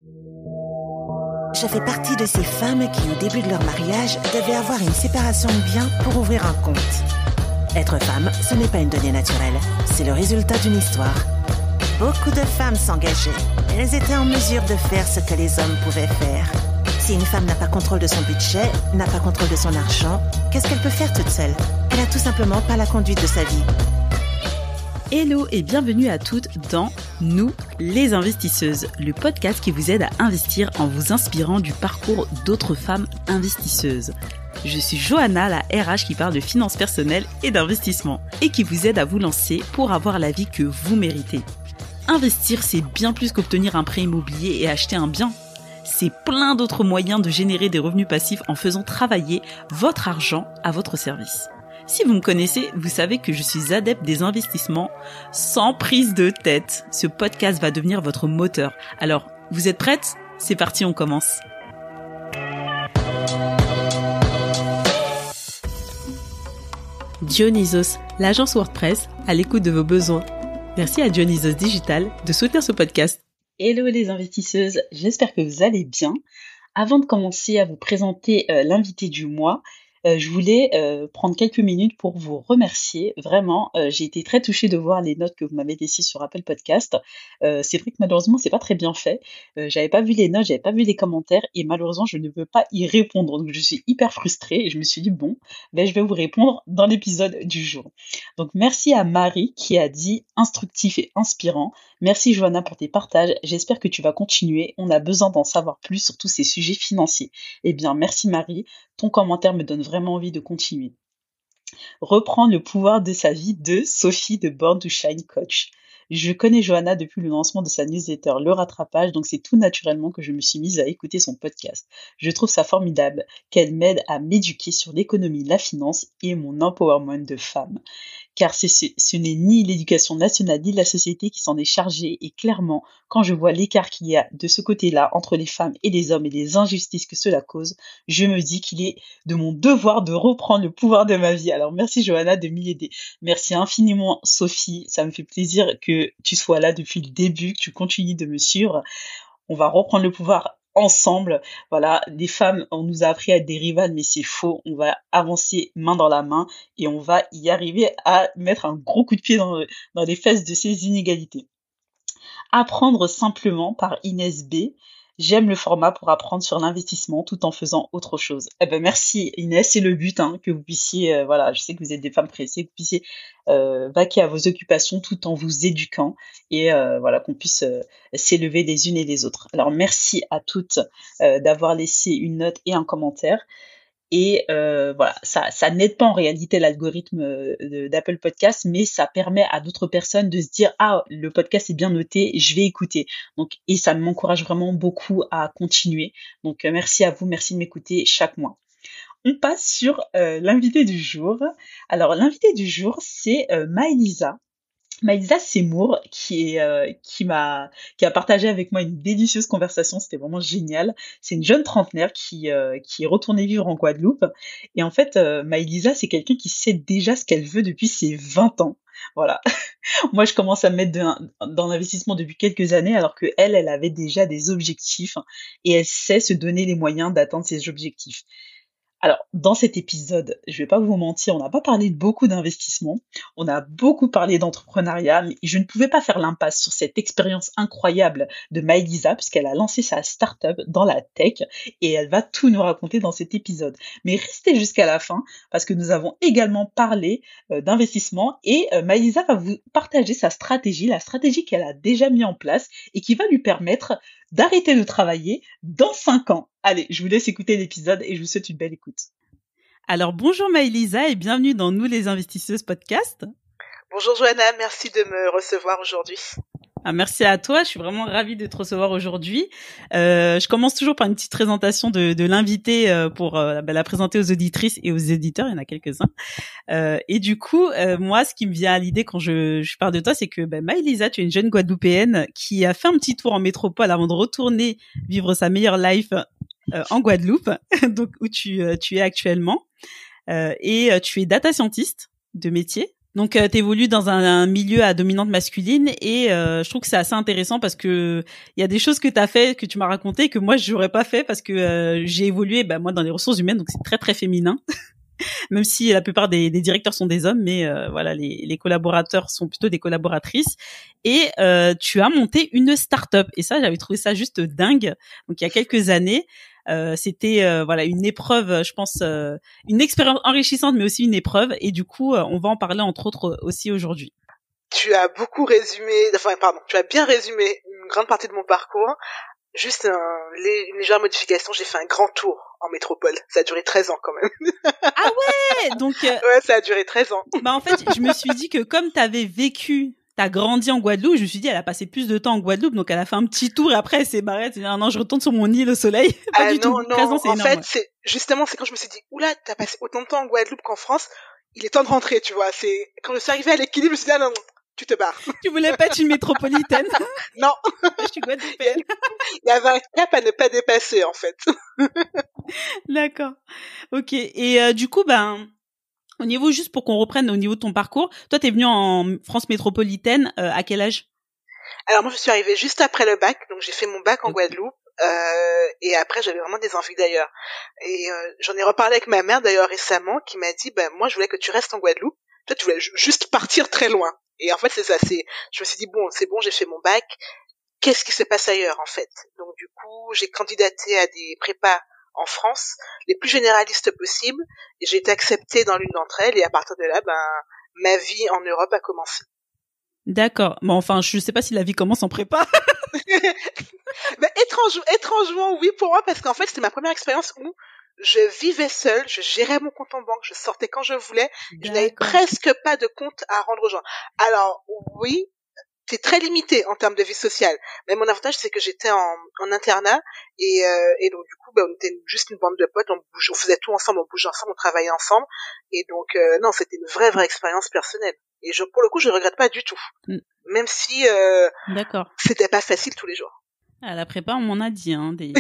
Je fais partie de ces femmes qui, au début de leur mariage, devaient avoir une séparation de biens pour ouvrir un compte. Être femme, ce n'est pas une donnée naturelle, c'est le résultat d'une histoire. Beaucoup de femmes s'engageaient. Elles étaient en mesure de faire ce que les hommes pouvaient faire. Si une femme n'a pas contrôle de son budget, n'a pas contrôle de son argent, qu'est-ce qu'elle peut faire toute seule? Elle a tout simplement pas la conduite de sa vie. Hello et bienvenue à toutes dans Nous, les investisseuses, le podcast qui vous aide à investir en vous inspirant du parcours d'autres femmes investisseuses. Je suis Johanna, la RH qui parle de finances personnelles et d'investissement et qui vous aide à vous lancer pour avoir la vie que vous méritez. Investir, c'est bien plus qu'obtenir un prêt immobilier et acheter un bien. C'est plein d'autres moyens de générer des revenus passifs en faisant travailler votre argent à votre service. Si vous me connaissez, vous savez que je suis adepte des investissements sans prise de tête. Ce podcast va devenir votre moteur. Alors, vous êtes prêtes ? C'est parti, on commence. Dionysos, l'agence WordPress, à l'écoute de vos besoins. Merci à Dionysos Digital de soutenir ce podcast. Hello les investisseuses, j'espère que vous allez bien. Avant de commencer à vous présenter l'invité du mois, je voulais prendre quelques minutes pour vous remercier. Vraiment, j'ai été très touchée de voir les notes que vous m'avez laissées sur Apple Podcast. C'est vrai que malheureusement, c'est pas très bien fait. J'avais pas vu les notes, j'avais pas vu les commentaires et malheureusement, je ne peux pas y répondre. Donc, je suis hyper frustrée et je me suis dit, bon, je vais vous répondre dans l'épisode du jour. Donc, merci à Marie qui a dit instructif et inspirant. Merci Johanna pour tes partages. J'espère que tu vas continuer. On a besoin d'en savoir plus sur tous ces sujets financiers. Eh bien, merci Marie. Ton commentaire me donne vraiment envie de continuer. Reprendre le pouvoir de sa vie de Sophie de Born to Shine Coach. Je connais Johanna depuis le lancement de sa newsletter Le Rattrapage, donc c'est tout naturellement que je me suis mise à écouter son podcast. Je trouve ça formidable qu'elle m'aide à m'éduquer sur l'économie, la finance et mon empowerment de femme. Car ce n'est ni l'éducation nationale ni la société qui s'en est chargée et clairement, quand je vois l'écart qu'il y a de ce côté-là entre les femmes et les hommes et les injustices que cela cause, je me dis qu'il est de mon devoir de reprendre le pouvoir de ma vie. Alors merci Johanna de m'y aider. Merci infiniment Sophie, ça me fait plaisir que tu sois là depuis le début, que tu continues de me suivre. On va reprendre le pouvoir ensemble. Voilà, les femmes, on nous a appris à être des rivales, mais c'est faux. On va avancer main dans la main et on va y arriver à mettre un gros coup de pied dans les fesses de ces inégalités. Apprendre simplement par Inès B. J'aime le format pour apprendre sur l'investissement tout en faisant autre chose. Eh ben merci Inès, c'est le but que vous puissiez, je sais que vous êtes des femmes pressées, que vous puissiez vaquer à vos occupations tout en vous éduquant et qu'on puisse s'élever les unes et les autres. Alors merci à toutes d'avoir laissé une note et un commentaire. Et ça n'aide pas en réalité l'algorithme d'Apple Podcast, mais ça permet à d'autres personnes de se dire le podcast est bien noté, je vais écouter. Donc et ça m'encourage vraiment beaucoup à continuer. Donc merci à vous, merci de m'écouter chaque mois. On passe sur l'invité du jour. Alors l'invité du jour c'est Maëlisa. Maëlisa Seymour qui a partagé avec moi une délicieuse conversation, c'était vraiment génial. C'est une jeune trentenaire qui est retournée vivre en Guadeloupe et en fait Maëlisa c'est quelqu'un qui sait déjà ce qu'elle veut depuis ses 20 ans. Voilà. Moi je commence à me mettre dans l'investissement depuis quelques années alors que elle avait déjà des objectifs et elle sait se donner les moyens d'atteindre ses objectifs. Alors, dans cet épisode, je vais pas vous mentir, on n'a pas parlé de beaucoup d'investissement, on a beaucoup parlé d'entrepreneuriat, mais je ne pouvais pas faire l'impasse sur cette expérience incroyable de Maëlisa, puisqu'elle a lancé sa start-up dans la tech, et elle va tout nous raconter dans cet épisode. Mais restez jusqu'à la fin, parce que nous avons également parlé d'investissement, et Maëlisa va vous partager sa stratégie, la stratégie qu'elle a déjà mis en place, et qui va lui permettre d'arrêter de travailler dans 5 ans. Allez, je vous laisse écouter l'épisode et je vous souhaite une belle écoute. Alors, bonjour Maëlisa et bienvenue dans Nous les investisseuses podcast. Bonjour Johanna, merci de me recevoir aujourd'hui. Merci à toi, je suis vraiment ravie de te recevoir aujourd'hui. Je commence toujours par une petite présentation de l'invité pour la présenter aux auditrices et aux éditeurs, il y en a quelques-uns. Et du coup, moi, ce qui me vient à l'idée quand je parle de toi, c'est que Maëlisa, tu es une jeune Guadeloupéenne qui a fait un petit tour en métropole avant de retourner vivre sa meilleure life en Guadeloupe, donc où tu es actuellement. Et tu es data scientist de métier. Donc, t'évolues dans un milieu à dominante masculine et je trouve que c'est assez intéressant parce que il y a des choses que t'as fait, que tu m'as raconté, que moi j'aurais pas fait parce que j'ai évolué, moi dans les ressources humaines, donc c'est très très féminin. Même si la plupart des directeurs sont des hommes, mais voilà, les collaborateurs sont plutôt des collaboratrices. Et tu as monté une start-up. Et ça, j'avais trouvé ça juste dingue. Donc il y a quelques années. C'était voilà une épreuve, je pense, une expérience enrichissante, mais aussi une épreuve. Et du coup, on va en parler entre autres aussi aujourd'hui. Tu as tu as bien résumé une grande partie de mon parcours. Juste une légère modification, j'ai fait un grand tour en métropole. Ça a duré 13 ans quand même. Ah ouais, donc ouais, ça a duré 13 ans. En fait, je me suis dit que comme t'as grandi en Guadeloupe, je me suis dit elle a passé plus de temps en Guadeloupe, donc elle a fait un petit tour et après elle s'est barrée, elle s'est dit non, je retourne sur mon île au soleil. Pas du tout. 13 ans, c'est énorme. En fait, c'est quand je me suis dit oula, t'as passé autant de temps en Guadeloupe qu'en France, il est temps de rentrer, tu vois. C'est quand je suis arrivée à l'équilibre, je me suis dit non, tu te barres. Tu voulais pas être une métropolitaine? Non. Je suis guadeloupéenne. Il y avait un cap à ne pas dépasser, en fait. D'accord. Ok. Et du coup, au niveau, juste pour qu'on reprenne au niveau de ton parcours, toi, t'es venue en France métropolitaine à quel âge? Alors moi, je suis arrivée juste après le bac, donc j'ai fait mon bac en Guadeloupe. Et après, j'avais vraiment des envies d'ailleurs. Et j'en ai reparlé avec ma mère d'ailleurs récemment, qui m'a dit, moi, je voulais que tu restes en Guadeloupe. Toi, tu voulais juste partir très loin. Et en fait, c'est ça. Je me suis dit c'est bon, j'ai fait mon bac. Qu'est-ce qui se passe ailleurs, en fait? Donc, du coup, j'ai candidaté à des prépas en France, les plus généralistes possibles. Et j'ai été acceptée dans l'une d'entre elles. Et à partir de là, ma vie en Europe a commencé. D'accord. Bon, enfin, je sais pas si la vie commence en prépa. Étrangement, oui, pour moi, parce qu'en fait, c'était ma première expérience où je vivais seule, je gérais mon compte en banque, je sortais quand je voulais, je n'avais presque pas de compte à rendre aux gens. Alors, oui, c'est très limité en termes de vie sociale. Mais mon avantage, c'est que j'étais en internat et donc du coup, on était juste une bande de potes, on faisait tout ensemble, on bougeait ensemble, on travaillait ensemble. Et donc, non, c'était une vraie expérience personnelle. Et pour le coup, je regrette pas du tout. Même si D'accord. C'était pas facile tous les jours. À la prépa, on m'en a dit, des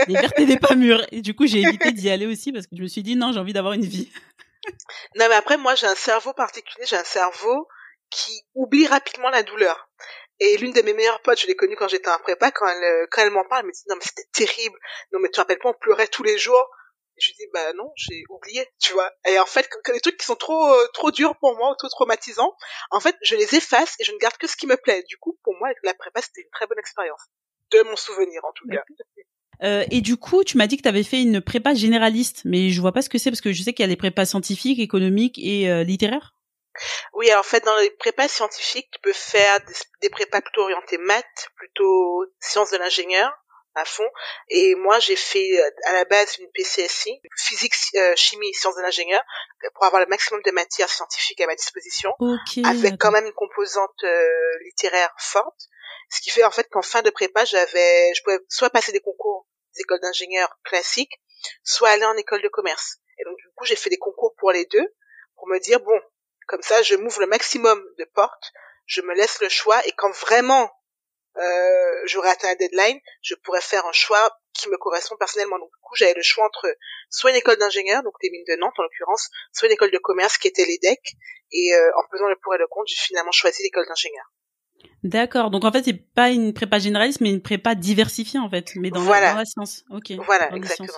vertes et des pas mûres. Et du coup, j'ai évité d'y aller aussi parce que je me suis dit, non, j'ai envie d'avoir une vie. Non, mais après, moi, j'ai un cerveau particulier, j'ai un cerveau qui oublie rapidement la douleur. Et l'une de mes meilleures potes, je l'ai connue quand j'étais en prépa, quand elle m'en parle, elle me dit, non, mais c'était terrible. Non, mais tu te rappelles pas, on pleurait tous les jours. Et je lui dis, non, j'ai oublié, tu vois. Et en fait, quand les trucs qui sont trop durs pour moi, ou trop traumatisants, en fait, je les efface et je ne garde que ce qui me plaît. Du coup, pour moi, la prépa, c'était une très bonne expérience. De mon souvenir, en tout cas. Et du coup, tu m'as dit que tu avais fait une prépa généraliste, mais je vois pas ce que c'est parce que je sais qu'il y a des prépas scientifiques, économiques et littéraires. Oui, alors en fait, dans les prépas scientifiques, tu peux faire des prépas plutôt orientées maths, plutôt sciences de l'ingénieur à fond. Et moi, j'ai fait à la base une PCSI, physique, chimie, sciences de l'ingénieur, pour avoir le maximum de matières scientifiques à ma disposition, avec quand même une composante littéraire forte. Ce qui fait en fait qu'en fin de prépa, je pouvais soit passer des concours des écoles d'ingénieurs classiques, soit aller en école de commerce. Et donc du coup, j'ai fait des concours pour les deux, pour me dire comme ça, je m'ouvre le maximum de portes, je me laisse le choix, et quand vraiment j'aurai atteint la deadline, je pourrais faire un choix qui me correspond personnellement. Donc du coup, j'avais le choix entre soit une école d'ingénieur, donc les mines de Nantes en l'occurrence, soit une école de commerce qui était l'EDEC, et en pesant le pour et le contre, j'ai finalement choisi l'école d'ingénieur. D'accord. Donc en fait, c'est pas une prépa généraliste, mais une prépa diversifiée en fait, mais dans la science. Ok. Voilà, exactement.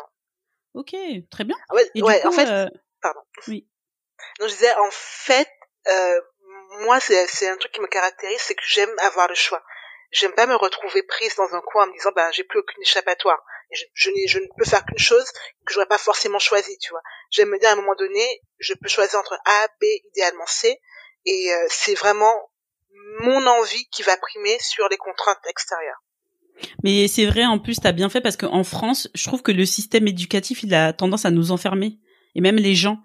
Ok, très bien. Ouais, et du coup, en fait, pardon. Oui. Donc je disais, en fait, moi, c'est un truc qui me caractérise, c'est que j'aime avoir le choix. J'aime pas me retrouver prise dans un coin en me disant, j'ai plus aucune échappatoire. Et je ne peux faire qu'une chose que j'aurais pas forcément choisi, tu vois. J'aime me dire, à un moment donné, je peux choisir entre A, B, idéalement C. Et c'est vraiment mon envie qui va primer sur les contraintes extérieures. Mais c'est vrai, en plus, t'as bien fait parce qu'en France, je trouve que le système éducatif, il a tendance à nous enfermer. Et même les gens,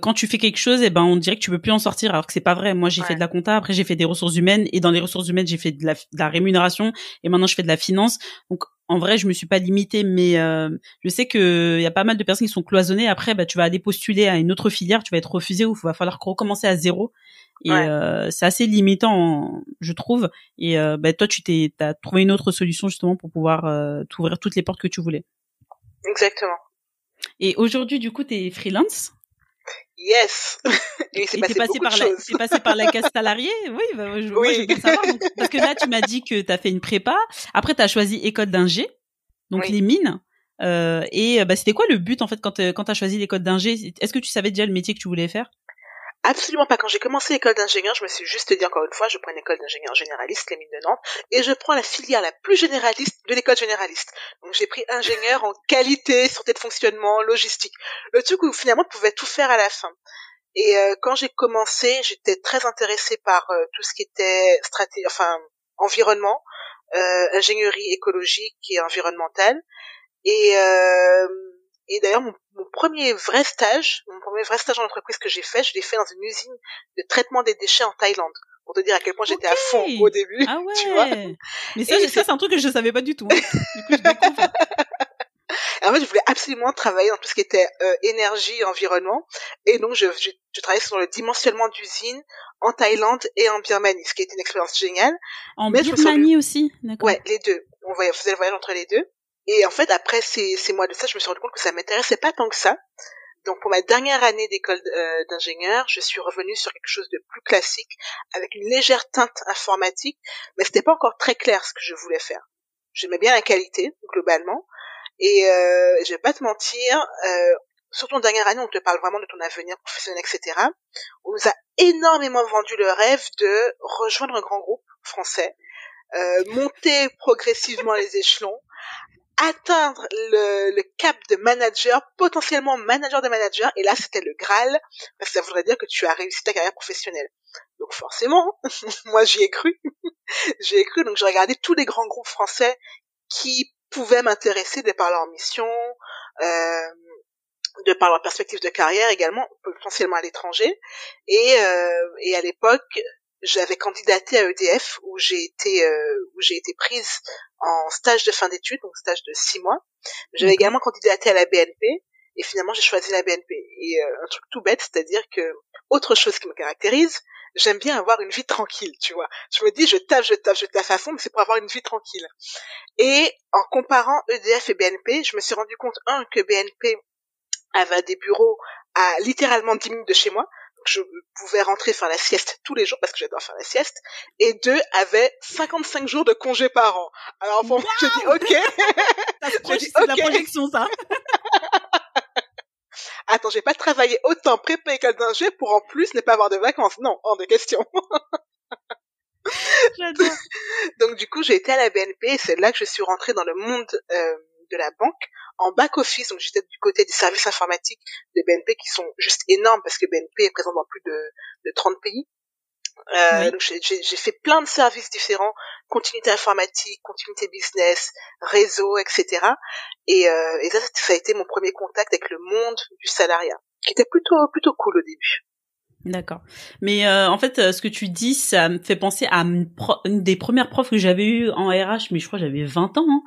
quand tu fais quelque chose, on dirait que tu peux plus en sortir, alors que c'est pas vrai. Moi, j'ai fait de la compta, après j'ai fait des ressources humaines, et dans les ressources humaines, j'ai fait de la rémunération, et maintenant je fais de la finance. Donc, en vrai, je me suis pas limitée, mais je sais que y a pas mal de personnes qui sont cloisonnées. Après, tu vas aller postuler à une autre filière, tu vas être refusé ou il va falloir recommencer à zéro. Et c'est assez limitant, je trouve. Et toi, t'as trouvé une autre solution justement pour pouvoir t'ouvrir toutes les portes que tu voulais. Exactement. Et aujourd'hui, du coup, t'es freelance? Yes. Et il s'est passé beaucoup de choses. T'es passé par la case salariée? Oui, moi, je veux bien savoir. Donc, parce que là, tu m'as dit que t'as fait une prépa. Après, t'as choisi école d'ingé. Donc, les mines. C'était quoi le but, en fait, quand t'as choisi l'école d'ingé? Est-ce que tu savais déjà le métier que tu voulais faire? Absolument pas. Quand j'ai commencé l'école d'ingénieur, je me suis juste dit encore une fois, je prends une école d'ingénieur généraliste, les mines de Nantes, et je prends la filière la plus généraliste de l'école généraliste. Donc j'ai pris ingénieur en qualité, sûreté de fonctionnement, logistique. Le truc où finalement tu pouvais tout faire à la fin. Et quand j'ai commencé, j'étais très intéressée par tout ce qui était environnement, ingénierie écologique et environnementale. Et d'ailleurs, mon premier vrai stage en entreprise que j'ai fait, je l'ai fait dans une usine de traitement des déchets en Thaïlande. Pour te dire à quel point j'étais à fond au début. Ah ouais. Tu vois. Mais ça, c'est un truc que je savais pas du tout. Hein. Du coup, je découvre. En fait, je voulais absolument travailler dans tout ce qui était énergie et environnement. Et donc, je travaillais sur le dimensionnement d'usines en Thaïlande et en Birmanie, ce qui était une expérience géniale. En Birmanie aussi, d'accord. Ouais, les deux. On faisait le voyage entre les deux. Et en fait, après ces mois de ça, je me suis rendu compte que ça m'intéressait pas tant que ça. Donc, pour ma dernière année d'école d'ingénieur, je suis revenue sur quelque chose de plus classique, avec une légère teinte informatique, mais c'était pas encore très clair ce que je voulais faire. J'aimais bien la qualité, globalement, et je vais pas te mentir, surtout en dernière année, on te parle vraiment de ton avenir professionnel, etc. On nous a énormément vendu le rêve de rejoindre un grand groupe français, monter progressivement les échelons, atteindre le cap de manager, potentiellement manager de manager, et là c'était le Graal, parce que ça voudrait dire que tu as réussi ta carrière professionnelle. Donc forcément, moi j'y ai cru, donc j'ai regardé tous les grands groupes français qui pouvaient m'intéresser de par leur mission, de par leur perspective de carrière également, potentiellement à l'étranger, et à l'époque, j'avais candidaté à EDF où j'ai été prise en stage de fin d'études, donc stage de 6 mois. J'avais également candidaté à la BNP et finalement j'ai choisi la BNP. Et un truc tout bête, c'est-à-dire que autre chose qui me caractérise, j'aime bien avoir une vie tranquille, tu vois. Je me dis je taffe à fond, mais c'est pour avoir une vie tranquille. Et en comparant EDF et BNP, je me suis rendu compte que BNP avait des bureaux à littéralement 10 minutes de chez moi. Je pouvais rentrer faire la sieste tous les jours parce que j'adore faire la sieste. Et 2 avaient 55 jours de congé par an. Alors bon, je dis ok. C'est de la projection, ça. Attends, j'ai pas travaillé autant prépa école d'ingé pour en plus ne pas avoir de vacances. Non, hors de question. J'adore. Donc du coup, j'ai été à la BNP et c'est là que je suis rentrée dans le monde de la banque en back office. Donc j'étais du côté des services informatiques de BNP qui sont juste énormes parce que BNP est présent dans plus de 30 pays. Donc j'ai fait plein de services différents, continuité informatique, continuité business, réseau, etc. Et ça a été mon premier contact avec le monde du salariat, qui était plutôt cool au début. D'accord. Mais en fait, ce que tu dis, ça me fait penser à une des premières profs que j'avais eues en RH, mais je crois que j'avais 20 ans. Hein.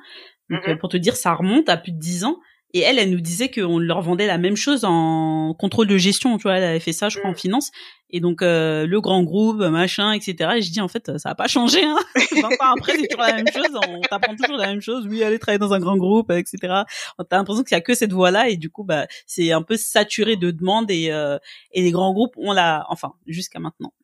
Donc pour te dire, ça remonte à plus de 10 ans. Et elle nous disait qu'on leur vendait la même chose en contrôle de gestion, tu vois, elle avait fait ça, je crois, en finance. Et donc, le grand groupe, machin, etc. Et je dis, en fait, ça a pas changé, hein. 20 ans après, c'est toujours la même chose, on t'apprend toujours la même chose. Oui, aller travailler dans un grand groupe, etc. T'as l'impression qu'il y a que cette voie-là, et du coup, c'est un peu saturé de demandes, et les grands groupes jusqu'à maintenant,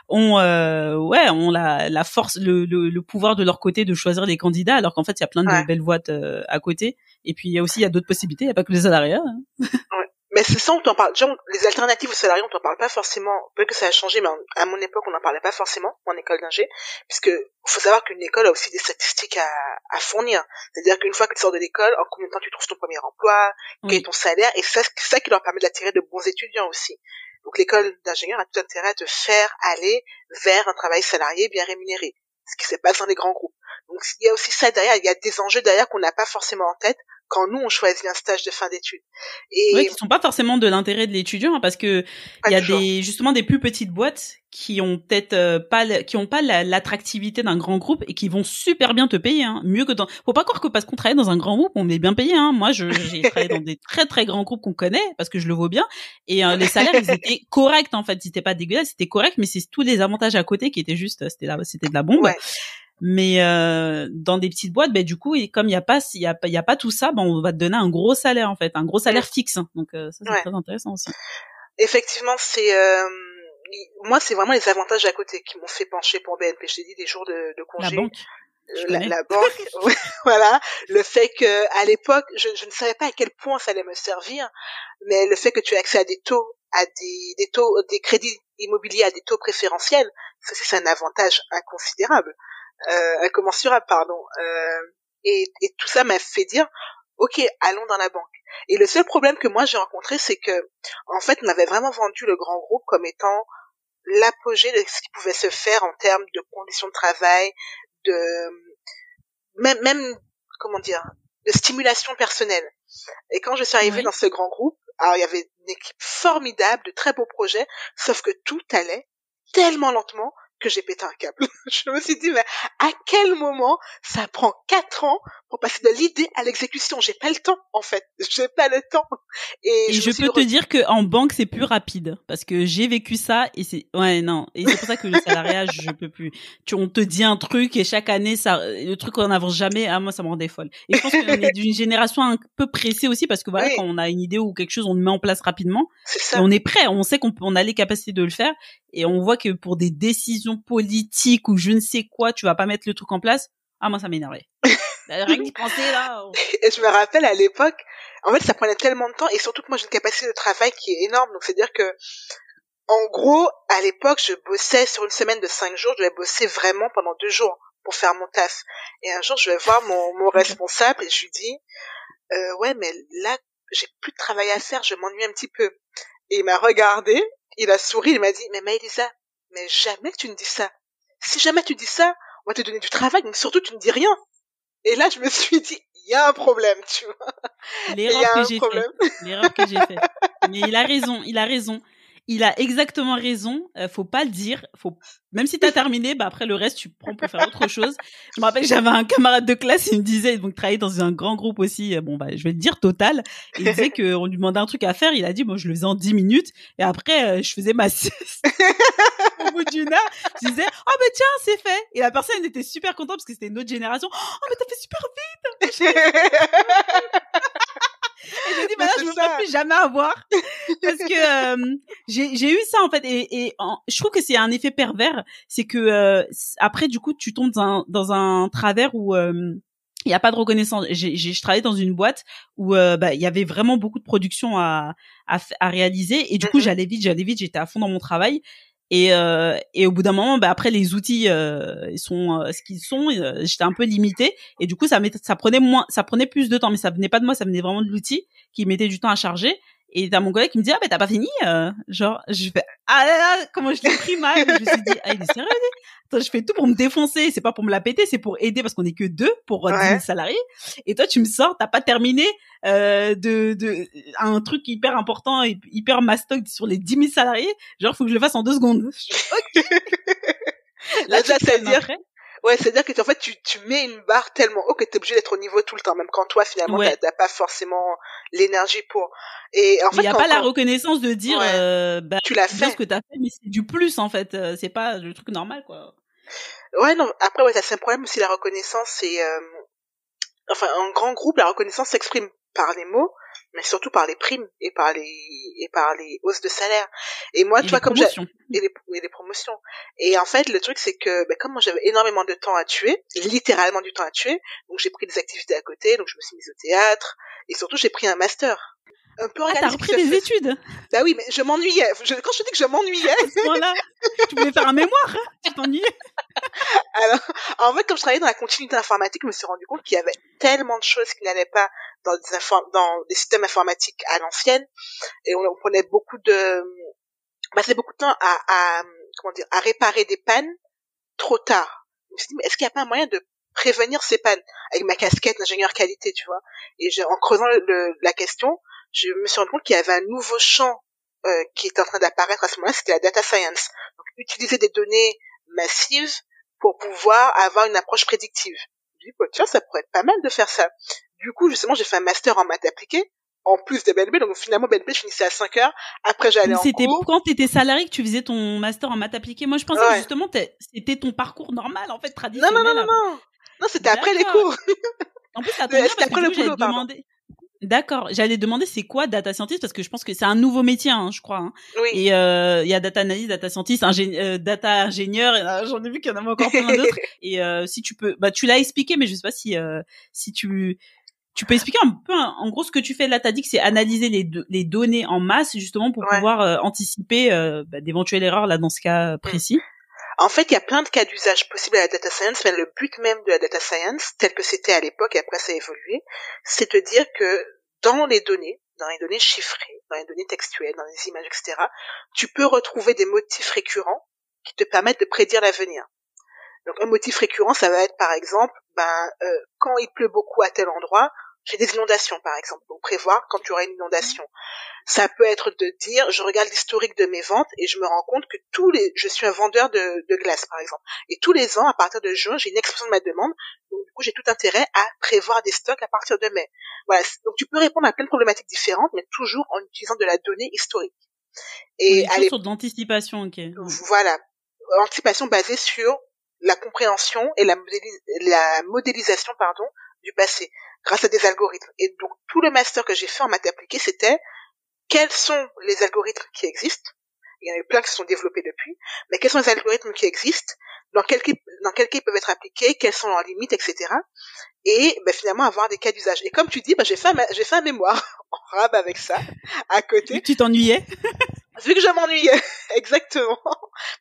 ont la force, le pouvoir de leur côté de choisir les candidats, alors qu'en fait, il y a plein de belles voies à côté. Et puis, il y a d'autres possibilités, il n'y a pas que les salariats. Hein. Ouais. Mais c'est ça, on t'en parle. Genre, les alternatives aux salariés, on t'en parle pas forcément. Peut-être que ça a changé, mais à mon époque, on n'en parlait pas forcément en école d'ingé. Puisque, faut savoir qu'une école a aussi des statistiques à fournir. C'est-à-dire qu'une fois que tu sors de l'école, en combien de temps tu trouves ton premier emploi, quel est ton salaire, et c'est ça qui leur permet d'attirer de bons étudiants aussi. Donc, l'école d'ingénieur a tout intérêt à te faire aller vers un travail salarié bien rémunéré. Ce qui se passe dans les grands groupes. Donc, il y a aussi ça derrière. Il y a des enjeux derrière qu'on n'a pas forcément en tête quand nous, on choisit un stage de fin d'études. Oui, qui sont pas forcément de l'intérêt de l'étudiant, hein, parce que il y a justement des plus petites boîtes qui ont peut-être pas l'attractivité d'un grand groupe et qui vont super bien te payer, hein, mieux que faut pas croire que parce qu'on travaille dans un grand groupe, on est bien payé, hein. Moi, j'ai travaillé dans des très très grands groupes qu'on connaît parce que je le vaux bien, et les salaires, ils étaient corrects, en fait, ils étaient pas dégueulasses, c'était correct, mais c'est tous les avantages à côté qui étaient juste, c'était de la bombe. Ouais. Mais dans des petites boîtes, du coup, et comme il y a pas tout ça, on va te donner un gros salaire, en fait, un gros salaire fixe. Donc ça, c'est très intéressant aussi. Effectivement, moi, c'est vraiment les avantages à côté qui m'ont fait pencher pour BNP. Je t'ai dit, des jours de congé. La banque. La banque, voilà. Le fait que, à l'époque, je ne savais pas à quel point ça allait me servir, mais le fait que tu aies accès à des crédits immobiliers à des taux préférentiels, ça c'est un avantage incommensurable, pardon. Et tout ça m'a fait dire, ok, allons dans la banque. Et le seul problème que moi j'ai rencontré, c'est que, en fait, on avait vraiment vendu le grand groupe comme étant l'apogée de ce qui pouvait se faire en termes de conditions de travail, de même comment dire, de stimulation personnelle. Et quand je suis arrivée dans ce grand groupe, alors il y avait une équipe formidable, de très beaux projets, sauf que tout allait tellement lentement que j'ai pété un câble. Je me suis dit, mais à quel moment ça prend 4 ans pour passer de l'idée à l'exécution? J'ai pas le temps, en fait. J'ai pas le temps. Et je peux te dire que en banque, c'est plus rapide. Parce que j'ai vécu ça et et c'est pour ça que le salariat, je peux plus. On te dit un truc et chaque année, le truc qu'on n'avance jamais, moi, ça me rendait folle. Et je pense qu'on est d'une génération un peu pressée aussi parce que voilà, quand on a une idée ou quelque chose, on le met en place rapidement. C'est ça. Et on est prêt. On sait qu'on a les capacités de le faire. Et on voit que pour des décisions politiques ou je ne sais quoi, tu vas pas mettre le truc en place. Moi, ça m'énervait. Rien que d'y penser, là. Et je me rappelle, à l'époque, en fait, ça prenait tellement de temps, et surtout que moi, j'ai une capacité de travail qui est énorme. Donc, c'est-à-dire que, en gros, à l'époque, je bossais sur une semaine de 5 jours, je devais bosser vraiment pendant 2 jours pour faire mon taf. Et un jour, je vais voir mon responsable et je lui dis, ouais, mais là, j'ai plus de travail à faire, je m'ennuie un petit peu. Et il m'a regardé, il a souri, il m'a dit, mais Maëlisa, mais jamais tu ne dis ça. Si jamais tu dis ça, on va te donner du travail, mais surtout tu ne dis rien. Et là, je me suis dit, il y a un problème, tu vois. L'erreur que j'ai fait. Mais il a raison. Il a exactement raison. Faut pas le dire. Même si t'as terminé, après le reste, tu prends pour faire autre chose. Je me rappelle que j'avais un camarade de classe, il me disait, donc travaillait dans un grand groupe aussi. Je vais le dire, Total. Il disait qu'on lui demandait un truc à faire. Il a dit, moi, je le faisais en 10 minutes. Et après, je faisais ma sieste. Au bout d'une heure, je disais, tiens, c'est fait. Et la personne était super contente parce que c'était une autre génération. Mais t'as fait super vite. Et je me dis, là, je me ferai plus jamais avoir. Parce que, j'ai eu ça, en fait. Et je trouve que c'est un effet pervers. C'est que, après, du coup, tu tombes dans un travers où, il y a pas de reconnaissance. Je travaillais dans une boîte où, il y avait vraiment beaucoup de production à réaliser. Et du coup, j'allais vite, j'étais à fond dans mon travail. Et au bout d'un moment, après les outils ils sont ce qu'ils sont, j'étais un peu limitée et du coup ça prenait plus de temps, mais ça venait pas de moi, ça venait vraiment de l'outil qui mettait du temps à charger. Et t'as mon collègue qui me dit t'as pas fini, genre je fais là comment je l'ai pris mal. Je me suis dit il est sérieux. Attends, je fais tout pour me défoncer, c'est pas pour me la péter, c'est pour aider parce qu'on est que 2 pour 10 000 salariés. Et toi tu me sors, t'as pas terminé de un truc hyper important et hyper mastoc sur les 10 000 salariés, genre faut que je le fasse en 2 secondes. OK. Là c'est-à-dire que en fait tu mets une barre tellement haut que t'es obligé d'être au niveau tout le temps, même quand toi finalement t'as pas forcément l'énergie pour. Et en fait, il y a pas la reconnaissance de dire tu l'as fait, ce que t'as fait, mais c'est du plus en fait, c'est pas le truc normal quoi. Ouais, non, après ça c'est un problème aussi, la reconnaissance, c'est en grand groupe la reconnaissance s'exprime par les mots, mais surtout par les primes et par les hausses de salaire. Et moi, tu vois, comme les promotions. Et en fait, le truc, c'est que, comme moi, j'avais énormément de temps à tuer, littéralement du temps à tuer, donc j'ai pris des activités à côté, donc je me suis mise au théâtre, et surtout, j'ai pris un master. Un peu t'as repris des études? Bah oui, mais je m'ennuyais. Quand je te dis que je m'ennuyais. Voilà. Tu voulais faire un mémoire, tu t'ennuyais. Alors, en fait, comme je travaillais dans la continuité informatique, je me suis rendu compte qu'il y avait tellement de choses qui n'allaient pas dans des systèmes informatiques à l'ancienne, et on prenait beaucoup de temps à réparer des pannes trop tard. Je me suis dit, mais est-ce qu'il n'y a pas un moyen de prévenir ces pannes avec ma casquette d'ingénieur qualité, tu vois? Et en creusant la question, je me suis rendu compte qu'il y avait un nouveau champ qui était en train d'apparaître à ce moment-là, c'était la data science. Donc, utiliser des données massives pour pouvoir avoir une approche prédictive. Je me dis, tiens, ça pourrait être pas mal de faire ça. Du coup, justement, j'ai fait un master en maths appliquées, en plus de BNP. Donc, finalement, BNP, je finissais à 5 heures. Après, j'allais en cours. C'était quand t'étais salarié que tu faisais ton master en maths appliquées. Moi, je pensais que justement, c'était ton parcours normal, en fait, traditionnel. Non, c'était après les cours. En plus, ça tombe bien parce que j'avais demandé. D'accord. J'allais demander c'est quoi data scientist parce que je pense que c'est un nouveau métier, hein, je crois. Hein. Oui. Et il y a data analyst, data scientist, data ingénieur. J'en ai vu qu'il y en a encore plein d'autres. Et si tu peux, tu l'as expliqué, mais je sais pas si tu peux expliquer un peu, en gros, ce que tu fais là. T'as dit que c'est analyser les données en masse justement pour pouvoir anticiper d'éventuelles erreurs là dans ce cas précis. En fait, il y a plein de cas d'usage possibles à la data science, mais le but même de la data science, tel que c'était à l'époque et après ça a évolué, c'est de dire que dans les données chiffrées, dans les données textuelles, dans les images, etc., tu peux retrouver des motifs récurrents qui te permettent de prédire l'avenir. Donc un motif récurrent, ça va être par exemple, quand il pleut beaucoup à tel endroit, j'ai des inondations par exemple, donc prévoir quand tu auras une inondation. Ça peut être de dire, je regarde l'historique de mes ventes et je me rends compte que je suis un vendeur de glace par exemple. Et tous les ans, à partir de juin, j'ai une explosion de ma demande, donc du coup j'ai tout intérêt à prévoir des stocks à partir de mai. Voilà, donc tu peux répondre à plein de problématiques différentes, mais toujours en utilisant de la donnée historique. Et toujours sur de l'anticipation, ok. Voilà, anticipation basée sur la compréhension et la modélisation du passé grâce à des algorithmes. Et donc tout le master que j'ai fait en maths appliquées, c'était quels sont les algorithmes qui existent. Il y en a eu plein qui se sont développés depuis, mais quels sont les algorithmes qui existent, dans quel cas ils peuvent être appliqués, quelles sont leurs limites, etc. Et finalement avoir des cas d'usage. Et comme tu dis, j'ai fait un mémoire en rab avec ça à côté. Vu que tu t'ennuyais. Vu que je m'ennuyais, exactement.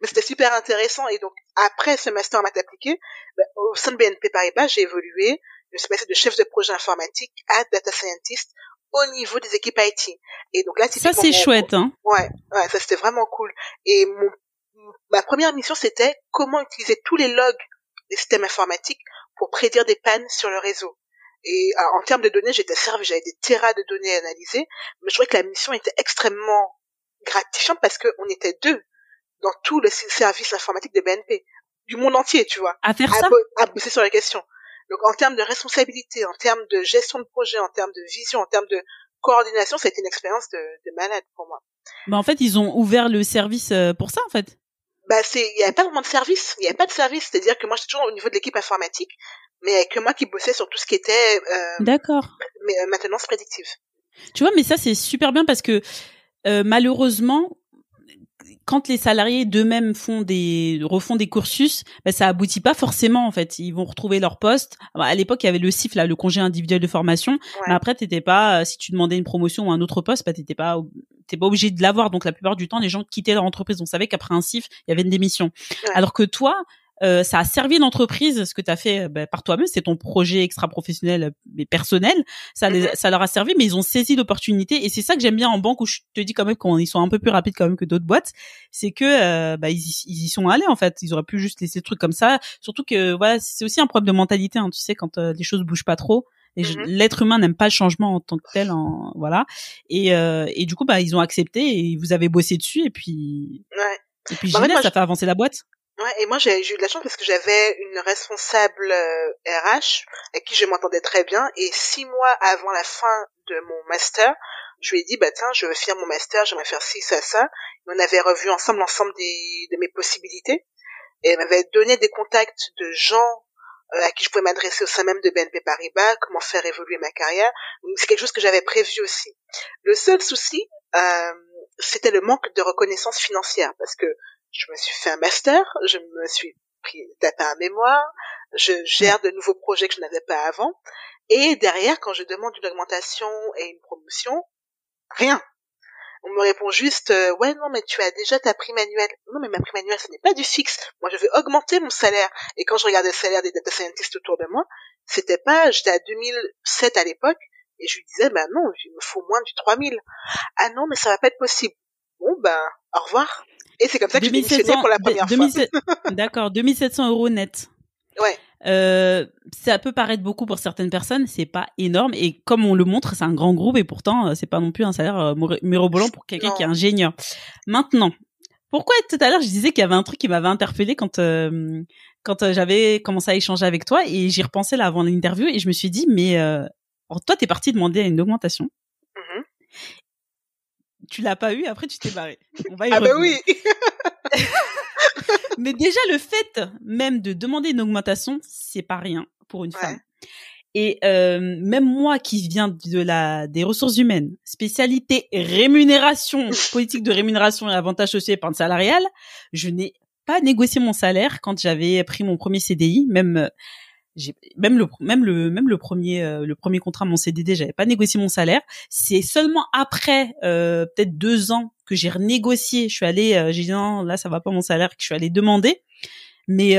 Mais c'était super intéressant. Et donc, après ce master en maths appliquées, au sein de BNP Paribas, j'ai évolué. Je suis passée de chef de projet informatique à data scientist au niveau des équipes IT. Et donc là, ça, c'est chouette, hein. Ouais, ça c'était vraiment cool. Et ma première mission, c'était comment utiliser tous les logs des systèmes informatiques pour prédire des pannes sur le réseau. Et en termes de données, j'avais des terras de données à analyser, mais je trouvais que la mission était extrêmement gratifiante parce qu'on était 2 dans tout le service informatique de BNP, du monde entier, tu vois, à faire ça, à bosser sur la question. Donc en termes de responsabilité, en termes de gestion de projet, en termes de vision, en termes de coordination, ça a été une expérience de malade pour moi. En fait, ils ont ouvert le service pour ça, en fait. Il y avait pas vraiment de service. Il y avait pas de service. C'est-à-dire que moi, j'étais toujours au niveau de l'équipe informatique, mais il y avait que moi qui bossais sur tout ce qui était d'accord. Maintenance prédictive. Tu vois, mais ça, c'est super bien parce que malheureusement, quand les salariés d'eux-mêmes refont des cursus, ça aboutit pas forcément, en fait. Ils vont retrouver leur poste. À l'époque, il y avait le CIF, là, le congé individuel de formation. Ouais. Mais après, t'étais pas, si tu demandais une promotion ou un autre poste, t'es pas obligé de l'avoir. Donc, la plupart du temps, les gens quittaient leur entreprise. On savait qu'après un CIF, il y avait une démission. Ouais. Alors que toi, ça a servi l'entreprise, ce que tu as fait par toi-même, c'est ton projet extra-professionnel mais personnel, ça leur a servi, mais ils ont saisi l'opportunité, et c'est ça que j'aime bien en banque, où je te dis quand même qu'ils sont un peu plus rapides quand même que d'autres boîtes, c'est que ils y sont allés, en fait. Ils auraient pu juste laisser le truc comme ça, surtout que voilà, c'est aussi un problème de mentalité, hein, tu sais, quand les choses bougent pas trop, et l'être humain n'aime pas le changement en tant que tel, voilà, et du coup ils ont accepté, et vous avez bossé dessus, et puis génial, ça fait avancer la boîte. Ouais, et moi j'ai eu de la chance parce que j'avais une responsable RH avec qui je m'entendais très bien, et 6 mois avant la fin de mon master, je lui ai dit tiens, je veux finir mon master, j'aimerais faire ci, ça. Et on avait revu ensemble l'ensemble de mes possibilités, et elle m'avait donné des contacts de gens à qui je pouvais m'adresser au sein même de BNP Paribas, comment faire évoluer ma carrière. Donc c'est quelque chose que j'avais prévu aussi. Le seul souci, c'était le manque de reconnaissance financière, parce que je me suis fait un master, je me suis tapé un mémoire, je gère de nouveaux projets que je n'avais pas avant, et derrière, quand je demande une augmentation et une promotion, rien. On me répond juste ouais, non, mais tu as déjà ta prime annuelle. Non, mais ma prime annuelle, ce n'est pas du fixe. Moi, je veux augmenter mon salaire. Et quand je regardais le salaire des data scientists autour de moi, j'étais à 2007 à l'époque, et je lui disais non, il me faut moins du 3000. Ah non, mais ça va pas être possible. Bon, au revoir. Et c'est comme ça que j'ai démissionné pour la première fois. D'accord, 2700 € net. Ouais. Ça peut paraître beaucoup pour certaines personnes, c'est pas énorme, et comme on le montre, c'est un grand groupe, et pourtant c'est pas non plus un salaire mirobolant pour quelqu'un qui est ingénieur. Maintenant, pourquoi tout à l'heure je disais qu'il y avait un truc qui m'avait interpellée quand j'avais commencé à échanger avec toi, et j'y repensais là avant l'interview, et je me suis dit mais toi t'es parti demander une augmentation. Tu l'as pas eu, après tu t'es barré. On va y revenir. Oui. Mais déjà, le fait même de demander une augmentation, c'est pas rien pour une femme. Et même moi qui viens des ressources humaines, spécialité rémunération, politique de rémunération et avantages sociaux et épargne salariale, je n'ai pas négocié mon salaire quand j'avais pris mon premier CDI, même le premier contrat, mon CDD, j'avais pas négocié mon salaire. C'est seulement après peut-être 2 ans que j'ai renégocié. Je suis allée, j'ai dit non, là ça va pas mon salaire, que je suis allée demander. Mais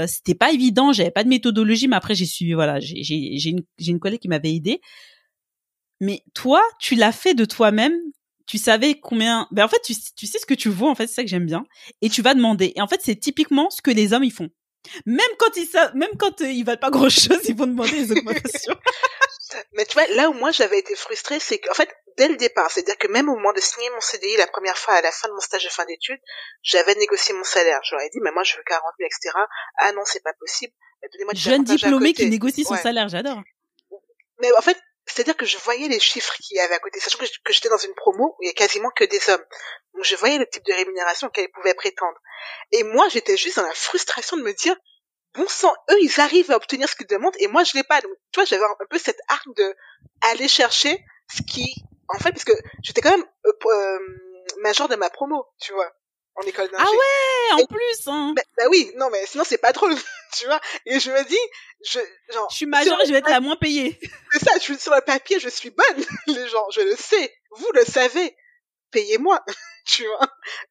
c'était pas évident, j'avais pas de méthodologie. Mais après j'ai suivi, voilà, j'ai une collègue qui m'avait aidée. Mais toi, tu l'as fait de toi-même. Tu savais combien. Ben en fait, tu sais ce que tu vaux. En fait, c'est ça que j'aime bien. Et tu vas demander. Et en fait, c'est typiquement ce que les hommes ils font. Même quand ils valent pas grand chose, ils vont demander les augmentations. Mais tu vois, là où moi j'avais été frustrée, c'est qu'en fait, dès le départ, c'est-à-dire que même au moment de signer mon CDI la première fois à la fin de mon stage de fin d'études, j'avais négocié mon salaire. Je leur ai dit, mais moi je veux 40 000, etc. Ah non, c'est pas possible. Donnez-moi des Jeune avantages à diplômé côté. qui négocie son Ouais. salaire, j'adore. Mais en fait, c'est-à-dire que je voyais les chiffres qu'il y avait à côté, sachant que j'étais dans une promo où il y a quasiment que des hommes. Donc je voyais le type de rémunération auquel ils pouvaient prétendre. Et moi, j'étais juste dans la frustration de me dire, bon sang, eux, ils arrivent à obtenir ce qu'ils demandent et moi, je l'ai pas. Donc, tu vois, j'avais un peu cette arme de aller chercher ce qui, en fait, parce que j'étais quand même major de ma promo, tu vois, en école d'ingé. Ah ouais, en plus, hein. Bah oui, non, mais sinon, c'est pas drôle, tu vois. Et je me dis, je suis majeure et je vais être la moins payée. C'est ça, je suis sur le papier, je suis bonne. Les gens, je le sais. Vous le savez. Payez-moi, tu vois.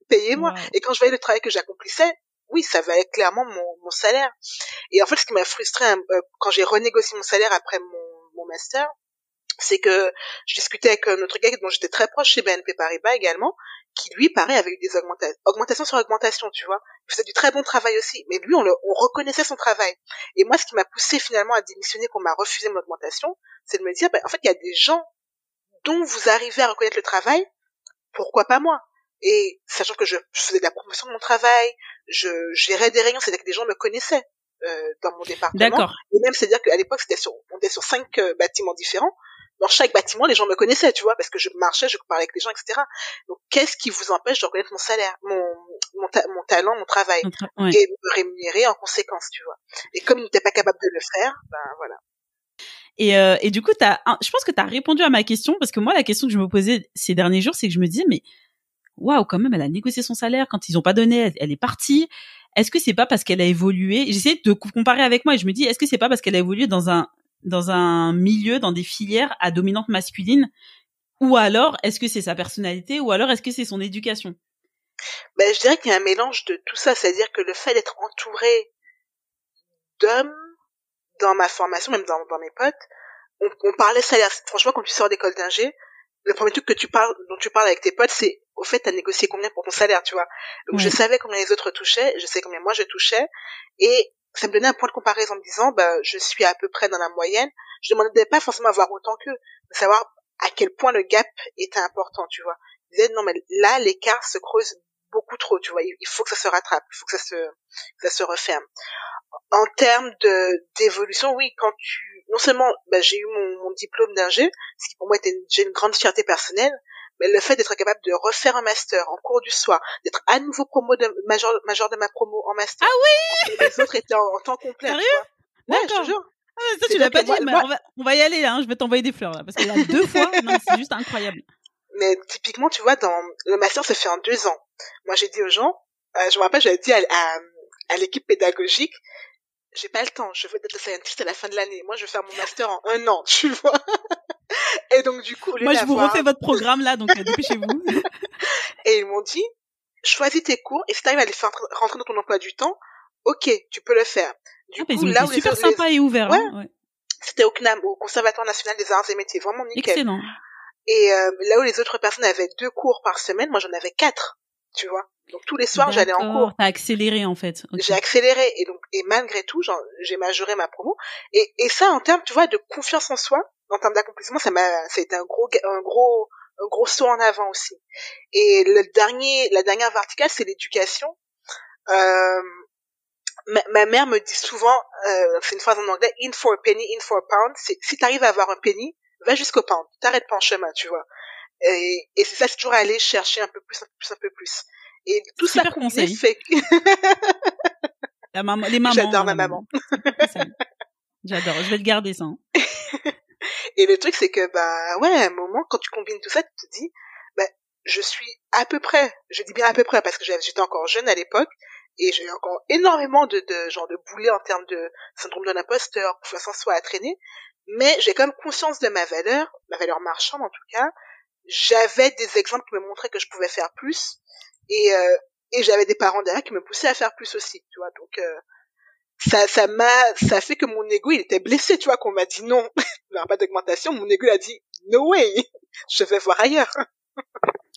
Payez-moi. Wow. Et quand je voyais le travail que j'accomplissais, oui, ça valait clairement mon salaire. Et en fait, ce qui m'a frustrée quand j'ai renégocié mon salaire après mon master, c'est que je discutais avec notre gars dont j'étais très proche chez BNP Paribas également, qui lui, pareil, avait eu des augmentations sur augmentations, tu vois. Il faisait du très bon travail aussi, mais lui, on reconnaissait son travail. Et moi, ce qui m'a poussé finalement à démissionner, qu'on m'a refusé mon augmentation, c'est de me dire, en fait, il y a des gens dont vous arrivez à reconnaître le travail, pourquoi pas moi? Et sachant que je faisais de la promotion de mon travail, je gérais des réunions, c'est-à-dire que des gens me connaissaient dans mon département. D'accord. Et même, c'est-à-dire qu'à l'époque, on était sur 5 bâtiments différents. Dans chaque bâtiment, les gens me connaissaient, tu vois, parce que je marchais, je parlais avec les gens, etc. Donc, qu'est-ce qui vous empêche de reconnaître mon salaire, mon talent, mon travail, Ouais. et de me rémunérer en conséquence, tu vois. Et comme ils n'étaient pas capables de le faire, ben voilà. Et du coup, je pense que t'as répondu à ma question, parce que moi, la question que je me posais ces derniers jours, c'est que je me disais, mais waouh, quand même, elle a négocié son salaire. Quand ils ont pas donné, elle est partie. Est-ce que c'est pas parce qu'elle a évolué? J'essaie de comparer avec moi et je me dis, est-ce que c'est pas parce qu'elle a évolué dans un milieu, dans des filières à dominante masculine, ou alors est-ce que c'est sa personnalité, ou alors est-ce que c'est son éducation? Ben, je dirais qu'il y a un mélange de tout ça, c'est-à-dire que le fait d'être entouré d'hommes dans ma formation, même dans mes potes, on parlait salaire. Franchement, quand tu sors d'école d'ingé, le premier truc dont tu parles avec tes potes, c'est au fait t'as négocié combien pour ton salaire, tu vois. Donc je savais combien les autres touchaient, je sais combien moi je touchais, et ça me donnait un point de comparaison en me disant, je suis à peu près dans la moyenne. Je demandais pas forcément à voir autant qu'eux, mais savoir à quel point le gap était important, tu vois. Je disais, non mais là l'écart se creuse beaucoup trop, tu vois. Il faut que ça se rattrape, il faut que ça se referme. En termes d'évolution, oui, non seulement j'ai eu mon diplôme d'ingé, ce qui pour moi était j'ai une grande fierté personnelle, mais le fait d'être capable de refaire un master en cours du soir, d'être à nouveau major de ma promo en master. Ah oui! Les autres étaient en temps complet. Sérieux? Ouais, d'accord. je te jure. Ah, ça, tu l'as pas dit, mais on va y aller, hein. Je vais t'envoyer des fleurs, là, parce que là, 2 fois, non, c'est juste incroyable. Mais typiquement, tu vois, dans le master se fait en 2 ans. Moi, j'ai dit aux gens, je me rappelle, j'avais dit à l'équipe pédagogique, j'ai pas le temps, je veux être data scientist à la fin de l'année. Moi, je vais faire mon master en 1 an, tu vois. Et donc, du coup, moi, je vous refais votre programme, là, donc dépêchez-vous. Et ils m'ont dit, choisis tes cours, et si t'arrives à les faire rentrer dans ton emploi du temps, ok, tu peux le faire. Du coup, là où c'est super sympa et ouvert. Ouais, hein, ouais. C'était au CNAM, au Conservatoire National des Arts et Métiers, vraiment nickel. Excellent. Et là où les autres personnes avaient 2 cours par semaine, moi j'en avais 4, tu vois. Donc tous les soirs, j'allais en cours. T'as accéléré en fait. Okay. J'ai accéléré et malgré tout, j'ai majoré ma promo. Et ça, en termes, tu vois, de confiance en soi, en termes d'accomplissement, ça a été un gros saut en avant aussi. Et la dernière verticale, c'est l'éducation. Ma mère me dit souvent, c'est une phrase en anglais, in for a penny, in for a pound. Si t'arrives à avoir un penny, va jusqu'au pound. T'arrêtes pas en chemin, tu vois. Et c'est ça, c'est toujours aller chercher un peu plus. Et tout ça combiné fait que... les mamans. J'adore ma maman. J'adore, je vais le garder ça. Hein. Et le truc, c'est que, ouais, à un moment, quand tu combines tout ça, tu te dis, je suis à peu près, je dis bien à peu près, parce que j'étais encore jeune à l'époque, et j'ai encore énormément de boulets en termes de syndrome de l'imposteur, confiance en soi à traîner, mais j'ai quand même conscience de ma valeur marchande en tout cas. J'avais des exemples qui me montraient que je pouvais faire plus, et j'avais des parents derrière qui me poussaient à faire plus aussi, tu vois, donc ça fait que mon ego il était blessé, tu vois, qu'on m'a dit non, il n'y aura pas d'augmentation, mon ego a dit no way, je vais voir ailleurs.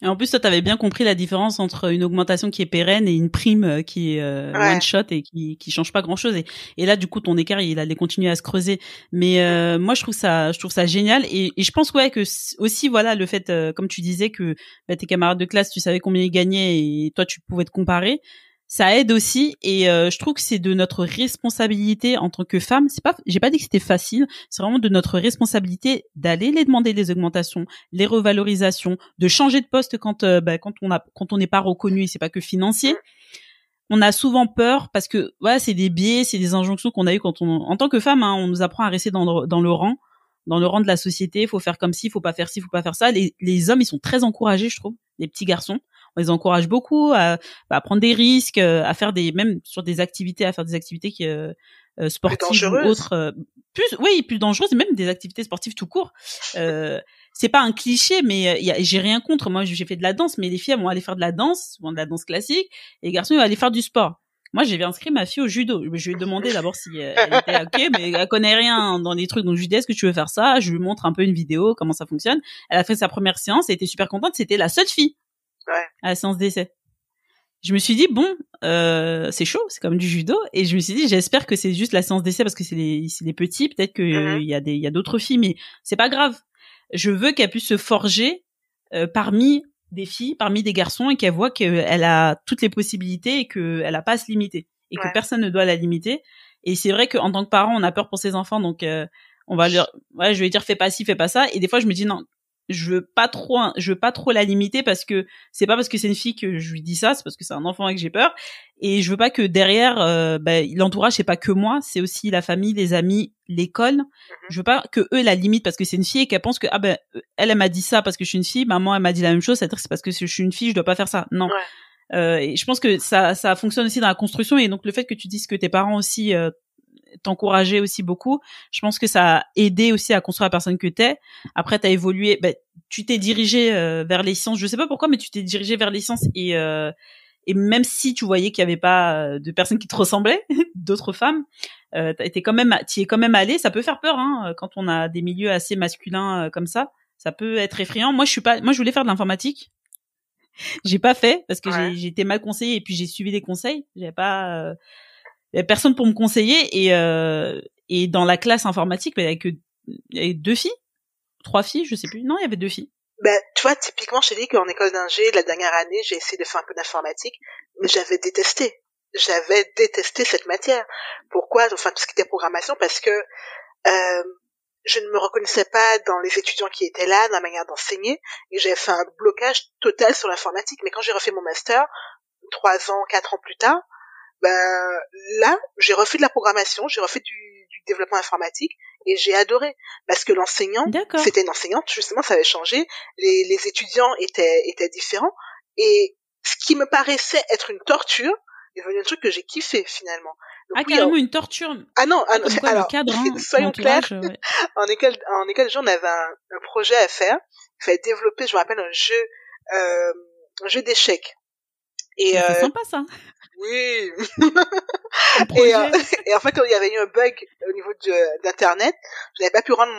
Et en plus, toi, t'avais bien compris la différence entre une augmentation qui est pérenne et une prime qui est one shot et qui change pas grand chose. Et là, du coup, ton écart, il allait continuer à se creuser. Mais moi, je trouve ça génial. Et je pense que aussi, voilà, le fait, comme tu disais, que tes camarades de classe, tu savais combien ils gagnaient et toi, tu pouvais te comparer. Ça aide aussi, et je trouve que c'est de notre responsabilité en tant que femme. J'ai pas dit que c'était facile. C'est vraiment de notre responsabilité d'aller les demander les augmentations, les revalorisations, de changer de poste quand on n'est pas reconnu. Et c'est pas que financier. On a souvent peur parce que voilà, c'est des biais, c'est des injonctions qu'on a eues en tant que femme. Hein, on nous apprend à rester dans le rang de la société. Il faut faire comme ci, faut pas faire ci, faut pas faire ça. Les hommes, ils sont très encouragés, je trouve, les petits garçons. On les encourage beaucoup à prendre des risques, à faire même sur des activités, qui sportives ou autres, plus dangereuses, même des activités sportives tout court. C'est pas un cliché, mais j'ai rien contre. Moi, j'ai fait de la danse, mais les filles elles vont aller faire de la danse, souvent de la danse classique, et les garçons ils vont aller faire du sport. Moi, j'ai inscrit ma fille au judo. Je lui ai demandé d'abord si elle était ok, mais elle connaît rien dans les trucs. Donc, je lui ai dit, est-ce que tu veux faire ça? Je lui montre un peu une vidéo, comment ça fonctionne. Elle a fait sa première séance, elle était super contente. C'était la seule fille à la séance d'essai. Je me suis dit, bon, c'est chaud, c'est comme du judo. Et je me suis dit, j'espère que c'est juste la séance d'essai parce que c'est les petits. Peut-être qu'il y a d'autres filles, mais c'est pas grave. Je veux qu'elle puisse se forger parmi des filles, parmi des garçons, et qu'elle voit qu'elle a toutes les possibilités et qu'elle a pas à se limiter et que personne ne doit la limiter. Et c'est vrai qu'en tant que parent, on a peur pour ses enfants, donc je vais lui dire fais pas ci, fais pas ça. Et des fois, je me dis non, je veux pas trop la limiter parce que c'est pas parce que c'est une fille que je lui dis ça, c'est parce que c'est un enfant et que j'ai peur. Et je veux pas que derrière l'entourage, c'est pas que moi, c'est aussi la famille, les amis, l'école. Je veux pas que eux la limitent parce que c'est une fille et qu'elle pense que elle m'a dit ça parce que je suis une fille, maman elle m'a dit la même chose, c'est-à-dire que c'est parce que je suis une fille, je dois pas faire ça. Non. Et je pense que ça fonctionne aussi dans la construction, et donc le fait que tu dises que tes parents aussi t'encourageaient aussi beaucoup, je pense que ça a aidé aussi à construire la personne que t'es. Après t'as évolué, tu t'es dirigé vers les sciences, je sais pas pourquoi, mais tu t'es dirigé vers les sciences, et même si tu voyais qu'il y avait pas de personnes qui te ressemblaient, d'autres femmes, t'y es quand même allé. Ça peut faire peur, hein, quand on a des milieux assez masculins comme ça peut être effrayant. Moi je voulais faire de l'informatique. J'ai pas fait parce que j'ai été mal conseillée, et puis j'ai suivi des conseils. J'avais pas personne pour me conseiller, et dans la classe informatique, il y avait 2 filles, 3 filles, je sais plus. Non, il y avait 2 filles. Tu vois, typiquement, je t'ai dit qu'en école d'ingé, la dernière année, j'ai essayé de faire un peu d'informatique, mais j'avais détesté cette matière. Pourquoi? Enfin, tout ce qui était programmation, parce que je ne me reconnaissais pas dans les étudiants qui étaient là, dans la manière d'enseigner, et j'avais fait un blocage total sur l'informatique. Mais quand j'ai refait mon master, 3 ans, 4 ans plus tard, là, j'ai refait de la programmation, j'ai refait du développement informatique, et j'ai adoré. Parce que c'était une enseignante, justement, ça avait changé, les étudiants étaient différents, et ce qui me paraissait être une torture, est devenu un truc que j'ai kiffé, finalement. Donc, carrément une torture. Ah non, alors, le cadre, soyons clairs, en école de jour, on avait un projet à faire, il fallait développer, je me rappelle, un jeu d'échecs. Et c'est sympa, ça. Oui. Et en fait, il y avait eu un bug au niveau d'internet, je n'avais pas pu rendre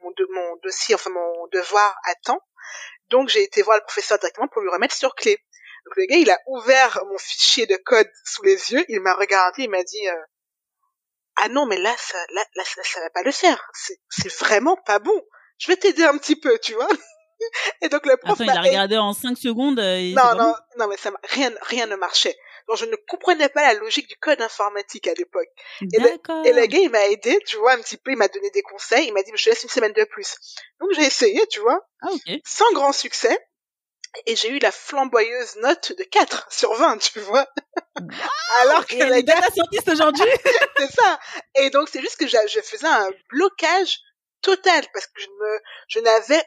mon dossier, enfin mon devoir à temps. Donc j'ai été voir le professeur directement pour lui remettre sur clé. Donc le gars, il a ouvert mon fichier de code sous les yeux, il m'a regardé, il m'a dit ah non, mais là ça va pas le faire. C'est vraiment pas bon. Je vais t'aider un petit peu, tu vois. Et donc le prof il a regardé en 5 secondes. Non, mais rien ne marchait. Donc je ne comprenais pas la logique du code informatique à l'époque. Et le gars, il m'a aidé, tu vois, un petit peu, il m'a donné des conseils, il m'a dit, je te laisse une semaine de plus. Donc j'ai essayé, tu vois, sans grand succès. et j'ai eu la flamboyeuse note de 4 sur 20, tu vois. Wow. Alors que les data scientists aujourd'hui. C'est ça. Et donc, c'est juste que je faisais un blocage total parce que je n'avais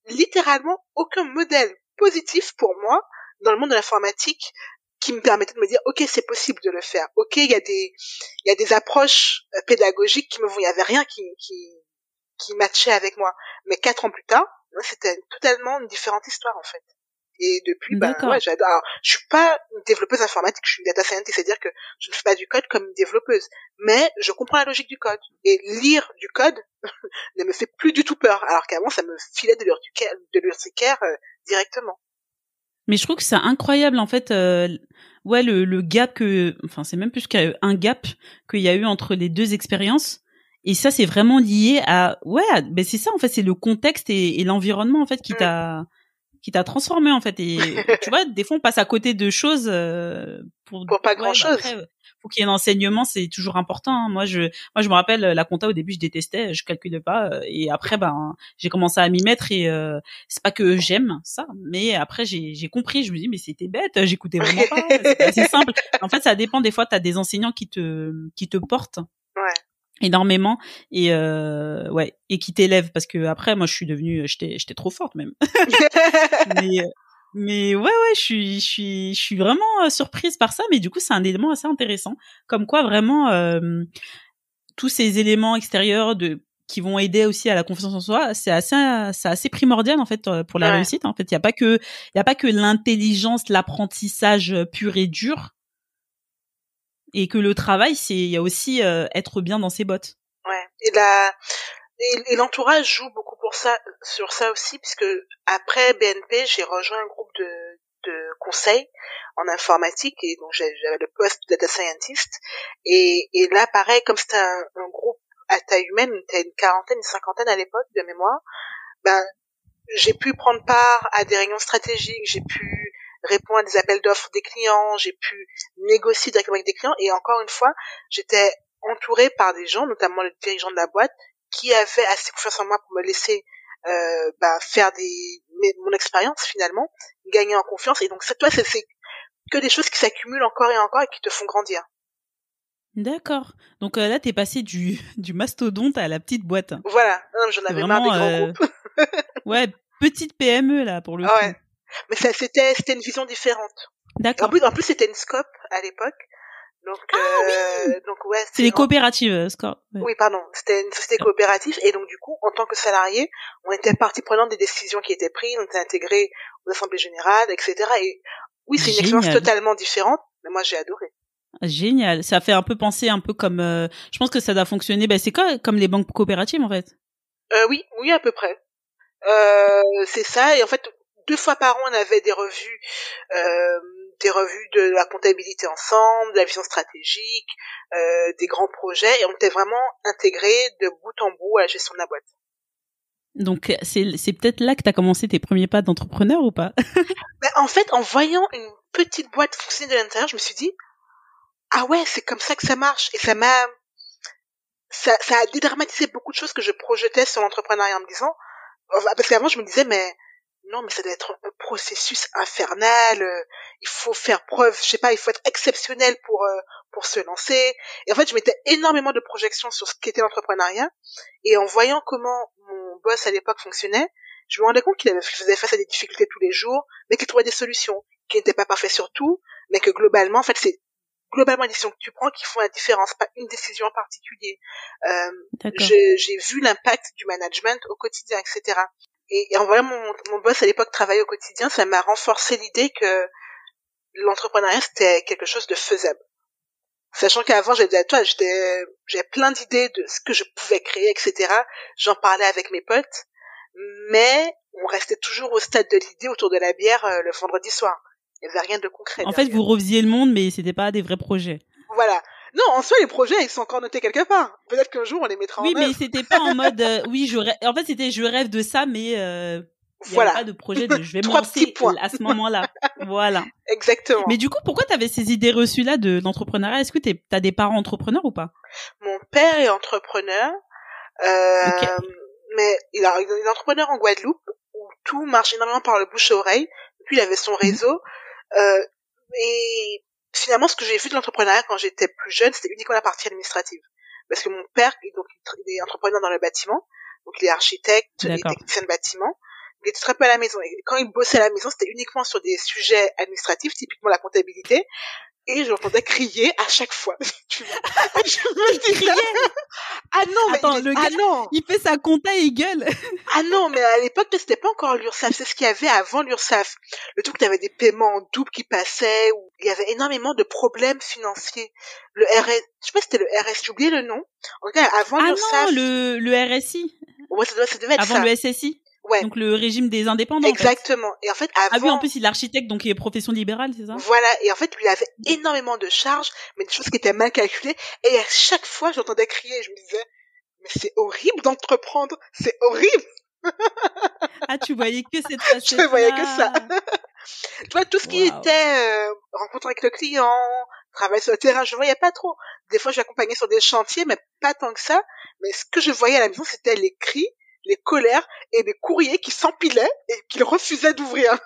littéralement aucun modèle positif pour moi dans le monde de l'informatique qui me permettait de me dire, OK, c'est possible de le faire. OK, il y a des approches pédagogiques qui me vont, il y avait rien qui matchait avec moi. Mais 4 ans plus tard, c'était totalement une différente histoire, en fait. Et depuis, ouais, j'adore. Alors, je suis pas une développeuse informatique, je suis une data scientist, c'est-à-dire que je ne fais pas du code comme une développeuse. Mais je comprends la logique du code. Et lire du code ne me fait plus du tout peur. Alors qu'avant, ça me filait de l'urticaire directement. Mais je trouve que c'est incroyable, en fait, ouais, le gap enfin, c'est même plus qu'un gap qu'il y a eu entre les deux expériences. Et ça, c'est vraiment lié à, ouais, ben c'est ça, en fait, c'est le contexte et l'environnement, en fait, qui t'a transformé, en fait. Et tu vois, des fois on passe à côté de choses pour pas grand chose. Après, faut qu'il y ait un enseignement, c'est toujours important, hein. Moi je me rappelle la compta, au début je détestais, je calculais pas, et après j'ai commencé à m'y mettre, et c'est pas que j'aime ça, mais après j'ai compris, je me dis mais c'était bête, j'écoutais vraiment pas, c'était assez simple. En fait, ça dépend, des fois t'as des enseignants qui te portent. Ouais. Énormément, et ouais, et qui t'élève, parce que après moi j'étais trop forte même. mais ouais, je suis vraiment surprise par ça, mais du coup c'est un élément assez intéressant, comme quoi vraiment tous ces éléments extérieurs qui vont aider aussi à la confiance en soi, c'est assez primordial, en fait, pour la réussite. En fait, il y a pas que l'intelligence, l'apprentissage pur et dur, et que le travail, il y a aussi être bien dans ses bottes. Ouais. Et l'entourage joue beaucoup sur ça aussi, puisque après BNP, j'ai rejoint un groupe de conseil en informatique, et donc j'avais le poste de data scientist. Et là, pareil, comme c'était un groupe à taille humaine, on était une quarantaine, une cinquantaine à l'époque de mémoire, j'ai pu prendre part à des réunions stratégiques, j'ai pu répondre à des appels d'offres des clients, j'ai pu négocier directement avec des clients, et encore une fois, j'étais entourée par des gens, notamment le dirigeant de la boîte, qui avait assez confiance en moi pour me laisser faire mon expérience finalement, gagner en confiance. Et donc c'est que des choses qui s'accumulent encore et encore et qui te font grandir. D'accord. Donc là, t'es passé du mastodonte à la petite boîte. Voilà. Non, j'en avais marre des grands groupes. Ouais, petite PME là pour le coup. Ouais. Mais c'était une vision différente. D'accord. En plus c'était une scope à l'époque. Donc oui. Donc ouais, c'est les coopératives, scope. Ouais. Oui, pardon, c'était une société coopérative, et donc du coup, en tant que salarié, on était partie prenante des décisions qui étaient prises, on était intégrés aux assemblées générales, etc. Et oui, c'est une expérience totalement différente, mais moi j'ai adoré. Génial. Ça fait un peu penser comme je pense que ça doit fonctionner, c'est comme les banques coopératives en fait. Oui, à peu près. C'est ça, et en fait 2 fois par an on avait des revues de la comptabilité ensemble, de la vision stratégique, des grands projets, et on était vraiment intégrés de bout en bout à la gestion de la boîte. Donc c'est peut-être là que tu as commencé tes premiers pas d'entrepreneur ou pas? En fait, en voyant une petite boîte fonctionner de l'intérieur, je me suis dit ah ouais, c'est comme ça que ça marche, et ça a dédramatisé beaucoup de choses que je projetais sur l'entrepreneuriat en me disant, parce qu'avant je me disais mais ça doit être un processus infernal, il faut faire preuve, je sais pas, il faut être exceptionnel pour se lancer. Et en fait, je mettais énormément de projections sur ce qu'était l'entrepreneuriat, et en voyant comment mon boss à l'époque fonctionnait, je me rendais compte qu'il faisait face à des difficultés tous les jours, mais qu'il trouvait des solutions, qu'il n'était pas parfait sur tout, mais que globalement, en fait, c'est globalement les décisions que tu prends qui font la différence, pas une décision en particulier. J'ai vu l'impact du management au quotidien, etc. Et en voyant mon boss à l'époque travailler au quotidien, ça m'a renforcé l'idée que l'entrepreneuriat c'était quelque chose de faisable. Sachant qu'avant, j'avais plein d'idées de ce que je pouvais créer, etc. J'en parlais avec mes potes, mais on restait toujours au stade de l'idée autour de la bière le vendredi soir. Il n'y avait rien de concret. En fait, vous revisiez le monde, mais c'était pas des vrais projets. Voilà. Non, en soi, les projets, ils sont encore notés quelque part. Peut-être qu'un jour, on les mettra en œuvre. Oui, mais c'était pas en mode, en fait, c'était je rêve de ça, mais il n'y avait pas de projet de je vais me lancer à ce moment-là. Voilà. Exactement. Mais du coup, pourquoi tu avais ces idées reçues-là de l'entrepreneuriat? Est-ce que t'as des parents entrepreneurs ou pas? Mon père est entrepreneur, mais il est entrepreneur en Guadeloupe, où tout marche énormément par le bouche à oreille. Puis il avait son réseau. Et finalement, ce que j'ai vu de l'entrepreneuriat quand j'étais plus jeune, c'était uniquement la partie administrative. Parce que mon père, il est entrepreneur dans le bâtiment, donc il est architecte, il est technicien de bâtiment. Il était très peu à la maison. Et quand il bossait à la maison, c'était uniquement sur des sujets administratifs, typiquement la comptabilité. Et j'entendais crier à chaque fois. Tu vois. Je me disais, ah non, mais attends, le gars, il fait sa compta et il gueule. Ah non, mais à l'époque, c'était pas encore l'URSSAF. C'est ce qu'il y avait avant l'URSSAF. Le truc, t'avais des paiements en double qui passaient, où il y avait énormément de problèmes financiers. Le RS, je sais pas si c'était le RS, j'ai oublié le nom. En tout cas, avant l'URSSAF. Ah non, le RSI. Ouais, ça devait être avant ça. Avant le SSI. Ouais. Donc le régime des indépendants. Exactement. En fait. Et en fait, avant. Ah oui, en plus il est architecte, donc il est profession libérale, c'est ça? Voilà. Et en fait, lui avait énormément de charges, mais des choses qui étaient mal calculées. Et à chaque fois, j'entendais crier. Je me disais, mais c'est horrible d'entreprendre. C'est horrible. Ah, tu voyais que cette facette. Je voyais que ça. Tu vois, tout ce qui était rencontre avec le client, travail sur le terrain, je voyais pas trop. Des fois, j'accompagnais sur des chantiers, mais pas tant que ça. Mais ce que je voyais à la maison, c'était les cris, les colères et des courriers qui s'empilaient et qu'il refusait d'ouvrir.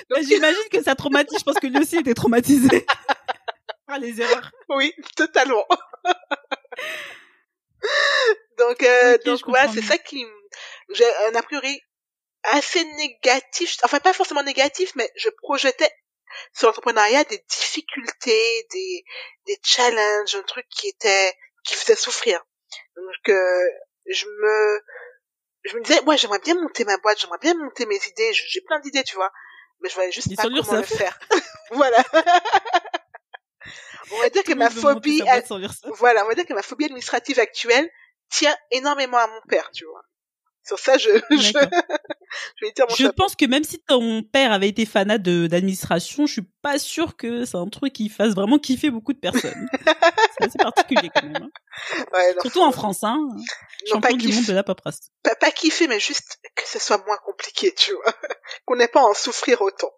Donc, j'imagine que ça traumatise. Je pense que lui aussi était traumatisé par les erreurs. Oui, totalement. Donc voilà, c'est ça qui... J'ai un a priori assez négatif, enfin pas forcément négatif, mais je projetais sur l'entrepreneuriat des difficultés, des challenges, un truc qui faisait souffrir. Donc je me disais, ouais, j'aimerais bien monter ma boîte, j'aimerais bien monter mes idées, j'ai plein d'idées, tu vois, mais je voyais juste pas comment le faire. Voilà. On va dire que ma phobie, voilà, on va dire que ma phobie administrative actuelle tient énormément à mon père, tu vois. Sur ça, je vais dire mon Je pense que même si ton père avait été fanat d'administration, je suis pas sûre que c'est un truc qui fasse vraiment kiffer beaucoup de personnes. C'est assez particulier quand même. Hein. Ouais, non, surtout en France, hein. Champion du monde de la paperasse. Pas kiffer, mais juste que ce soit moins compliqué, tu vois. Qu'on n'ait pas à en souffrir autant.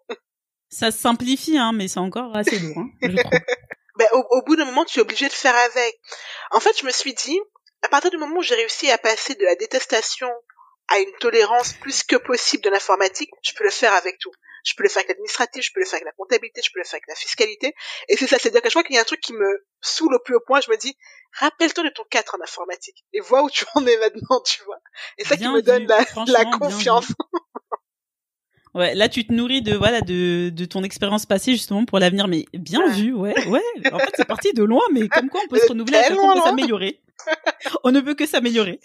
Ça se simplifie, hein, mais c'est encore assez lourd, hein, je trouve. Ben, au bout d'un moment, tu es obligé de faire avec. En fait, je me suis dit, à partir du moment où j'ai réussi à passer de la détestation à une tolérance plus que possible de l'informatique, je peux le faire avec tout. Je peux le faire avec l'administratif, je peux le faire avec la comptabilité, je peux le faire avec la fiscalité. Et c'est ça, c'est-à-dire que je vois qu'il y a un truc qui me saoule au plus haut point, je me dis, rappelle-toi de ton 4 en informatique et vois où tu en es maintenant, tu vois. Et ça bien qui me donne la confiance. Ouais, là tu te nourris de ton expérience passée justement pour l'avenir, mais bien vu, ouais. En fait, c'est parti de loin, mais comme quoi on peut se renouveler, à chaque fois on peut s'améliorer. On ne peut que s'améliorer.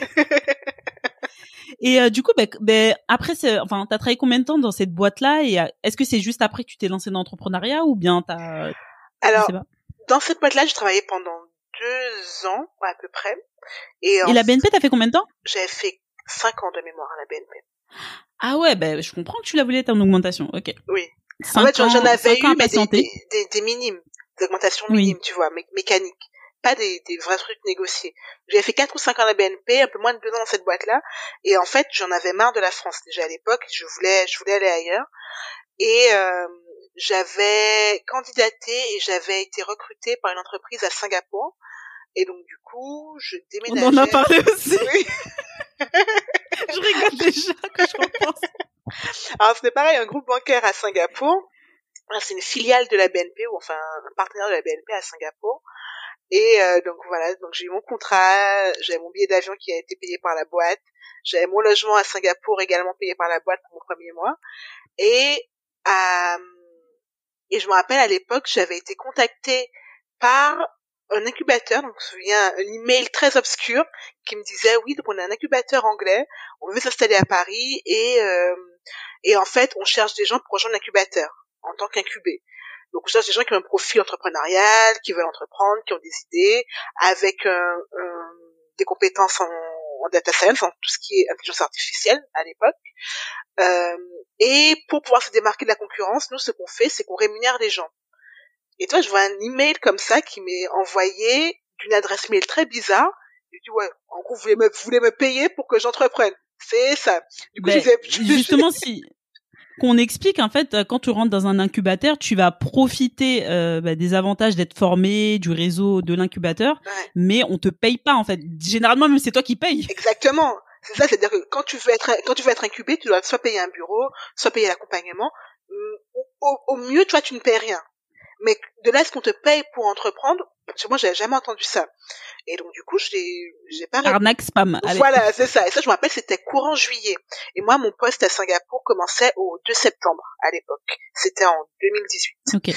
Et du coup, après, t'as travaillé combien de temps dans cette boîte-là et est-ce que c'est juste après que tu t'es lancé dans l'entrepreneuriat ou bien Alors, dans cette boîte-là, j'ai travaillé pendant 2 ans à peu près. Et la BNP, t'as fait combien de temps? J'avais fait 5 ans de mémoire à la BNP. Ah ouais, je comprends que tu la voulais être en augmentation. Ok. Oui. En fait, j'en avais eu, mais des minimes, des augmentations minimes, tu vois, mécaniques. Pas des vrais trucs négociés. J'avais fait 4 ou 5 ans à la BNP, un peu moins de 2 ans dans cette boîte-là, et en fait, j'en avais marre de la France déjà à l'époque, je voulais aller ailleurs, et j'avais candidaté et j'avais été recrutée par une entreprise à Singapour, et donc du coup, je déménageais. On en a parlé aussi. Oui. Je rigole déjà quand je repense. Alors c'était pareil, un groupe bancaire à Singapour, c'est une filiale de la BNP, ou enfin un partenaire de la BNP à Singapour. Et donc voilà, donc j'ai eu mon contrat, j'avais mon billet d'avion qui a été payé par la boîte, j'avais mon logement à Singapour également payé par la boîte pour mon premier mois, et je me rappelle à l'époque, j'avais été contactée par un incubateur, donc je me souviens, un email très obscur qui me disait oui, donc on a un incubateur anglais, on veut s'installer à Paris et en fait on cherche des gens pour rejoindre l'incubateur en tant qu'incubé. Donc on cherche des gens qui ont un profil entrepreneurial, qui veulent entreprendre, qui ont des idées, avec des compétences en data science, en tout ce qui est intelligence artificielle à l'époque. Et pour pouvoir se démarquer de la concurrence, nous ce qu'on fait, c'est qu'on rémunère les gens. Et toi, je vois un email comme ça qui m'est envoyé d'une adresse mail très bizarre. Je dis ouais, en gros, vous voulez me payer pour que j'entreprenne. C'est ça. Du coup, justement, si qu'on explique, en fait, quand tu rentres dans un incubateur, tu vas profiter des avantages d'être formé, du réseau de l'incubateur, mais on te paye pas, en fait. Généralement, même c'est toi qui payes. Exactement. C'est ça, c'est-à-dire que quand tu veux être incubé, tu dois soit payer un bureau, soit payer l'accompagnement. Au mieux, toi, tu ne payes rien. Mais de là, est-ce qu'on te paye pour entreprendre? Parce que moi, j'avais jamais entendu ça. Et donc, du coup, j'ai pas... Arnaque spam. Allez. Voilà, c'est ça. Et ça, je me rappelle, c'était courant juillet. Et moi, mon poste à Singapour commençait au 2 septembre, à l'époque. C'était en 2018. Ok.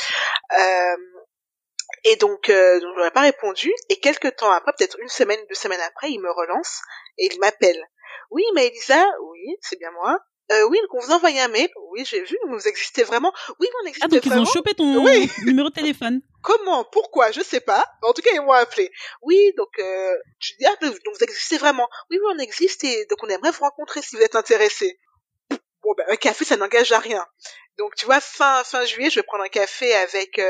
Et donc, je n'aurais pas répondu. Et quelques temps après, peut-être 1 semaine, 2 semaines après, il me relance et il m'appelle. Oui, mais Elisa, oui, c'est bien moi. Oui, donc on vous a envoyé un mail. Oui, j'ai vu, vous existez vraiment. Oui, on existe donc vraiment. ils ont chopé ton numéro de téléphone. Comment? Pourquoi? Je sais pas. En tout cas, ils m'ont appelé. Oui, donc, je dis, donc vous existez vraiment. Oui, on existe et donc on aimerait vous rencontrer si vous êtes intéressé. Bon, ben, un café, ça n'engage à rien. Donc, tu vois, fin juillet, je vais prendre un café avec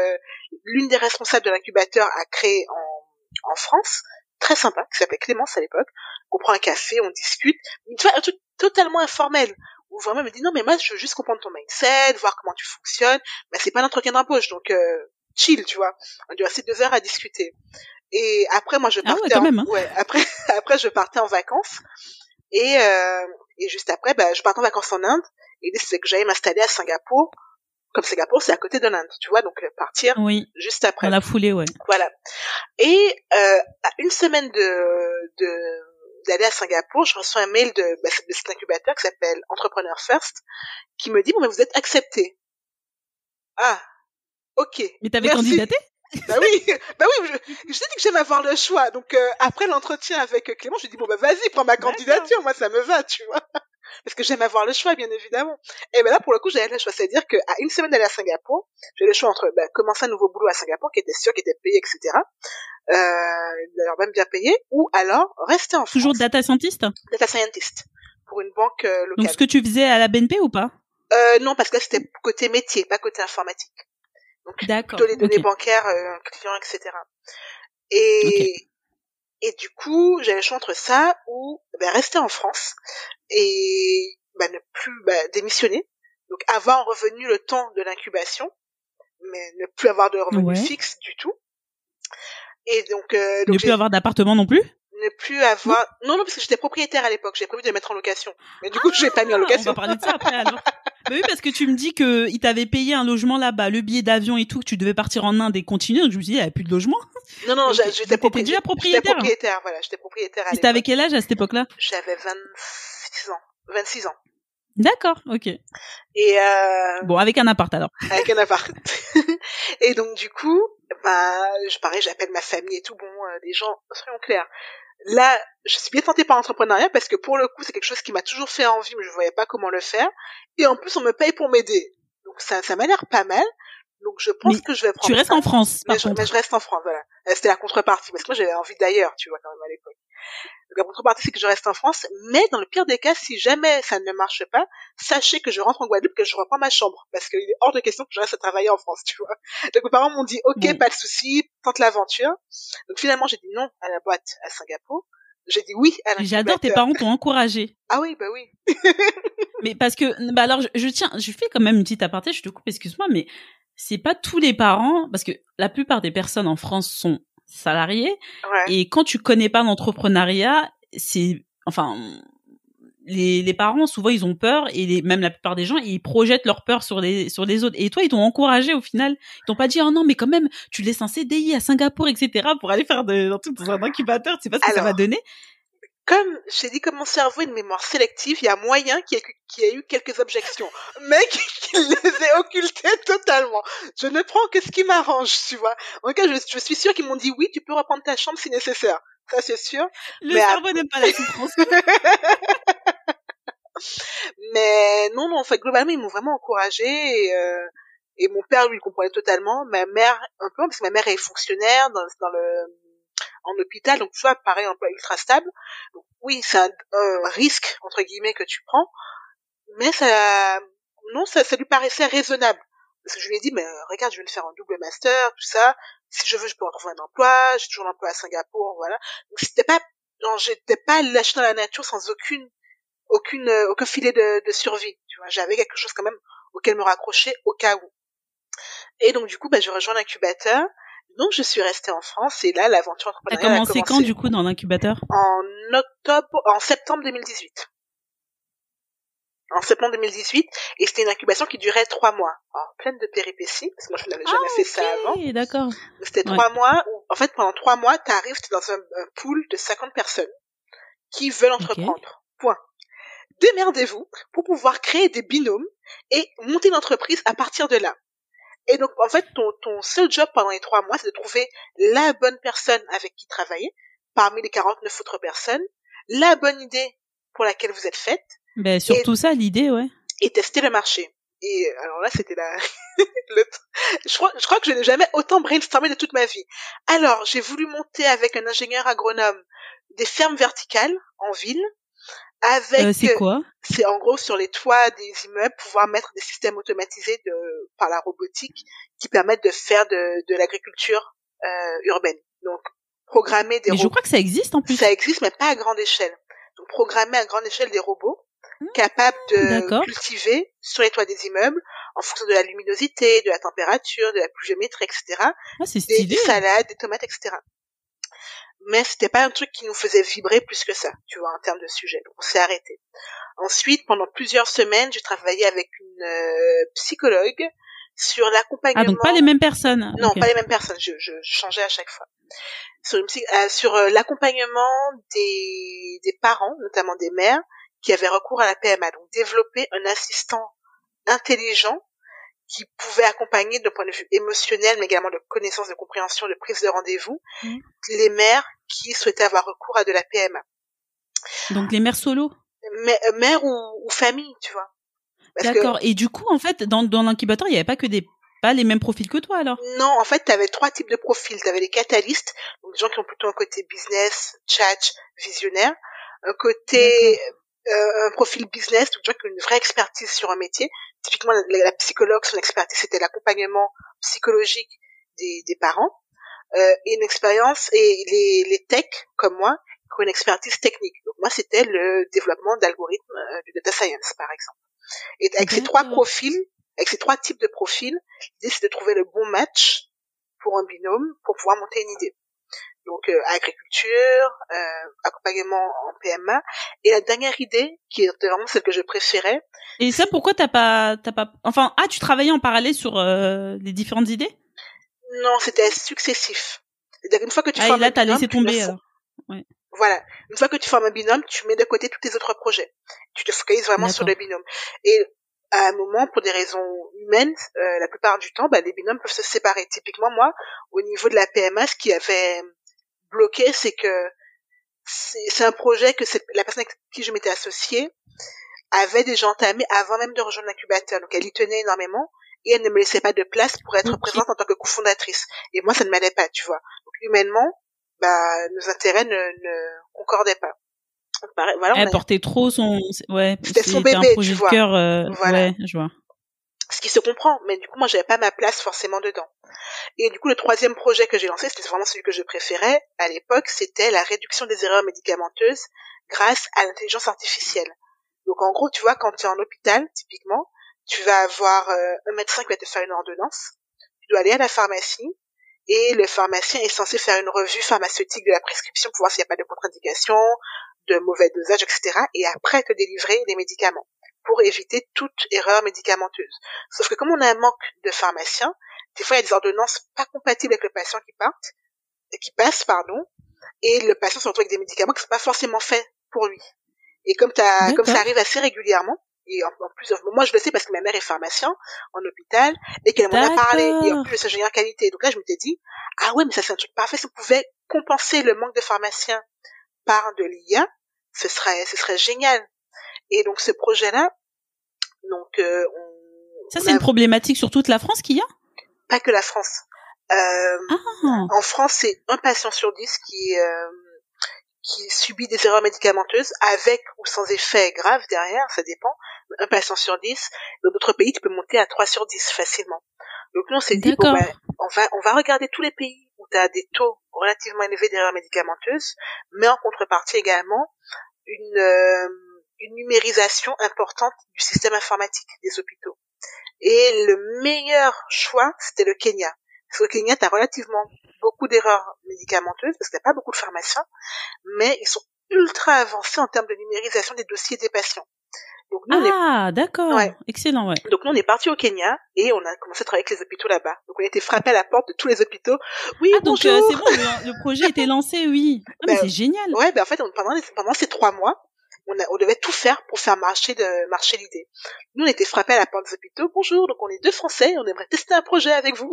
l'une des responsables de l'incubateur à créer en France, très sympa, qui s'appelait Clémence à l'époque. On prend un café, on discute. Tu vois, un truc totalement informel. Où vraiment, elle me dit, non, mais moi, je veux juste comprendre ton mindset, voir comment tu fonctionnes. Mais c'est pas un entretien d'embauche, donc chill, tu vois. On doit rester 2 heures à discuter. Et après, moi, je partais ouais, quand même, hein. après, je partais en vacances. Et juste après, je partais en vacances en Inde. Et l'idée, c'est que j'allais m'installer à Singapour. Comme Singapour, c'est à côté de l'Inde, tu vois, donc partir juste après. Dans la foulée, ouais. Voilà. Et à 1 semaine d'aller à Singapour, je reçois un mail de cet incubateur qui s'appelle Entrepreneur First, qui me dit, bon, mais vous êtes accepté. Ah, ok. Mais t'avais candidaté? Bah oui, je t'ai dit que j'aime avoir le choix. Donc après l'entretien avec Clément, je lui ai dit, bon, vas-y, prends ma candidature, moi ça me va, tu vois. Parce que j'aime avoir le choix, bien évidemment. Et là, pour le coup, j'avais le choix. C'est-à-dire qu'à 1 semaine d'aller à Singapour, j'avais le choix entre commencer un nouveau boulot à Singapour, qui était sûr, qui était payé, etc. D'ailleurs même bien payé, ou alors rester en France. Toujours data scientist? Data scientist, pour une banque locale. Donc ce que tu faisais à la BNP ou pas? Non, parce que là, c'était côté métier, pas côté informatique. Donc, d'accord, plutôt les données bancaires, clients, etc. Et du coup, j'avais le choix entre ça ou rester en France et ne plus démissionner. Donc avoir un revenu le temps de l'incubation, mais ne plus avoir de revenu fixe du tout. Et donc ne plus avoir d'appartement non plus? Ne plus avoir... Non, parce que j'étais propriétaire à l'époque. J'avais prévu de le mettre en location. Mais du coup, je l'ai pas mis en location. On va parler de ça après, alors. Mais oui, parce que tu me dis que il t'avait payé un logement là-bas, le billet d'avion et tout, que tu devais partir en Inde et continuer. Donc je me suis dit, il n'y avait plus de logement. Non, j'étais déjà propriétaire. J'étais propriétaire, voilà. J'étais propriétaire à l'époque. Et t'avais quel âge à cette époque-là? J'avais 26 ans. D'accord, ok. Et bon, avec un appart alors. Avec un appart. Et donc du coup, j'appelle ma famille et tout. Bon, les gens, soyons clairs. Là, je suis bien tentée par l'entrepreneuriat parce que pour le coup, c'est quelque chose qui m'a toujours fait envie, mais je voyais pas comment le faire. Et en plus, on me paye pour m'aider. Donc ça m'a l'air pas mal. Donc je pense que je vais prendre tu restes en France, mais je reste en France, voilà. C'était la contrepartie, parce que moi j'avais envie d'ailleurs, tu vois, quand même à l'époque. Donc la contrepartie, c'est que je reste en France, mais dans le pire des cas, si jamais ça ne marche pas, sachez que je rentre en Guadeloupe, que je reprends ma chambre, parce qu'il est hors de question que je reste à travailler en France, tu vois. Donc mes parents m'ont dit, ok, pas de souci, tente l'aventure. Donc finalement, j'ai dit non à la boîte à Singapour. J'ai dit oui à l'incubateur. J'adore, tes parents t'ont encouragé. Ah oui, oui. Mais parce que, alors, je fais quand même une petite aparté, je te coupe, excuse-moi, mais c'est pas tous les parents, parce que la plupart des personnes en France sont salariés, et quand tu connais pas l'entrepreneuriat, les parents, souvent, ils ont peur, et même la plupart des gens, ils projettent leur peur sur les autres. Et toi, ils t'ont encouragé au final. Ils t'ont pas dit, oh non, mais quand même, tu laisses un CDI à Singapour, etc., pour aller faire dans un incubateur, tu sais pas ce que ça va donner. Comme j'ai dit, comme mon cerveau a une mémoire sélective, il y a moyen qu'il y ait eu quelques objections, mais qu'il les ait occultées totalement. Je ne prends que ce qui m'arrange, tu vois. En tout cas, je suis sûre qu'ils m'ont dit oui, tu peux reprendre ta chambre si nécessaire. Ça, c'est sûr. Le cerveau n'aime pas la souffrance. Mais non, en fait, globalement, ils m'ont vraiment encouragée et mon père, lui, il comprenait totalement. Ma mère, un peu, parce que ma mère est fonctionnaire en hôpital, donc tu vois, pareil, emploi ultra stable. Donc oui, c'est un risque, entre guillemets, que tu prends, mais ça lui paraissait raisonnable. Parce que je lui ai dit, mais regarde, je vais le faire en double master, tout ça. Si je veux, je peux retrouver un emploi, j'ai toujours l'emploi à Singapour, voilà. Donc j'étais pas lâchée dans la nature sans aucun filet de survie, tu vois. J'avais quelque chose quand même auquel me raccrocher au cas où. Et donc du coup, je rejoins l'incubateur. Donc, je suis restée en France et là, l'aventure T'as entrepreneuriale a commencé commencé. quand, du coup, dans l'incubateur? En septembre 2018. En septembre 2018, et c'était une incubation qui durait 3 mois. Alors, pleine de péripéties, parce que moi, je n'avais jamais fait ça avant. D'accord. C'était 3 mois où, en fait, pendant 3 mois, t'arrives dans un pool de 50 personnes qui veulent entreprendre. Point. Démerdez-vous pour pouvoir créer des binômes et monter une entreprise à partir de là. Et donc, en fait, ton seul job pendant les 3 mois, c'est de trouver la bonne personne avec qui travailler, parmi les 49 autres personnes, la bonne idée pour laquelle vous êtes faite. Ben, surtout ça, l'idée, ouais. Et tester le marché. Et alors là, c'était je crois que je n'ai jamais autant brainstormé de toute ma vie. Alors, j'ai voulu monter avec un ingénieur agronome des fermes verticales en ville. C'est quoi? C'est en gros sur les toits des immeubles, pouvoir mettre des systèmes automatisés par la robotique qui permettent de faire de l'agriculture urbaine. Donc, programmer des robots. Mais je crois que ça existe en plus. Ça existe, mais pas à grande échelle. Donc, programmer à grande échelle des robots capables de cultiver sur les toits des immeubles en fonction de la luminosité, de la température, de la pluviométrie, etc. Ah, c'est stylé. Des salades, des tomates, etc. Mais c'était pas un truc qui nous faisait vibrer plus que ça, tu vois, en termes de sujet. Donc, on s'est arrêté. Ensuite, pendant plusieurs semaines, j'ai travaillé avec une psychologue sur l'accompagnement. Ah, donc pas les mêmes personnes. Non, pas les mêmes personnes. Je changeais à chaque fois. Sur l'accompagnement des parents, notamment des mères, qui avaient recours à la PMA. Donc, développer un assistant intelligent qui pouvait accompagner d'un point de vue émotionnel, mais également de connaissance, de compréhension, de prise de rendez-vous, les mères qui souhaitaient avoir recours à de la PMA. Donc, les mères solo? Mère ou famille, tu vois. D'accord. Et du coup, en fait, dans l'incubateur, il n'y avait pas les mêmes profils que toi, alors? Non, en fait, tu avais 3 types de profils. Tu avais les catalystes, donc des gens qui ont plutôt un côté business, tchatch, visionnaire, un côté un profil business, donc des gens qui ont une vraie expertise sur un métier. Typiquement, la psychologue, son expertise, c'était l'accompagnement psychologique des parents, et une expérience, et les techs, comme moi, qui ont une expertise technique. Donc moi, c'était le développement d'algorithmes du data science, par exemple. Et avec ces 3 profils, avec ces 3 types de profils, l'idée, c'est de trouver le bon match pour un binôme, pour pouvoir monter une idée. Donc, agriculture, accompagnement en PMA. Et la dernière idée, qui est vraiment celle que je préférais. Et ça, pourquoi t'as pas, enfin, tu travaillais en parallèle sur les différentes idées? Non, c'était successif. C'est-à-dire qu'une fois que tu formes là, un t'as binôme, laissé tomber, alors. Ouais. Voilà. Une fois que tu formes un binôme, tu mets de côté tous tes autres projets. Tu te focalises vraiment sur le binôme. Et à un moment, pour des raisons humaines, la plupart du temps, les binômes peuvent se séparer. Typiquement, moi, au niveau de la PMA, ce qui avait bloqué, c'est que c'est un projet que la personne avec qui je m'étais associée avait déjà entamé avant même de rejoindre l'incubateur. Donc, elle y tenait énormément et elle ne me laissait pas de place pour être présente en tant que cofondatrice. Et moi, ça ne m'allait pas, tu vois. Donc, humainement, nos intérêts ne concordaient pas. Voilà, elle portait trop c'était son bébé, tu vois. Voilà. Ouais, je vois. Ce qui se comprend, mais du coup, moi, j'avais pas ma place forcément dedans. Et du coup, le troisième projet que j'ai lancé, c'était vraiment celui que je préférais à l'époque, c'était la réduction des erreurs médicamenteuses grâce à l'intelligence artificielle. Donc, en gros, tu vois, quand tu es en hôpital, typiquement, tu vas avoir un médecin qui va te faire une ordonnance, tu dois aller à la pharmacie, et le pharmacien est censé faire une revue pharmaceutique de la prescription pour voir s'il n'y a pas de contre-indication, de mauvais dosage, etc. et après te délivrer les médicaments pour éviter toute erreur médicamenteuse. Sauf que comme on a un manque de pharmaciens, des fois il y a des ordonnances pas compatibles avec le patient qui passent, et le patient se retrouve avec des médicaments qui sont pas forcément faits pour lui. Et comme ça arrive assez régulièrement, et en plus, moi je le sais parce que ma mère est pharmacien en hôpital et qu'elle m'en a parlé, et en plus je suis ingénieur qualité. Donc là je m'étais dit, ah ouais, mais ça c'est un truc parfait, si on pouvait compenser le manque de pharmaciens par de l'IA, ce serait génial. Et donc ce projet-là, c'est une problématique sur toute la France qu'il y a? Pas que la France. En France, c'est 1 patient sur 10 qui subit des erreurs médicamenteuses avec ou sans effet grave derrière, ça dépend. 1 patient sur 10. Dans d'autres pays, tu peux monter à 3 sur 10 facilement. Donc nous, on s'est dit, on va regarder tous les pays où tu as des taux relativement élevés d'erreurs médicamenteuses, mais en contrepartie également une numérisation importante du système informatique des hôpitaux. Et le meilleur choix, c'était le Kenya. Parce qu'au Kenya, t'as relativement beaucoup d'erreurs médicamenteuses, parce qu'il n'y a pas beaucoup de pharmaciens, mais ils sont ultra avancés en termes de numérisation des dossiers des patients. Donc nous, d'accord. Ouais. Excellent, ouais. Donc nous, on est parti au Kenya et on a commencé à travailler avec les hôpitaux là-bas. Donc on a été frappé à la porte de tous les hôpitaux. Oui, bonjour. Donc c'est bon, le projet était lancé, oui. Mais c'est génial. Ouais, en fait, pendant ces 3 mois, on devait tout faire pour faire marcher l'idée. Nous, on était frappés à la porte des hôpitaux. Bonjour, donc on est 2 Français, on aimerait tester un projet avec vous.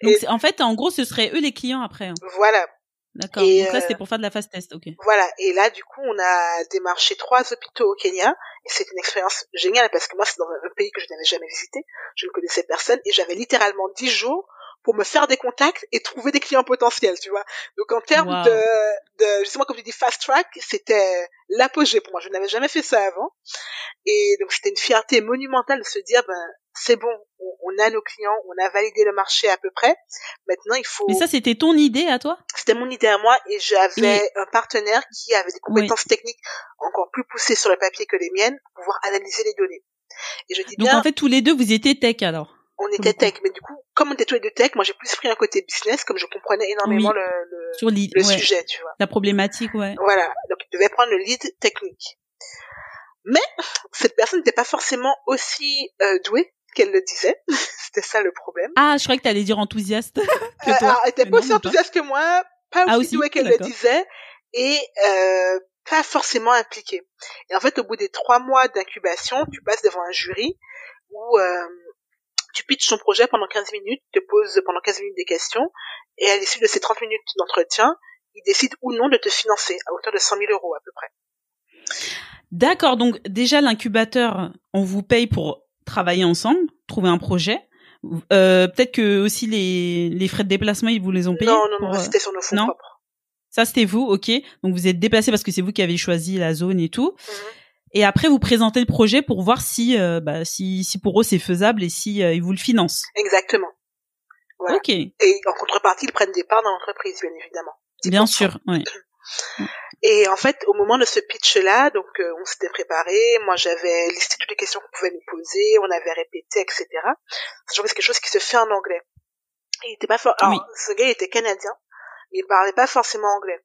Donc en fait, en gros, ce seraient eux les clients après. Voilà. D'accord. Et donc là, c'était pour faire de la phase test, ok. Voilà. Et là, du coup, on a démarché 3 hôpitaux au Kenya. Et c'était une expérience géniale parce que moi, c'est dans un pays que je n'avais jamais visité. Je ne connaissais personne et j'avais littéralement 10 jours pour me faire des contacts et trouver des clients potentiels, tu vois. Donc, en termes de, justement, comme tu dis, fast track, c'était l'apogée pour moi. Je n'avais jamais fait ça avant. Et donc, c'était une fierté monumentale de se dire, c'est bon, on a nos clients, on a validé le marché à peu près. Maintenant, il faut... Mais ça, c'était ton idée à toi? C'était mon idée à moi et j'avais un partenaire qui avait des compétences techniques encore plus poussées sur le papier que les miennes pour pouvoir analyser les données. Et je dis donc, en fait, tous les deux, vous étiez tech alors? On était tech, mais du coup, comme on était tous les deux tech, moi j'ai plus pris un côté business, comme je comprenais énormément le sujet, tu vois. La problématique, ouais. Voilà, donc il devait prendre le lead technique. Mais cette personne n'était pas forcément aussi douée qu'elle le disait. C'était ça le problème. Ah, je croyais que t'allais dire enthousiaste que toi. Elle était pas aussi enthousiaste que moi, pas aussi douée qu'elle le disait, et pas forcément impliquée. Et en fait, au bout des 3 mois d'incubation, tu passes devant un jury où tu pitches ton projet pendant 15 minutes, te poses pendant 15 minutes des questions, et à l'issue de ces 30 minutes d'entretien, ils décident ou non de te financer à hauteur de 100 000 € à peu près. D'accord, donc déjà l'incubateur, on vous paye pour travailler ensemble, trouver un projet. Peut-être que aussi les frais de déplacement, ils vous les ont payés? Non, c'était sur nos fonds propres. Ça, c'était vous, ok. Donc vous êtes déplacé parce que c'est vous qui avez choisi la zone et tout. Et après, vous présentez le projet pour voir si pour eux c'est faisable et si ils vous le financent. Exactement. Voilà. Ok. Et en contrepartie, ils prennent des parts dans l'entreprise, bien évidemment. Bien sûr, oui. Et en fait, au moment de ce pitch-là, donc on s'était préparé. Moi, j'avais listé toutes les questions qu'on pouvait nous poser, on avait répété, etc. Sachant que c'est quelque chose qui se fait en anglais. Il était pas Alors, ce gars, il était canadien, mais il parlait pas forcément anglais.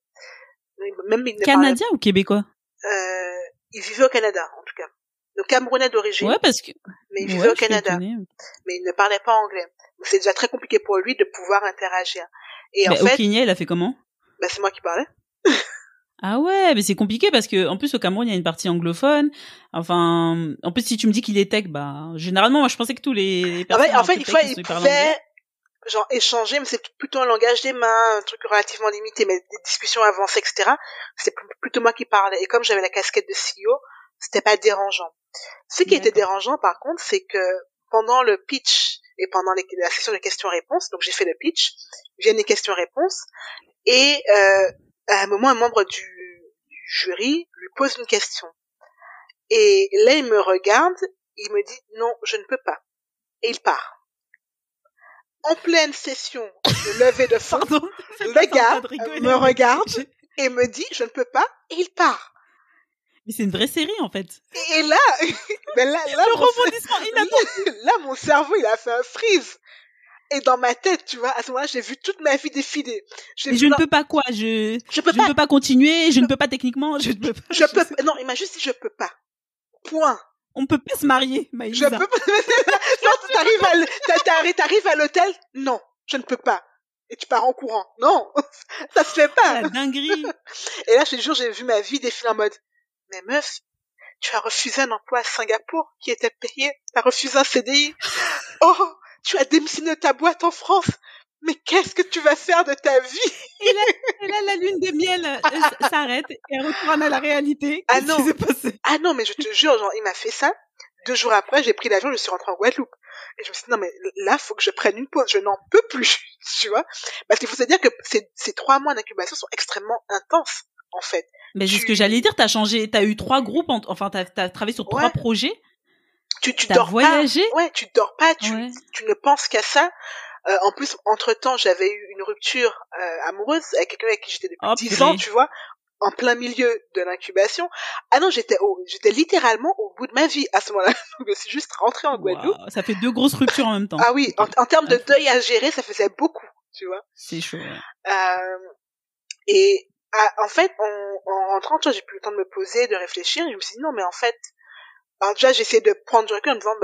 Même il ne Canadien ou québécois? Il vivait au Canada, en tout cas. Donc Camerounais d'origine. Ouais, parce que. Mais il vivait au Canada. Mais il ne parlait pas anglais. Donc c'est déjà très compliqué pour lui de pouvoir interagir. Et en fait. Au Kenya, il a fait comment? C'est moi qui parlais. Ah ouais, mais c'est compliqué parce que en plus au Cameroun il y a une partie anglophone. Enfin, en plus si tu me dis qu'il est tech, généralement moi je pensais que tous les personnes en fait il pouvait genre échanger, mais c'est plutôt un langage des mains, un truc relativement limité, mais des discussions avancées, etc. C'était plutôt moi qui parlais. Et comme j'avais la casquette de CEO, c'était pas dérangeant. Ce qui était dérangeant par contre, c'est que pendant le pitch et pendant la session de questions-réponses, donc j'ai fait le pitch, viennent les questions-réponses, et à un moment, un membre du jury lui pose une question. Et là, il me regarde, il me dit « Non, je ne peux pas ». Et il part. En pleine session de levée de fonds, le gars me regarde et me dit « Je ne peux pas » et il part. Mais c'est une vraie série, en fait. Et là, le rebondissement inattendu. Là, mon cerveau, il a fait un freeze. Et dans ma tête, tu vois, à ce moment-là, j'ai vu toute ma vie défiler. Je ne peux pas quoi? Je ne peux pas continuer, je ne peux pas techniquement, je ne peux pas. Non, il m'a juste dit je peux pas. Point. On peut pas se marier, Maïsa. Je peux pas. Non, t'arrives à l'hôtel? Non, je ne peux pas. Et tu pars en courant. Non, ça se fait pas. La dinguerie. Et là, je te jure, j'ai vu ma vie défiler en mode, mais meuf, tu as refusé un emploi à Singapour qui était payé. Tu as refusé un CDI. Oh, tu as démissionné de ta boîte en France. Mais qu'est-ce que tu vas faire de ta vie? Et là, la lune de miel s'arrête et elle retourne à la réalité. Qu'est-ce qui s'est passé? Ah non, mais je te jure, genre, il m'a fait ça. 2 jours après, j'ai pris l'avion, je suis rentrée en Guadeloupe. Et je me suis dit, non, mais là, faut que je prenne une pause. Je n'en peux plus, tu vois. Parce qu'il faut se dire que ces 3 mois d'incubation sont extrêmement intenses, en fait. Mais c'est ce que j'allais dire, t'as eu 3 groupes, t'as travaillé sur 3 projets. Tu dors voyagé. pas. Ouais, tu dors pas, tu ne penses qu'à ça. En plus, entre-temps, j'avais eu une rupture amoureuse avec quelqu'un avec qui j'étais depuis 10 ans, tu vois. en plein milieu de l'incubation. Ah non, j'étais littéralement au bout de ma vie à ce moment-là. Donc, je suis juste rentrée en Guadeloupe. Ça fait 2 grosses ruptures en même temps. Ah oui, en termes de deuil à gérer, ça faisait beaucoup, tu vois. C'est chaud, ouais. Et en fait, en rentrant, tu vois, j'ai plus le temps de me poser, de réfléchir, et je me suis dit non, mais en fait, alors déjà, j'ai essayé de prendre du recul en me disant,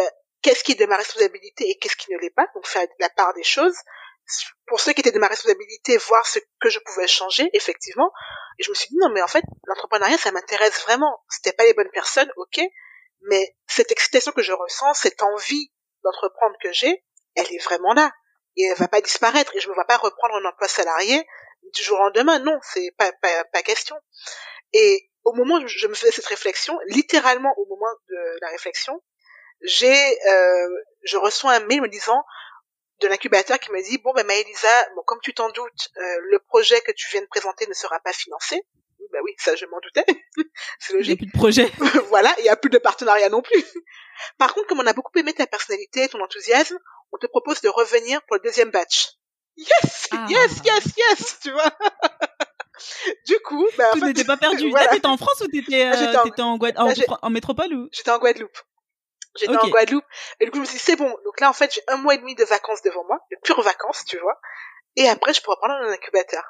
qu'est-ce qui est de ma responsabilité et qu'est-ce qui ne l'est pas, donc faire la part des choses. Pour ceux qui étaient de ma responsabilité, voir ce que je pouvais changer, effectivement. Et je me suis dit, non, mais en fait, l'entrepreneuriat, ça m'intéresse vraiment. C'était pas les bonnes personnes, ok, mais cette excitation que je ressens, cette envie d'entreprendre que j'ai, elle est vraiment là. Et elle va pas disparaître, et je me vois pas reprendre un emploi salarié du jour au lendemain, non, c'est pas question. Et au moment où je me faisais cette réflexion, littéralement au moment de la réflexion, je reçois un mail me disant, de l'incubateur qui me dit, bon, Maëlisa, bon, comme tu t'en doutes, le projet que tu viens de présenter ne sera pas financé. Oui, ça, je m'en doutais. C'est logique. Il n'y a plus de projet. Voilà, il n'y a plus de partenariat non plus. Par contre, comme on a beaucoup aimé ta personnalité, ton enthousiasme, on te propose de revenir pour le deuxième batch. Yes, tu vois. Du coup, tout n'était pas perdu. Voilà. Là, t'étais en France ou t'étais en métropole ou? J'étais en Guadeloupe. En Guadeloupe. Et du coup, je me suis dit, c'est bon. Donc là, en fait, j'ai 1 mois et demi de vacances devant moi, de pures vacances, tu vois. Et après, je pourrais prendre un incubateur.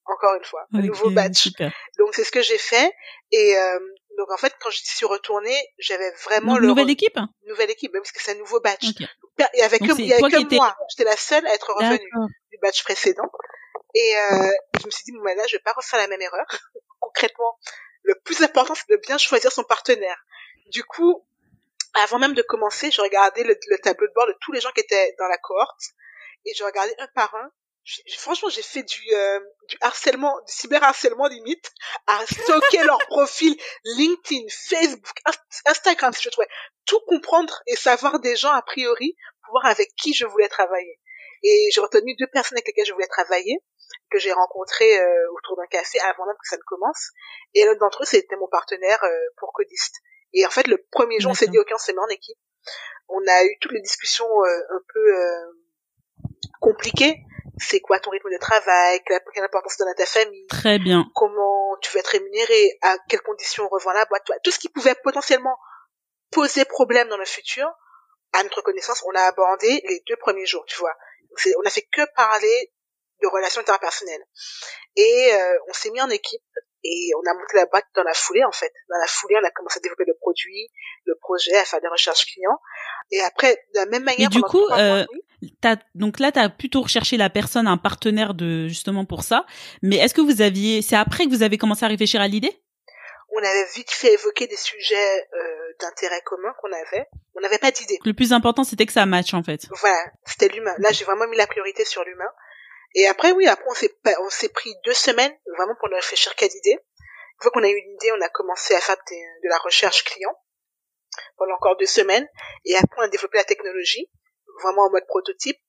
Encore une fois. Un nouveau batch. Super. Donc, c'est ce que j'ai fait. Et, donc, en fait, quand je suis retournée, j'avais vraiment nouvelle équipe? Nouvelle équipe, parce que c'est un nouveau batch. Okay. Il y avait que moi. J'étais la seule à être revenue du batch précédent. Et, je me suis dit, bon, là, je vais pas refaire la même erreur. Concrètement, le plus important, c'est de bien choisir son partenaire. Du coup, avant même de commencer, je regardais le tableau de bord de tous les gens qui étaient dans la cohorte et je regardais un par un. Franchement, j'ai fait du harcèlement, du cyberharcèlement limite, à stocker leur profil LinkedIn, Facebook, Instagram, si je trouvais tout comprendre et savoir des gens a priori pour voir avec qui je voulais travailler. Et j'ai retenu 2 personnes avec lesquelles je voulais travailler, que j'ai rencontrées autour d'un café avant même que ça ne commence. Et l'un d'entre eux, c'était mon partenaire pour Codiste. Et en fait, le premier jour, on s'est dit, ok, on s'est mis en équipe. On a eu toutes les discussions un peu compliquées. C'est quoi ton rythme de travail? Quelle importance tu donnes à ta famille? Très bien. Comment tu veux être rémunéré? À quelles conditions on revend la boîte? Tout ce qui pouvait potentiellement poser problème dans le futur, à notre connaissance, on a abordé les 2 premiers jours, tu vois. On a fait que parler de relations interpersonnelles. Et on s'est mis en équipe. Et on a monté la boîte dans la foulée, en fait. Dans la foulée, on a commencé à développer le produit, le projet, à faire des recherches clients. Et après, de la même manière... Mais du coup, donc là, t'as plutôt recherché la personne, un partenaire justement pour ça. Mais est-ce que c'est après que vous avez commencé à réfléchir à l'idée? On avait vite fait évoquer des sujets d'intérêt commun qu'on avait. On n'avait pas d'idée. Le plus important, c'était que ça matche, en fait. Voilà, c'était l'humain. Là, j'ai vraiment mis la priorité sur l'humain. Et après, on s'est pris 2 semaines vraiment pour ne réfléchir qu'à l'idée. Une fois qu'on a eu une idée, on a commencé à faire de la recherche client pendant encore 2 semaines. Et après, on a développé la technologie, vraiment en mode prototype.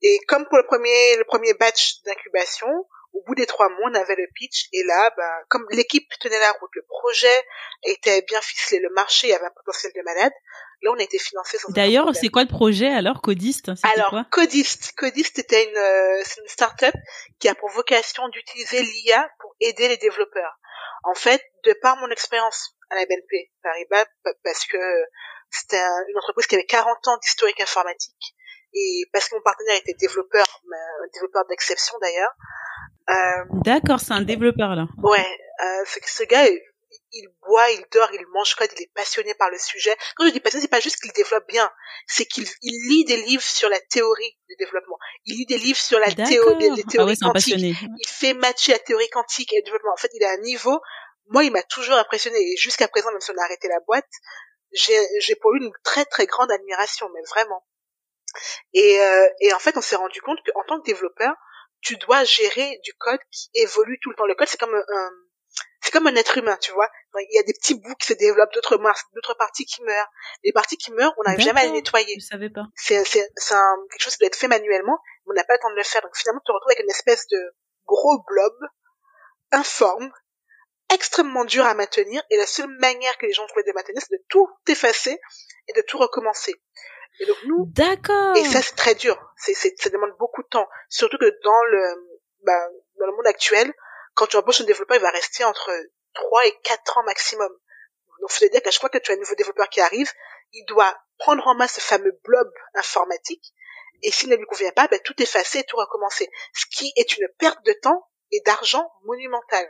Et comme pour le premier batch d'incubation, au bout des 3 mois, on avait le pitch. Et là, comme l'équipe tenait la route, le projet était bien ficelé, le marché avait un potentiel de malade. Là, on a été financé sans. D'ailleurs, c'est quoi le projet alors, Codiste? Alors, quoi Codiste était c'est une start-up qui a pour vocation d'utiliser l'IA pour aider les développeurs. En fait, de par mon expérience à la BNP Paribas, parce que c'était une entreprise qui avait 40 ans d'historique informatique, et parce que mon partenaire était développeur, un développeur d'exception d'ailleurs. D'accord, c'est un développeur là. Ouais, c'est que ce gars, il boit, il dort, il mange code, il est passionné par le sujet. Quand je dis passionné, c'est pas juste qu'il développe bien, c'est qu'il lit des livres sur la théorie du développement. Il lit des livres sur la théorie des théories quantiques. Il fait matcher la théorie quantique et le développement. En fait, il est à un niveau, moi, il m'a toujours impressionné. Et jusqu'à présent, même si on a arrêté la boîte, j'ai pour lui une très très grande admiration, mais vraiment. Et en fait, on s'est rendu compte qu'en tant que développeur, tu dois gérer du code qui évolue tout le temps. Le code, c'est comme un être humain, tu vois. Il y a des petits bouts qui se développent, d'autres parties qui meurent. Les parties qui meurent, on n'arrive jamais à les nettoyer. Je savais pas. C'est quelque chose qui doit être fait manuellement, mais on n'a pas le temps de le faire. Donc finalement, tu te retrouves avec une espèce de gros blob informe, extrêmement dur à maintenir, et la seule manière que les gens trouvaient de maintenir, c'est de tout effacer et de tout recommencer. Et donc nous, d'accord. Et ça c'est très dur, ça demande beaucoup de temps, surtout que dans le monde actuel, quand tu embauches un développeur, il va rester entre 3 et 4 ans maximum. Donc, ça veut dire qu'à chaque fois que tu as un nouveau développeur qui arrive, il doit prendre en main ce fameux blob informatique, et s'il ne lui convient pas, tout effacer et tout recommencer. Ce qui est une perte de temps et d'argent monumentale.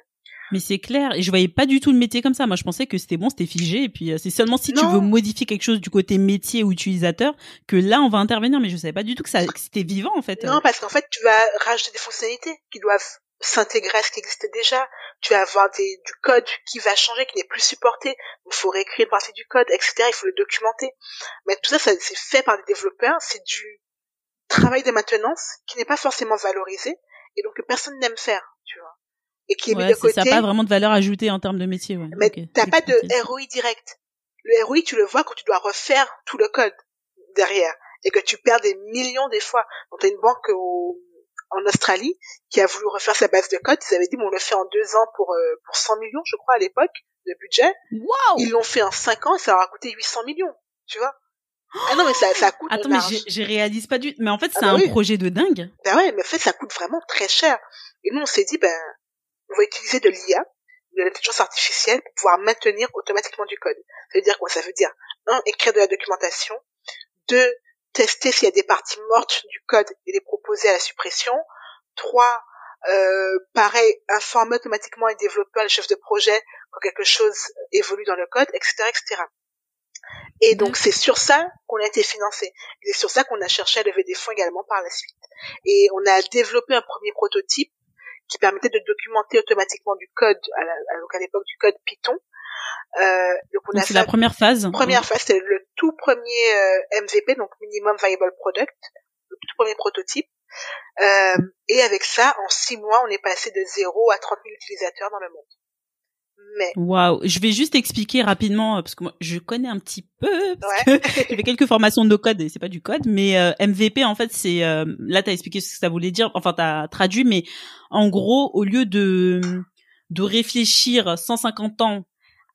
Mais c'est clair, et je voyais pas du tout le métier comme ça. Moi, je pensais que c'était bon, c'était figé, et puis c'est seulement si tu veux modifier quelque chose du côté métier ou utilisateur que là, on va intervenir. Mais je savais pas du tout que c'était vivant, en fait. Non, parce qu'en fait, tu vas rajouter des fonctionnalités qui doivent s'intégrer à ce qui existe déjà. Tu vas avoir du code qui va changer, qui n'est plus supporté. Il faut réécrire une partie du code, etc. Il faut le documenter. Mais tout ça, c'est fait par des développeurs. C'est du travail de maintenance qui n'est pas forcément valorisé et donc que personne n'aime faire, tu vois. Et qui est mis de côté. Ça n'a pas vraiment de valeur ajoutée en termes de métier, ouais. Mais t'as pas de ROI direct. Le ROI, tu le vois quand tu dois refaire tout le code derrière et que tu perds des millions des fois. Donc t'as une banque en Australie qui a voulu refaire sa base de code. Ils avaient dit, on le fait en 2 ans pour 100 millions, je crois, à l'époque, de budget. Wow! Ils l'ont fait en 5 ans et ça leur a coûté 800 millions, tu vois. Ah non, mais ça coûte. Attends, mais je réalise pas du tout. Mais en fait, c'est un projet de dingue. Ouais, mais en fait, ça coûte vraiment très cher. Et nous, on s'est dit, on va utiliser de l'IA, de l'intelligence artificielle, pour pouvoir maintenir automatiquement du code. Ça veut dire quoi? Ça veut dire, 1, écrire de la documentation. 2, tester s'il y a des parties mortes du code et les proposer à la suppression. 3, pareil, informer automatiquement les développeurs, les chefs de projet quand quelque chose évolue dans le code, etc., etc. Et donc, c'est sur ça qu'on a été financé. Et c'est sur ça qu'on a cherché à lever des fonds également par la suite. Et on a développé un premier prototype qui permettait de documenter automatiquement du code, donc à l'époque du code Python. Donc c'est la première phase. Première phase, c'est le tout premier MVP, donc Minimum Viable Product, le tout premier prototype. Et avec ça, en 6 mois, on est passé de 0 à 30 000 utilisateurs dans le monde. Waouh, je vais juste expliquer rapidement parce que moi je connais un petit peu parce que j'ai fait quelques formations de no-code et c'est pas du code, mais MVP en fait c'est là t'as expliqué ce que ça voulait dire, enfin t'as traduit, mais en gros au lieu de réfléchir 150 ans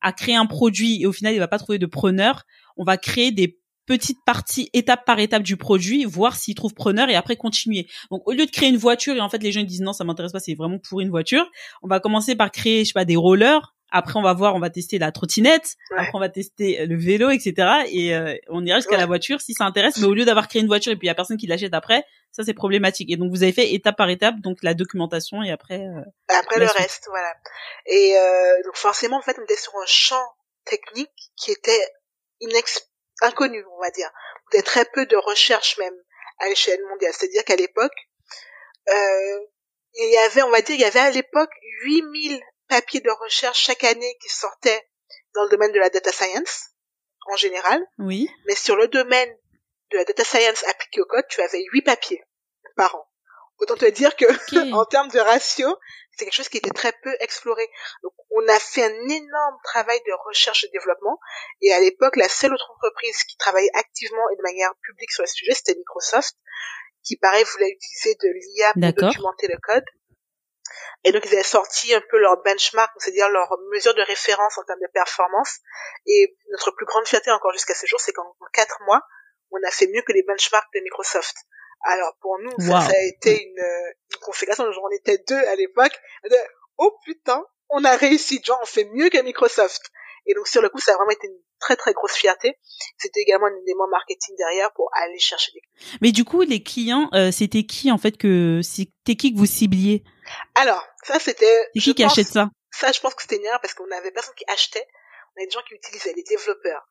à créer un produit et au final il va pas trouver de preneur, on va créer des petites parties étape par étape du produit, voir s'il trouve preneur et après continuer. Donc au lieu de créer une voiture et en fait les gens ils disent non ça m'intéresse pas, c'est vraiment pour une voiture, on va commencer par créer je sais pas des rollers, après on va tester la trottinette, après on va tester le vélo, etc. Et on ira jusqu'à la voiture si ça intéresse, mais au lieu d'avoir créé une voiture et puis il y a personne qui l'achète après, ça c'est problématique. Et donc vous avez fait étape par étape donc la documentation et après le reste, voilà. Et donc forcément en fait on était sur un champ technique qui était inconnu, on va dire. Il y a très peu de recherche même à l'échelle mondiale. C'est-à-dire qu'à l'époque, il y avait à l'époque 8000 papiers de recherche chaque année qui sortaient dans le domaine de la data science, en général. Oui. Mais sur le domaine de la data science appliquée au code, tu avais 8 papiers par an. Autant te dire que, en termes de ratio, c'est quelque chose qui était très peu exploré. Donc, on a fait un énorme travail de recherche et développement. Et à l'époque, la seule autre entreprise qui travaillait activement et de manière publique sur le sujet, c'était Microsoft, qui, pareil, voulait utiliser de l'IA pour documenter le code. Et donc, ils avaient sorti un peu leur benchmark, c'est-à-dire leur mesure de référence en termes de performance. Et notre plus grande fierté encore jusqu'à ce jour, c'est qu'en 4 mois, on a fait mieux que les benchmarks de Microsoft. Alors, pour nous, ça a été une configuration. On était 2 à l'époque. Oh putain, on a réussi. Genre, on fait mieux que Microsoft. Et donc, sur le coup, ça a vraiment été une très, très grosse fierté. C'était également un élément marketing derrière pour aller chercher des clients. Mais du coup, les clients, c'était qui, en fait, c'était qui que vous cibliez? Alors, ça, c'était... C'est qui achète ça? Ça, je pense que c'était une erreur parce qu'on avait personne qui achetait. On avait des gens qui utilisaient, les développeurs.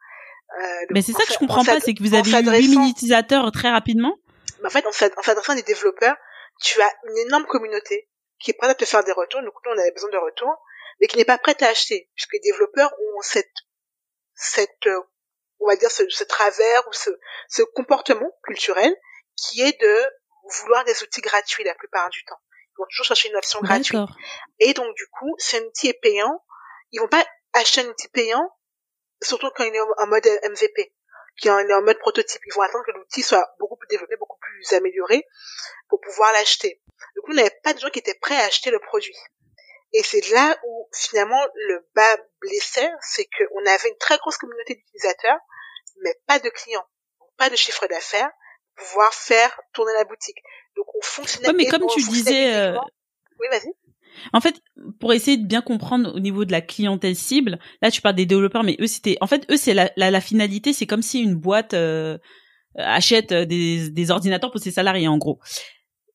Mais c'est ça que je comprends pas, c'est que vous avez eu 8000 utilisateurs très rapidement. Mais en fait, en s'adressant à des développeurs, tu as une énorme communauté qui est prête à te faire des retours. Donc, nous, on avait besoin de retours, mais qui n'est pas prête à acheter, puisque les développeurs ont on va dire, ce travers ou ce comportement culturel qui est de vouloir des outils gratuits la plupart du temps. Ils vont toujours chercher une option gratuite. Et donc, du coup, si un outil est payant, ils vont pas acheter un outil payant, surtout quand il est en mode MVP. Qui est en mode prototype. Ils vont attendre que l'outil soit beaucoup plus développé, beaucoup plus amélioré pour pouvoir l'acheter. Donc, on n'avait pas de gens qui étaient prêts à acheter le produit. Et c'est là où, finalement, le bas blessait, c'est qu'on avait une très grosse communauté d'utilisateurs, mais pas de clients, pas de chiffre d'affaires, pour pouvoir faire tourner la boutique. Donc, on fonctionnait... Ouais, mais comme tu disais... Oui, vas-y. En fait, pour essayer de bien comprendre au niveau de la clientèle cible, là tu parles des développeurs, mais eux c'est la finalité, c'est comme si une boîte achète des ordinateurs pour ses salariés en gros.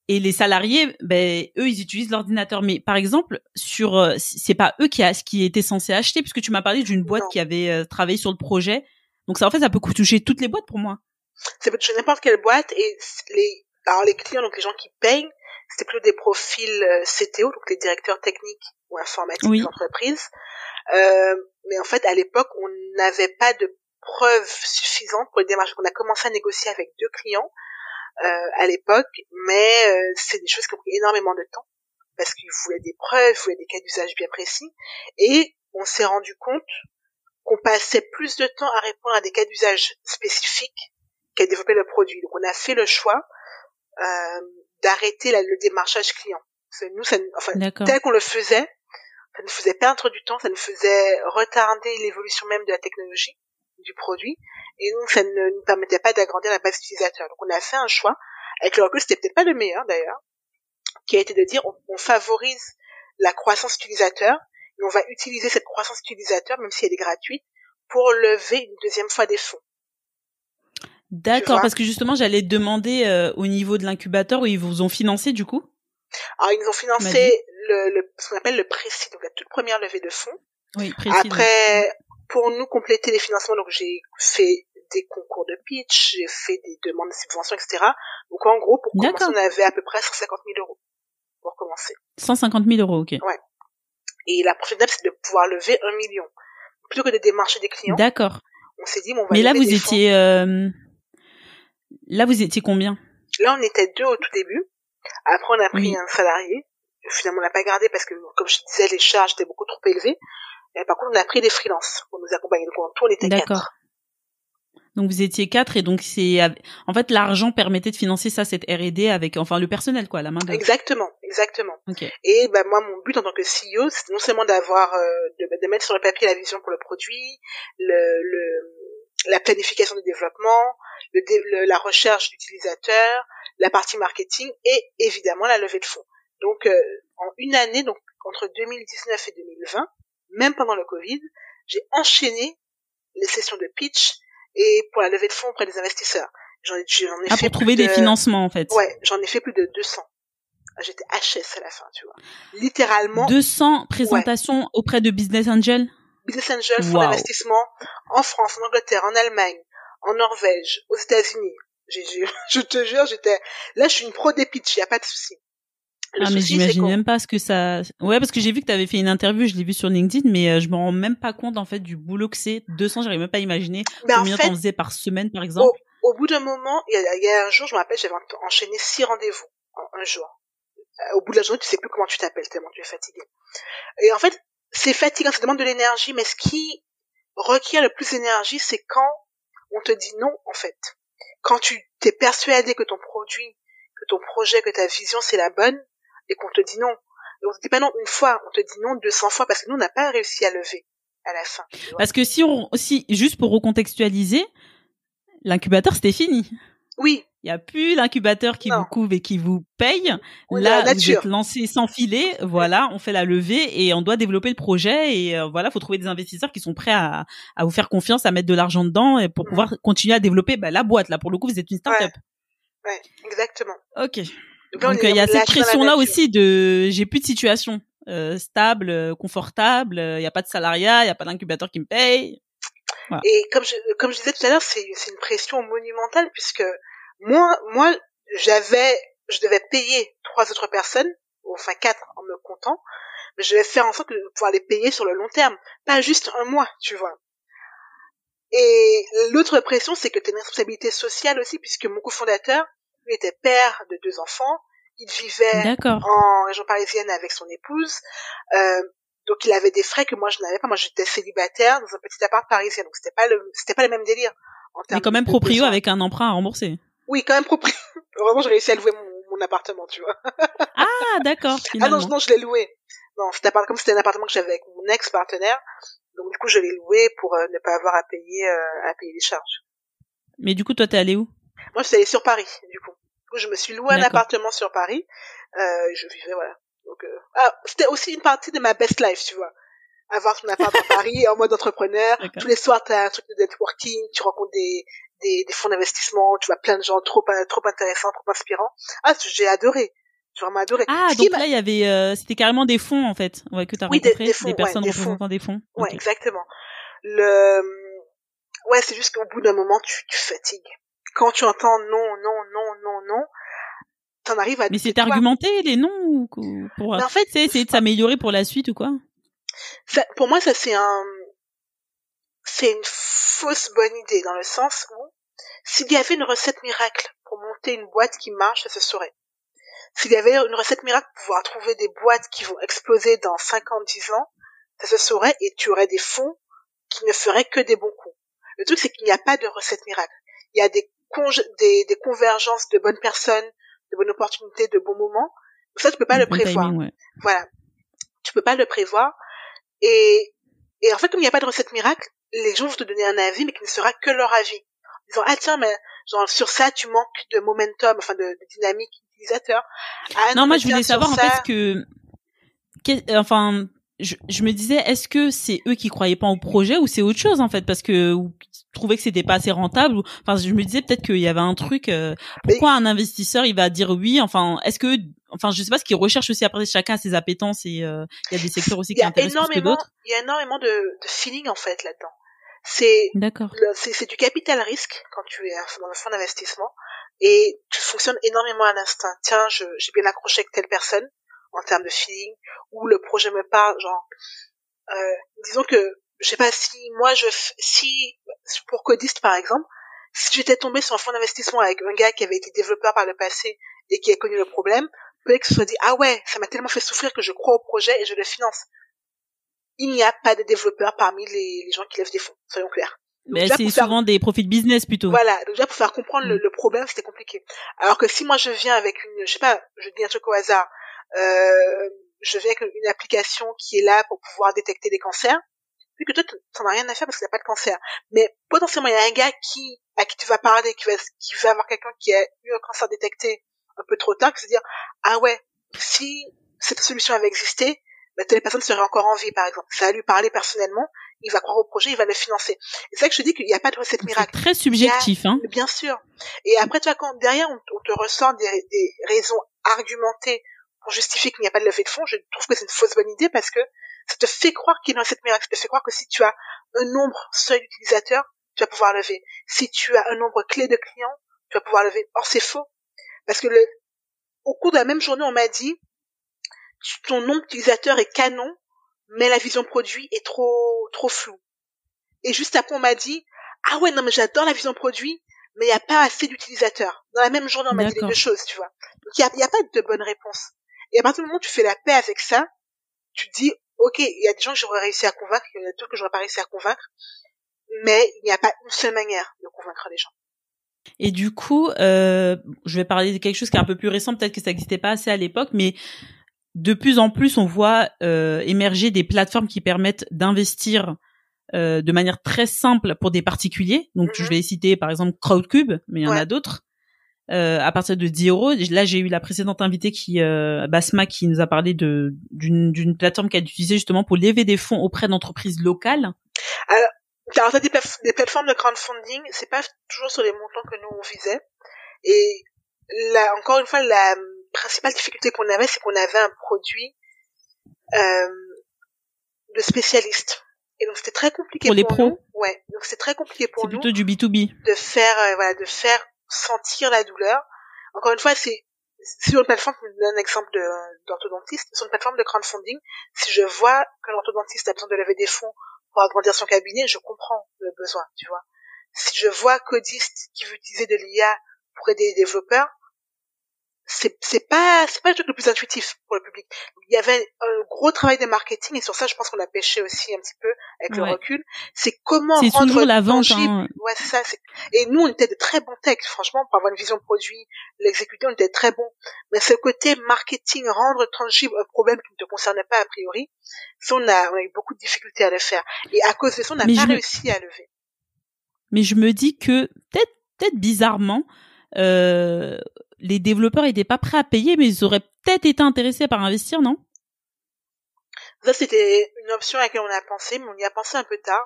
Et les salariés, eux ils utilisent l'ordinateur. Mais par exemple, c'est pas eux qui étaient censés acheter, puisque tu m'as parlé d'une boîte qui avait travaillé sur le projet. Donc ça en fait ça peut toucher toutes les boîtes pour moi. Ça peut toucher n'importe quelle boîte et les clients, donc les gens qui payent, c'était plutôt des profils CTO, donc les directeurs techniques ou informatiques des entreprises. Mais en fait, à l'époque, on n'avait pas de preuves suffisantes pour les démarches. On a commencé à négocier avec 2 clients à l'époque, mais c'est des choses qui ont pris énormément de temps parce qu'ils voulaient des preuves, ils voulaient des cas d'usage bien précis. Et on s'est rendu compte qu'on passait plus de temps à répondre à des cas d'usage spécifiques qu'à développer le produit. Donc on a fait le choix d'arrêter le démarchage client. Nous, tel qu'on le faisait, ça nous faisait perdre du temps, ça nous faisait retarder l'évolution même de la technologie, du produit, et donc ça ne nous permettait pas d'agrandir la base utilisateur. Donc on a fait un choix, avec le recul, c'était peut-être pas le meilleur d'ailleurs, qui a été de dire on favorise la croissance utilisateur, et on va utiliser cette croissance utilisateur, même si elle est gratuite, pour lever une deuxième fois des fonds. D'accord, parce que justement, j'allais te demander au niveau de l'incubateur où ils vous ont financé du coup. Alors ils nous ont financé ce qu'on appelle le pré-seed, donc la toute première levée de fonds. Oui, pré-seed. Après, pour nous compléter les financements, donc j'ai fait des concours de pitch, j'ai fait des demandes de subventions, etc. Donc en gros, pour commencer, on avait à peu près 150 000 € pour commencer. 150 000 €, ok. Ouais. Et la prochaine étape, c'est de pouvoir lever 1 million. Plutôt que de démarcher des clients. D'accord. On s'est dit, on va mais là, lever des fonds. Là, vous étiez combien? Là, on était 2 au tout début. Après, on a pris un salarié. Finalement, on l'a pas gardé parce que, comme je disais, les charges étaient beaucoup trop élevées. Et par contre, on a pris des freelances pour nous accompagner. Donc, en tout, on était 4. D'accord. Donc, vous étiez 4 et donc en fait, l'argent permettait de financer ça, cette R&D avec, le personnel, quoi, la main d'œuvre. Exactement. Okay. Et, moi, mon but en tant que CEO, c'est non seulement d'avoir, de mettre sur le papier la vision pour le produit, la planification du développement, la recherche d'utilisateurs, la partie marketing et évidemment la levée de fonds. Donc en une année, donc entre 2019 et 2020, même pendant le Covid, j'ai enchaîné les sessions de pitch et pour la levée de fonds auprès des investisseurs. J'en ai fait pour trouver des financements en fait. Ouais, j'en ai fait plus de 200. J'étais HS à la fin, tu vois. Littéralement. 200 présentations auprès de business angels. Business angels, fonds d'investissement en France, en Angleterre, en Allemagne, en Norvège, aux États-Unis. Je te jure, là, je suis une pro des pitchs, y a pas de souci. Mais j'imagine même pas ce que ça. Ouais, parce que j'ai vu que tu avais fait une interview, je l'ai vu sur LinkedIn, mais je me rends même pas compte en fait du boulot que c'est. 200, j'arrive même pas à imaginer combien t'en faisais par semaine, par exemple. Au bout d'un moment, il y a un jour, je me rappelle, j'avais enchaîné 6 rendez-vous en un jour. Au bout de la journée, tu sais plus comment tu t'appelles tellement tu es fatigué. Et en fait, c'est fatigant, ça demande de l'énergie, mais ce qui requiert le plus d'énergie, c'est quand on te dit non, en fait. Quand tu t'es persuadé que ton produit, que ton projet, que ta vision, c'est la bonne, et qu'on te dit non. Et on te dit pas non une fois, on te dit non 200 fois, parce que nous, on n'a pas réussi à lever à la fin. Parce que si juste pour recontextualiser, l'incubateur, c'était fini. Oui. Il y a plus l'incubateur qui vous couvre et qui vous paye. Là, vous êtes lancé sans filet. Voilà, on fait la levée et on doit développer le projet. Et faut trouver des investisseurs qui sont prêts à vous faire confiance, à mettre de l'argent dedans et pour pouvoir continuer à développer la boîte. Là, pour le coup, vous êtes une start-up. Ouais, exactement. Ok. Donc il y a cette pression-là aussi de j'ai plus de situation stable, confortable. Il y a pas de salariat, il y a pas d'incubateur qui me paye. Voilà. Et comme je disais tout à l'heure, c'est une pression monumentale puisque moi, je devais payer 3 autres personnes, enfin 4 en me comptant, mais je devais faire en sorte de pouvoir les payer sur le long terme, pas juste un mois, tu vois. Et l'autre pression, c'est que tu as une responsabilité sociale aussi, puisque mon cofondateur, lui, était père de 2 enfants, il vivait en région parisienne avec son épouse, donc il avait des frais que moi je n'avais pas. Moi j'étais célibataire dans un petit appart parisien, donc c'était pas le même délire. Mais quand même proprio avec un emprunt à rembourser. Oui, quand même proprio. Heureusement j'ai réussi à louer mon appartement, tu vois. Ah d'accord. Finalement. Ah non, je l'ai loué. Non, comme c'était un appartement que j'avais avec mon ex-partenaire, donc du coup je l'ai loué pour ne pas avoir à payer les charges. Mais du coup toi t'es allé où? Moi je suis allée sur Paris, du coup. Je me suis loué un appartement sur Paris. Je vivais Donc, c'était aussi une partie de ma best life, tu vois. Avoir ton appart à Paris en mode entrepreneur. D'accord. Tous les soirs, t'as un truc de networking, tu rencontres des fonds d'investissement, tu vois plein de gens trop intéressants, trop inspirants. J'ai adoré. J'ai vraiment adoré. Donc là, il y avait, c'était carrément des fonds, en fait, que t'as rencontré, des fonds, des personnes des représentant des fonds. Ouais, Okay. exactement. C'est juste qu'au bout d'un moment, tu fatigues. Quand tu entends non, t'en arrives à... Mais c'est argumenté, les noms, ou pour, en fait, essayer de s'améliorer pour la suite ou quoi? Pour moi, ça, c'est une fausse bonne idée, dans le sens où, s'il y avait une recette miracle pour monter une boîte qui marche, ça se saurait. S'il y avait une recette miracle pour pouvoir trouver des boîtes qui vont exploser dans 5 ans, 10 ans, ça se saurait et tu aurais des fonds qui ne feraient que des bons coups. Le truc, c'est qu'il n'y a pas de recette miracle. Il y a des convergences de bonnes personnes, de bonnes opportunités, de bons moments. Donc ça, tu peux pas le prévoir. Timing, ouais. Voilà. Tu peux pas le prévoir. Et en fait, comme il n'y a pas de recette miracle, les gens vont te donner un avis, mais qui ne sera que leur avis. Ils disant, tiens, mais, genre, sur ça, tu manques de momentum, enfin, de dynamique utilisateur. Non, moi, je voulais savoir, en fait, enfin, je me disais, est-ce que c'est eux qui croyaient pas au projet ou c'est autre chose, en fait, parce que, ou trouvaient que c'était pas assez rentable, enfin, je me disais peut-être qu'il y avait un truc, pourquoi un investisseur, il va dire oui, enfin, je sais pas ce qu'ils recherchent aussi, après, chacun a ses appétences et, il y a des secteurs aussi qui intéressent plus que d'autres. Il y a énormément de feeling, en fait, là-dedans. D'accord. C'est du capital risque quand tu es dans un fonds d'investissement et tu fonctionnes énormément à l'instinct. Tiens, j'ai bien accroché avec telle personne en termes de feeling, ou le projet me parle, genre, disons que, je sais pas, si pour Codiste par exemple, si j'étais tombée sur un fonds d'investissement avec un gars qui avait été développeur par le passé et qui a connu le problème, peut-être que ce soit dit, ah ouais, ça m'a tellement fait souffrir que je crois au projet et je le finance. Il n'y a pas de développeurs parmi les gens qui lèvent des fonds, soyons clairs. Donc, mais c'est souvent des profils business plutôt. Voilà, donc déjà pour faire comprendre le problème, c'était compliqué. Alors que si moi je viens avec je sais pas, je dis un truc au hasard, je viens avec une application qui est là pour pouvoir détecter des cancers, vu que toi t'en as rien à faire parce qu'il n'y a pas de cancer. Mais potentiellement il y a un gars à qui tu vas parler, qui va avoir quelqu'un qui a eu un cancer détecté un peu trop tard, qui va se dire, ah ouais, si cette solution avait existé, telle personne serait encore en vie, par exemple. Ça va lui parler personnellement, il va croire au projet, il va le financer. Et c'est ça que je te dis qu'il n'y a pas de recette miracle. C'est très subjectif, hein. Bien sûr. Et après, tu vois, quand derrière, on te ressort des raisons argumentées pour justifier qu'il n'y a pas de levée de fonds, je trouve que c'est une fausse bonne idée parce que ça te fait croire qu'il y a une recette miracle. Ça te fait croire que si tu as un nombre seuil d'utilisateurs, tu vas pouvoir lever. Si tu as un nombre clé de clients, tu vas pouvoir lever. Or, c'est faux. Parce que au cours de la même journée, on m'a dit, ton nombre d'utilisateurs est canon, mais la vision produit est trop floue. Et juste après, on m'a dit, ah ouais, non, mais j'adore la vision produit, mais il n'y a pas assez d'utilisateurs. Dans la même journée, on m'a dit les deux choses, tu vois. Donc, il y a pas de bonne réponse. Et à partir du moment où tu fais la paix avec ça, tu te dis, ok, il y a des gens que j'aurais réussi à convaincre, il y en a d'autres que j'aurais pas réussi à convaincre, mais il n'y a pas une seule manière de convaincre les gens. Et du coup, je vais parler de quelque chose qui est un peu plus récent, peut-être que ça n'existait pas assez à l'époque, mais de plus en plus, on voit émerger des plateformes qui permettent d'investir de manière très simple pour des particuliers. Donc, je vais citer par exemple Crowdcube, mais il y en a d'autres. À partir de 10 €. Là, j'ai eu la précédente invitée Basma, qui nous a parlé d'une plateforme qu'elle utilisait justement pour lever des fonds auprès d'entreprises locales. Alors, ça, des plateformes de crowdfunding, c'est pas toujours sur les montants que nous on visait. Et là, encore une fois, la principale difficulté qu'on avait, c'est qu'on avait un produit de spécialistes. Et donc c'était très compliqué pour les pros. Nous. Ouais, donc c'est très compliqué pour nous. C'est plutôt du B2B. De faire sentir la douleur. Encore une fois, c'est sur une plateforme, je vous donne un exemple d'orthodontiste, sur une plateforme de crowdfunding, si je vois que l'orthodontiste a besoin de lever des fonds pour agrandir son cabinet, je comprends le besoin, tu vois. Si je vois Codiste qui veut utiliser de l'IA pour aider les développeurs, c'est pas le truc le plus intuitif pour le public. Il y avait un gros travail de marketing et sur ça, je pense qu'on a pêché aussi un petit peu avec le recul. C'est comment c'est rendre toujours la vente, tangible. hein. Ouais, c'est ça. Et nous, on était de très bons techs, franchement, pour avoir une vision produit, l'exécuter, on était très bons. Mais ce côté marketing, rendre tangible un problème qui ne te concernait pas a priori, ça, on a eu beaucoup de difficultés à le faire. Et à cause de ça, on n'a pas réussi à lever. Mais je me dis que peut-être bizarrement, les développeurs étaient pas prêts à payer, mais ils auraient peut-être été intéressés par investir, non? Ça, c'était une option à laquelle on a pensé, mais on y a pensé un peu tard.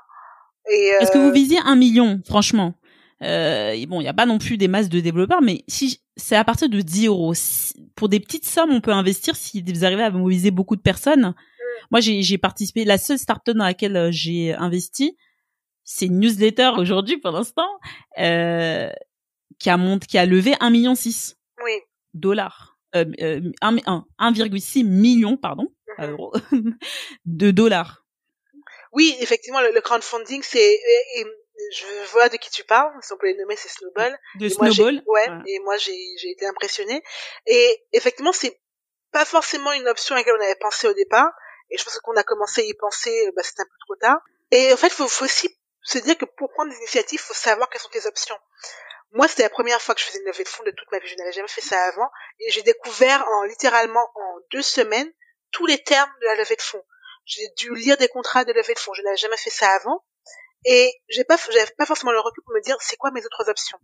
Et Est-ce que vous visiez 1 million, franchement? Bon, il y a pas non plus des masses de développeurs, mais si c'est à partir de 10 euros, pour des petites sommes, on peut investir si vous arrivez à mobiliser beaucoup de personnes. Moi, j'ai participé. La seule startup dans laquelle j'ai investi, c'est une newsletter aujourd'hui pour l'instant, qui a levé 1,6 million dollars. 1,6 million, pardon, pas euros, de dollars. Oui, effectivement, le crowdfunding, et je vois de qui tu parles, si on peut les nommer, c'est Snowball. Snowball. Et moi, j'ai été impressionnée. Et effectivement, c'est pas forcément une option à laquelle on avait pensé au départ. Et je pense qu'on a commencé à y penser, c'était un peu trop tard. Et en fait, faut aussi se dire que pour prendre des initiatives, faut savoir quelles sont tes options. Moi, c'était la première fois que je faisais une levée de fonds de toute ma vie. Je n'avais jamais fait ça avant. Et j'ai découvert littéralement en 2 semaines tous les termes de la levée de fonds. J'ai dû lire des contrats de levée de fonds. Je n'avais jamais fait ça avant. Et j'avais pas forcément le recul pour me dire c'est quoi mes autres options.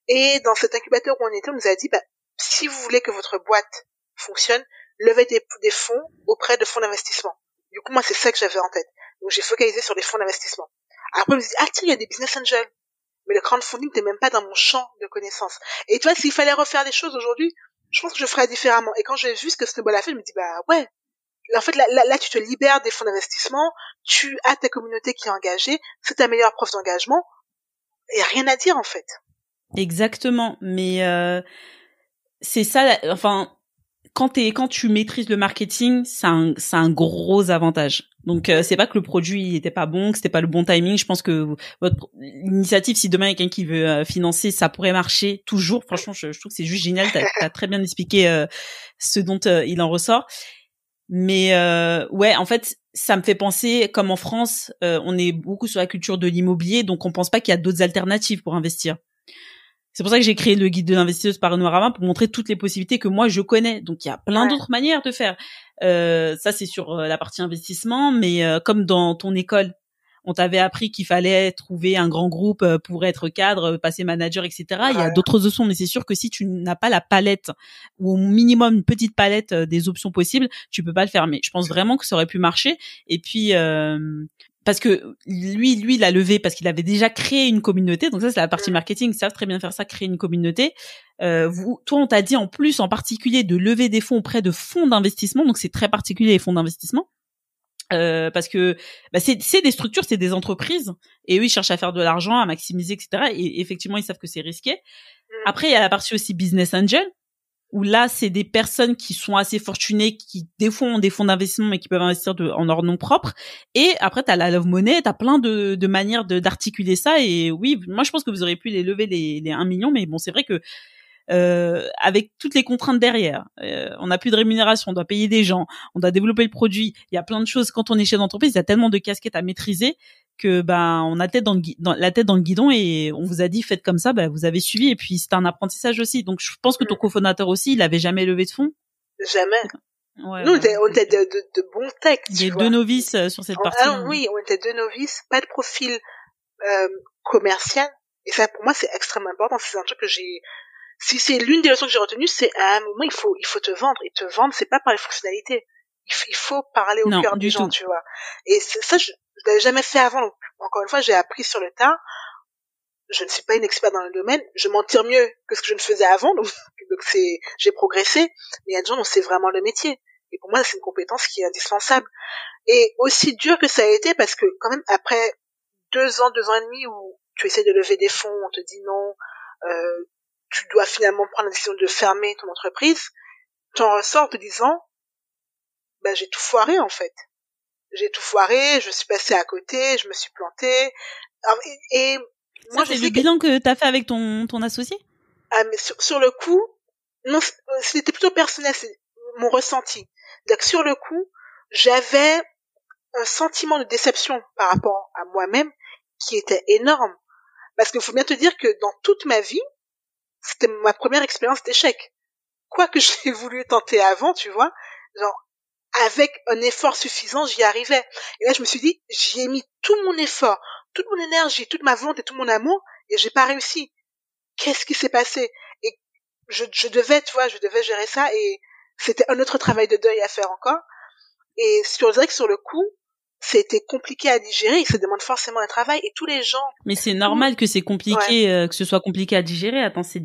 Et dans cet incubateur où on était, on nous a dit, si vous voulez que votre boîte fonctionne, levez des fonds auprès de fonds d'investissement. Du coup, moi, c'est ça que j'avais en tête. Donc, j'ai focalisé sur les fonds d'investissement. Après, on me dit, tiens, il y a des business angels. Mais le crowdfunding n'était même pas dans mon champ de connaissances. Et tu vois, s'il fallait refaire les choses aujourd'hui, je pense que je ferais différemment. Et quand j'ai vu ce que Snowball a fait, je me dis, ouais. En fait, là, tu te libères des fonds d'investissement, tu as ta communauté qui est engagée, c'est ta meilleure preuve d'engagement. Il n'y a rien à dire, en fait. Exactement. Mais, c'est ça, enfin, quand tu maîtrises le marketing, c'est un gros avantage. Donc c'est pas que le produit était pas bon, que c'était pas le bon timing. Je pense que votre initiative, si demain il y a quelqu'un qui veut financer, ça pourrait marcher toujours. Franchement, je trouve que c'est juste génial. T'as très bien expliqué ce dont il en ressort. Mais ouais, en fait, ça me fait penser comme en France, on est beaucoup sur la culture de l'immobilier, donc on pense pas qu'il y a d'autres alternatives pour investir. C'est pour ça que j'ai créé le guide de l'investisseuse par Noir à Vin pour montrer toutes les possibilités que moi je connais. Donc il y a plein d'autres manières de faire. Ça c'est sur la partie investissement, mais comme dans ton école, on t'avait appris qu'il fallait trouver un grand groupe pour être cadre, passer manager, etc. Il y a d'autres options, mais c'est sûr que si tu n'as pas la palette ou au minimum une petite palette des options possibles, tu peux pas le faire. Mais je pense vraiment que ça aurait pu marcher. Et puis parce que lui, il a levé parce qu'il avait déjà créé une communauté. Donc ça, c'est la partie marketing. Ils savent très bien faire ça, créer une communauté. Toi, on t'a dit en plus, en particulier, de lever des fonds auprès de fonds d'investissement. Donc c'est très particulier les fonds d'investissement. Parce que c'est des structures, c'est des entreprises, et eux ils cherchent à faire de l'argent, à maximiser, etc. Et effectivement ils savent que c'est risqué. Après il y a la partie aussi business angel, où là c'est des personnes qui sont assez fortunées, qui des fois ont des fonds d'investissement mais qui peuvent investir en leur nom propre. Et après t'as la love money, t'as plein de manières d'articuler ça. Et oui, moi je pense que vous auriez pu les lever les 1 million, mais bon c'est vrai que avec toutes les contraintes derrière. On n'a plus de rémunération, on doit payer des gens, on doit développer le produit. Il y a plein de choses. Quand on est chef d'entreprise, il y a tellement de casquettes à maîtriser que on a la tête dans le guidon, et on vous a dit faites comme ça, vous avez suivi, et puis c'est un apprentissage aussi. Donc je pense que ton cofondateur aussi, il avait jamais levé de fonds. Jamais. Ouais, nous, on était de bons techs. Il y a 2 novices sur cette partie. Oui, on était 2 novices, pas de profil commercial. Et ça, pour moi, c'est extrêmement important. C'est un truc que si c'est l'une des leçons que j'ai retenues, c'est à un moment, il faut te vendre. Et te vendre, c'est pas par les fonctionnalités. Il faut parler au cœur des gens, tu vois. Et ça, je l'avais jamais fait avant. Donc, encore une fois, j'ai appris sur le tas. Je ne suis pas une experte dans le domaine. Je m'en tire mieux que ce que je ne faisais avant. Donc j'ai progressé. Mais il y a des gens dont c'est vraiment le métier. Et pour moi, c'est une compétence qui est indispensable. Et aussi dur que ça a été, parce que quand même, après 2 ans et demi où tu essaies de lever des fonds, on te dit non, tu dois finalement prendre la décision de fermer ton entreprise, tu en ressors en te disant, j'ai tout foiré en fait. J'ai tout foiré, je suis passée à côté, je me suis plantée. Alors, et moi, c'est le bilan que t'as fait avec ton associé? Ah, mais sur le coup, non, c'était plutôt personnel, c'est mon ressenti. Donc sur le coup, j'avais un sentiment de déception par rapport à moi-même qui était énorme. Parce qu'il faut bien te dire que dans toute ma vie, c'était ma première expérience d'échec. Quoi que j'ai voulu tenter avant, tu vois, genre, avec un effort suffisant, j'y arrivais. Et là, je me suis dit, j'y ai mis tout mon effort, toute mon énergie, toute ma volonté, tout mon amour, et j'ai pas réussi. Qu'est-ce qui s'est passé? Et je devais gérer ça et c'était un autre travail de deuil à faire encore. Et je dirais que sur le coup, c'était compliqué à digérer, ça demande forcément un travail et tous les gens. Mais c'est normal que c'est compliqué, que ce soit compliqué à digérer. Attends, c'est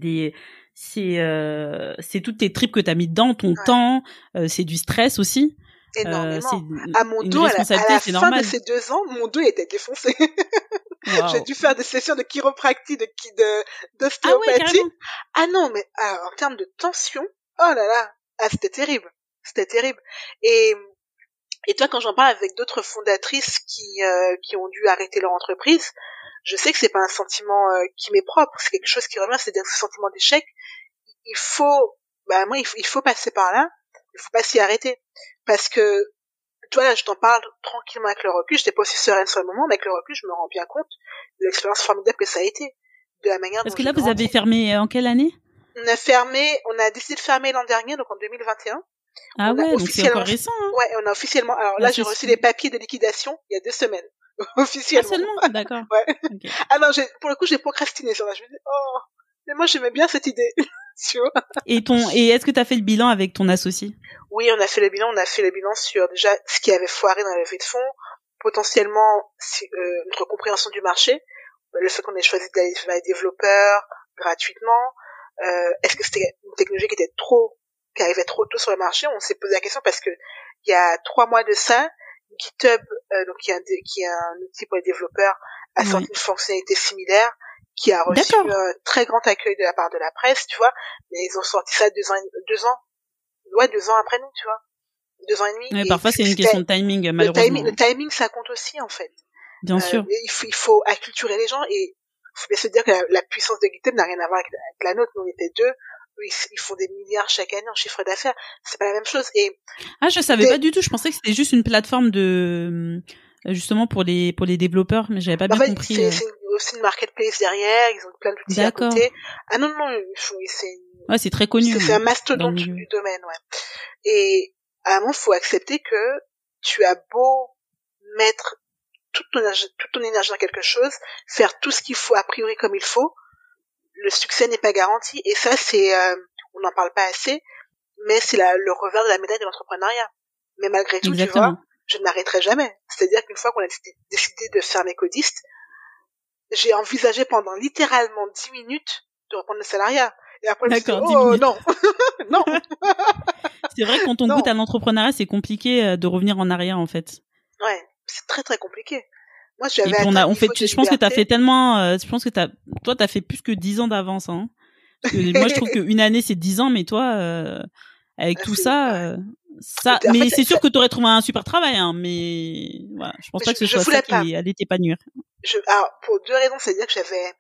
toutes tes tripes que t'as mis dedans, ton temps, c'est du stress aussi. Énormément. À mon dos, à la fin normal. De ces 2 ans, mon dos était défoncé. Wow. J'ai dû faire des sessions de chiropractie, d'ostéopathie. Ah non, mais en termes de tension, oh là là, c'était terrible. C'était terrible. Et toi, quand j'en parle avec d'autres fondatrices qui ont dû arrêter leur entreprise, je sais que c'est pas un sentiment qui m'est propre, c'est quelque chose qui revient, c'est-à-dire ce sentiment d'échec. Il faut passer par là, il faut pas s'y arrêter. Parce que, toi là, je t'en parle tranquillement avec le recul, j'étais pas aussi sereine sur le moment, mais avec le recul, je me rends bien compte de l'expérience formidable que ça a été. De la manière dont Parce que là, vous avez fermé en quelle année? On a décidé de fermer l'an dernier, donc en 2021. Ah ouais, donc c'est encore récent, hein. Ouais, on a officiellement, alors là, j'ai reçu les papiers de liquidation il y a 2 semaines. Officiellement. Ah, seulement? D'accord. Ouais. Okay. Ah non, pour le coup, j'ai procrastiné sur là. Je me dis, oh, mais moi, j'aimais bien cette idée. Tu vois. Et est-ce que t'as fait le bilan avec ton associé? Oui, on a fait le bilan sur déjà ce qui avait foiré dans la levée de fonds, potentiellement, notre compréhension du marché, le fait qu'on ait choisi d'aller vers les développeurs gratuitement, est-ce que c'était une technologie qui arrivait trop tôt sur le marché? On s'est posé la question parce que il y a 3 mois de ça, GitHub, donc qui est un outil pour les développeurs, a sorti une fonctionnalité similaire qui a reçu un très grand accueil de la part de la presse, tu vois. Mais ils ont sorti ça 2 ans après nous, tu vois. 2 ans et demi. Mais parfois c'est une question de timing, malheureusement. Le timing, ça compte aussi, en fait. Bien sûr. Il faut acculturer les gens et il faut bien se dire que la puissance de GitHub n'a rien à voir avec la nôtre. Nous, on était 2. Ils font des milliards chaque année en chiffre d'affaires. C'est pas la même chose. Je savais pas du tout. Je pensais que c'était juste une plateforme justement pour les développeurs, mais j'avais pas bien compris. C'est aussi une marketplace derrière. Ils ont plein d'outils à côté. Ah non, c'est très connu. C'est un mastodonte du domaine, ouais. Et à un moment, faut accepter que tu as beau mettre toute ton énergie dans quelque chose, faire tout ce qu'il faut a priori comme il faut, le succès n'est pas garanti. Et ça, on n'en parle pas assez, mais c'est le revers de la médaille de l'entrepreneuriat. Mais malgré tout, exactement. Tu vois, je ne m'arrêterai jamais. C'est-à-dire qu'une fois qu'on a décidé de faire mes codistes, j'ai envisagé pendant littéralement 10 minutes de reprendre le salariat. Et après, je me suis dit, oh non, non. C'est vrai que quand on goûte à l'entrepreneuriat, c'est compliqué de revenir en arrière, en fait. Ouais, c'est très très compliqué. Moi, je pense que t'as fait tellement, je pense que t'as fait plus que 10 ans d'avance, hein. Parce que moi, je trouve qu'une année, c'est 10 ans, mais toi, avec tout ça, mais c'est sûr que t'aurais trouvé un super travail, hein, mais voilà, je pense pas que ce soit ça qui allait t'épanouir. Alors, pour 2 raisons, c'est-à-dire que j'avais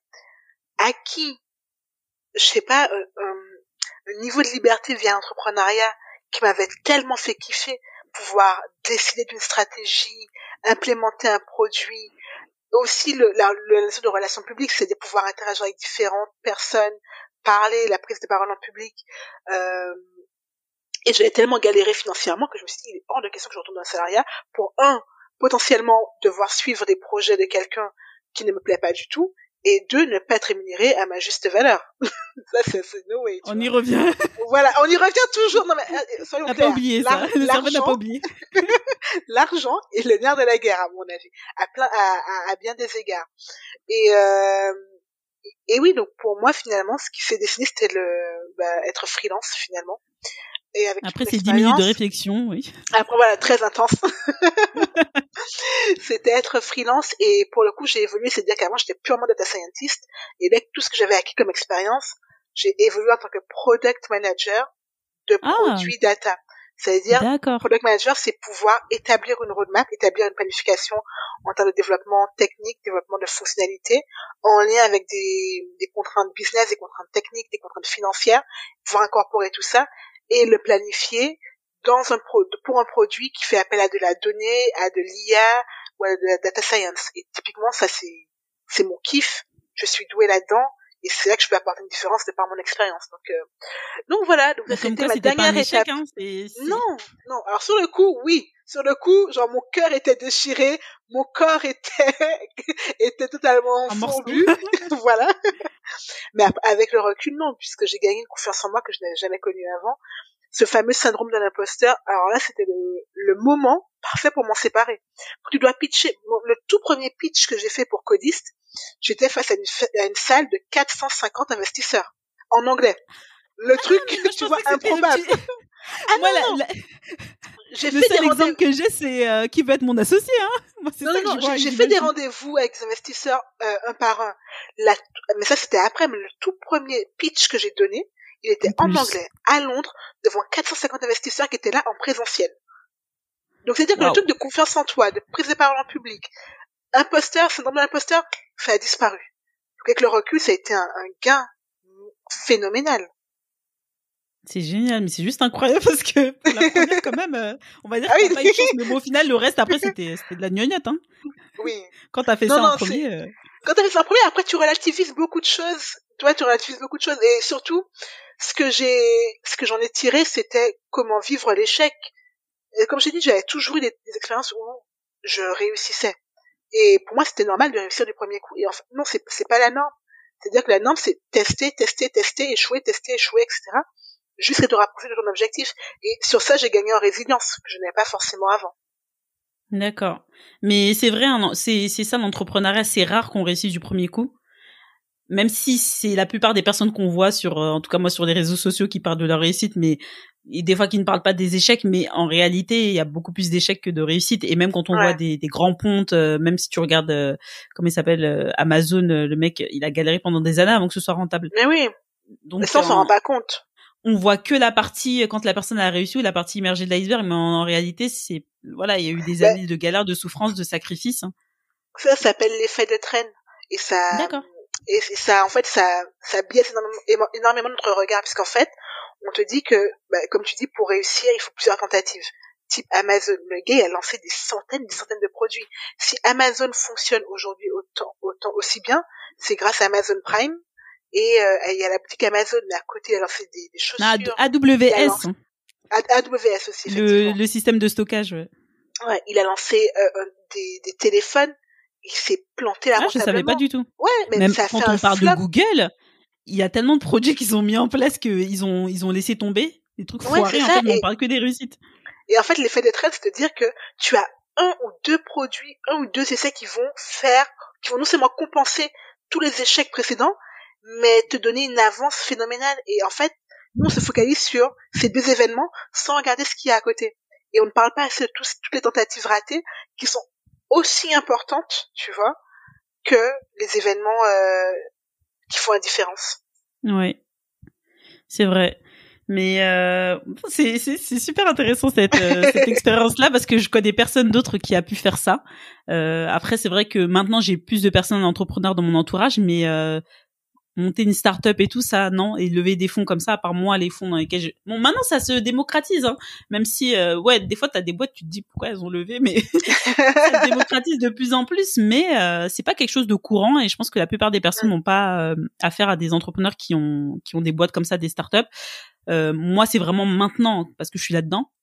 acquis, je sais pas, un niveau de liberté via l'entrepreneuriat qui m'avait tellement fait kiffer, pouvoir décider d'une stratégie, implémenter un produit, aussi la notion de relations publiques, c'est de pouvoir interagir avec différentes personnes, parler, la prise de parole en public, et j'avais tellement galéré financièrement que je me suis dit, il est hors de question que je retourne dans le salariat pour potentiellement devoir suivre des projets de quelqu'un qui ne me plaît pas du tout, et 2, ne pas être rémunéré à ma juste valeur. Ça, c'est no way. On y revient. Voilà, on y revient toujours. Non, mais, soyons clairs. Pas oublié ça. Le cerveau n'a pas oublié. L'argent est le nerf de la guerre, à mon avis. À bien des égards. Et oui, donc, pour moi, finalement, ce qui s'est dessiné, c'était être freelance, finalement. Et avec après ces 10 minutes de réflexion, oui. Après, voilà, très intense. C'était être freelance et pour le coup, j'ai évolué, c'est-à-dire qu'avant, j'étais purement data scientist et avec tout ce que j'avais acquis comme expérience, j'ai évolué en tant que product manager de produits data. C'est-à-dire, product manager, c'est pouvoir établir une roadmap, établir une planification en termes de développement technique, développement de fonctionnalités, en lien avec des contraintes business, des contraintes techniques, des contraintes financières, pouvoir incorporer tout ça et le planifier pour un produit qui fait appel à de la donnée, à de l'IA ou à de la data science. Et typiquement, ça, c'est mon kiff. Je suis douée là-dedans Et c'est là que je peux apporter une différence de par mon expérience. Donc voilà, donc ça c'était ma dernière étape. Hein, Non. Alors sur le coup, oui. Sur le coup, genre mon cœur était déchiré, mon corps était totalement fondu. Voilà. Mais avec le recul, non, puisque j'ai gagné une confiance en moi que je n'avais jamais connue avant. Ce fameux syndrome de l'imposteur, alors là, c'était le moment parfait pour m'en séparer. Tu dois pitcher. Le tout premier pitch que j'ai fait pour Codiste, j'étais face à une salle de 450 investisseurs en anglais. Le truc, tu vois, improbable. Moi, j'ai fait des exemple que j'ai, c'est qui veut être mon associé. Hein. Moi, non, j'ai fait des rendez-vous avec des investisseurs un par un. Mais ça, c'était après. Mais le tout premier pitch que j'ai donné, il était en anglais, à Londres, devant 450 investisseurs qui étaient là en présentiel. Donc, c'est-à-dire que le truc de confiance en toi, de prise de parole en public, syndrome de l'imposteur, ça a disparu. Donc, avec le recul, ça a été un gain phénoménal. C'est génial, mais c'est juste incroyable parce que pour la première, quand même, on va dire que t'as pas eu de chance, mais bon, au final, le reste, après, c'était de la gnognotte, hein. Oui. Quand t'as fait ça en premier. Quand t'as fait ça en premier, après, tu relativises beaucoup de choses. Et surtout, ce que j'en ai tiré, c'était comment vivre l'échec. Et comme j'ai dit, j'avais toujours eu des expériences où je réussissais. Et pour moi, c'était normal de réussir du premier coup. Et enfin, non, c'est pas la norme. C'est-à-dire que la norme, c'est tester, échouer, etc. Jusqu'à te rapprocher de ton objectif. Et sur ça, j'ai gagné en résilience, que je n'avais pas forcément avant. D'accord. Mais c'est vrai, hein, c'est ça l'entrepreneuriat, c'est rare qu'on réussisse du premier coup. Même si c'est la plupart des personnes qu'on voit en tout cas moi sur les réseaux sociaux qui parlent de leur réussite, mais et des fois qui ne parlent pas des échecs, mais en réalité il y a beaucoup plus d'échecs que de réussites. Et même quand on voit des grands pontes, même si tu regardes comment il s'appelle Amazon, le mec il a galéré pendant des années avant que ce soit rentable. Mais oui. Donc ça on s'en rend pas compte. On voit que la partie quand la personne a réussi ou la partie immergée de l'iceberg, mais en réalité il y a eu des années de galère, de souffrance, de sacrifice. Hein. Ça s'appelle l'effet de traîne et ça. D'accord. Et ça, en fait, ça biaise énormément notre regard, parce qu'en fait, on te dit que, comme tu dis, pour réussir, il faut plusieurs tentatives. Type Amazon, le gars, il a lancé des centaines de produits. Si Amazon fonctionne aujourd'hui autant aussi bien, c'est grâce à Amazon Prime, et il y a la boutique Amazon, mais à côté, il a lancé des chaussures. AWS. AWS aussi, effectivement. Le système de stockage, Ouais, il a lancé des téléphones. Il s'est planté lamentablement. Je savais pas du tout. Ouais, mais même ça quand fait on parle de Google, il y a tellement de projets qu'ils ont mis en place qu'ils ont laissé tomber des trucs foirés. En fait, mais on parle que des réussites. Et en fait, l'effet de traîne, c'est de dire que tu as un ou deux essais qui vont non seulement compenser tous les échecs précédents, mais te donner une avance phénoménale. Et en fait, nous, on se focalise sur ces deux événements sans regarder ce qu'il y a à côté. Et on ne parle pas assez de toutes les tentatives ratées qui sont aussi importantes, tu vois, que les événements qui font la différence. Oui, c'est vrai. Mais c'est super intéressant cette expérience-là parce que je connais personne d'autre qui a pu faire ça. Après, c'est vrai que maintenant j'ai plus de personnes entrepreneurs dans mon entourage, mais monter une start-up et tout ça, non, et lever des fonds comme ça, à part moi, les fonds dans lesquels bon, maintenant ça se démocratise, hein, même si des fois t'as des boîtes, tu te dis pourquoi elles ont levé, mais ça se démocratise de plus en plus, mais c'est pas quelque chose de courant, et je pense que la plupart des personnes n'ont pas affaire à des entrepreneurs qui ont des boîtes comme ça, des start-up. Moi, c'est vraiment maintenant parce que je suis là-dedans.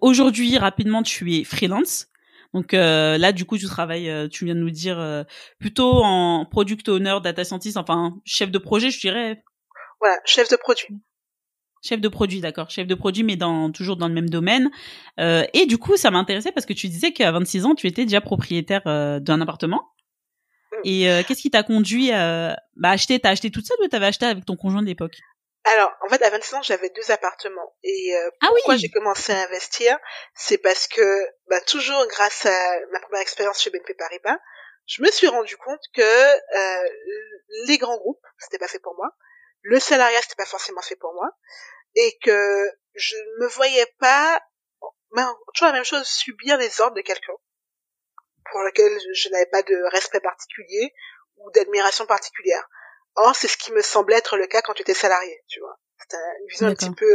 Aujourd'hui, rapidement, tu es freelance. Donc là, du coup, tu travailles, tu viens de nous dire, plutôt en product owner, data scientist, enfin chef de projet, je dirais. Voilà, chef de produit. Chef de produit, d'accord. Chef de produit, mais toujours dans le même domaine. Et du coup, ça m'intéressait parce que tu disais qu'à 26 ans, tu étais déjà propriétaire d'un appartement. Et qu'est-ce qui t'a conduit à acheter? T'as acheté toute seule ou t'avais acheté avec ton conjoint de l'époque? Alors, en fait, à 26 ans, j'avais 2 appartements. Et pourquoi j'ai commencé à investir, c'est parce que, toujours grâce à ma première expérience chez BNP Paribas, je me suis rendu compte que les grands groupes, c'était pas fait pour moi. Le salariat, c'était pas forcément fait pour moi. Et que je ne me voyais pas, toujours la même chose, subir les ordres de quelqu'un pour lequel je n'avais pas de respect particulier ou d'admiration particulière. Or, c'est ce qui me semblait être le cas quand tu étais salarié, tu vois. C'était une vision un petit peu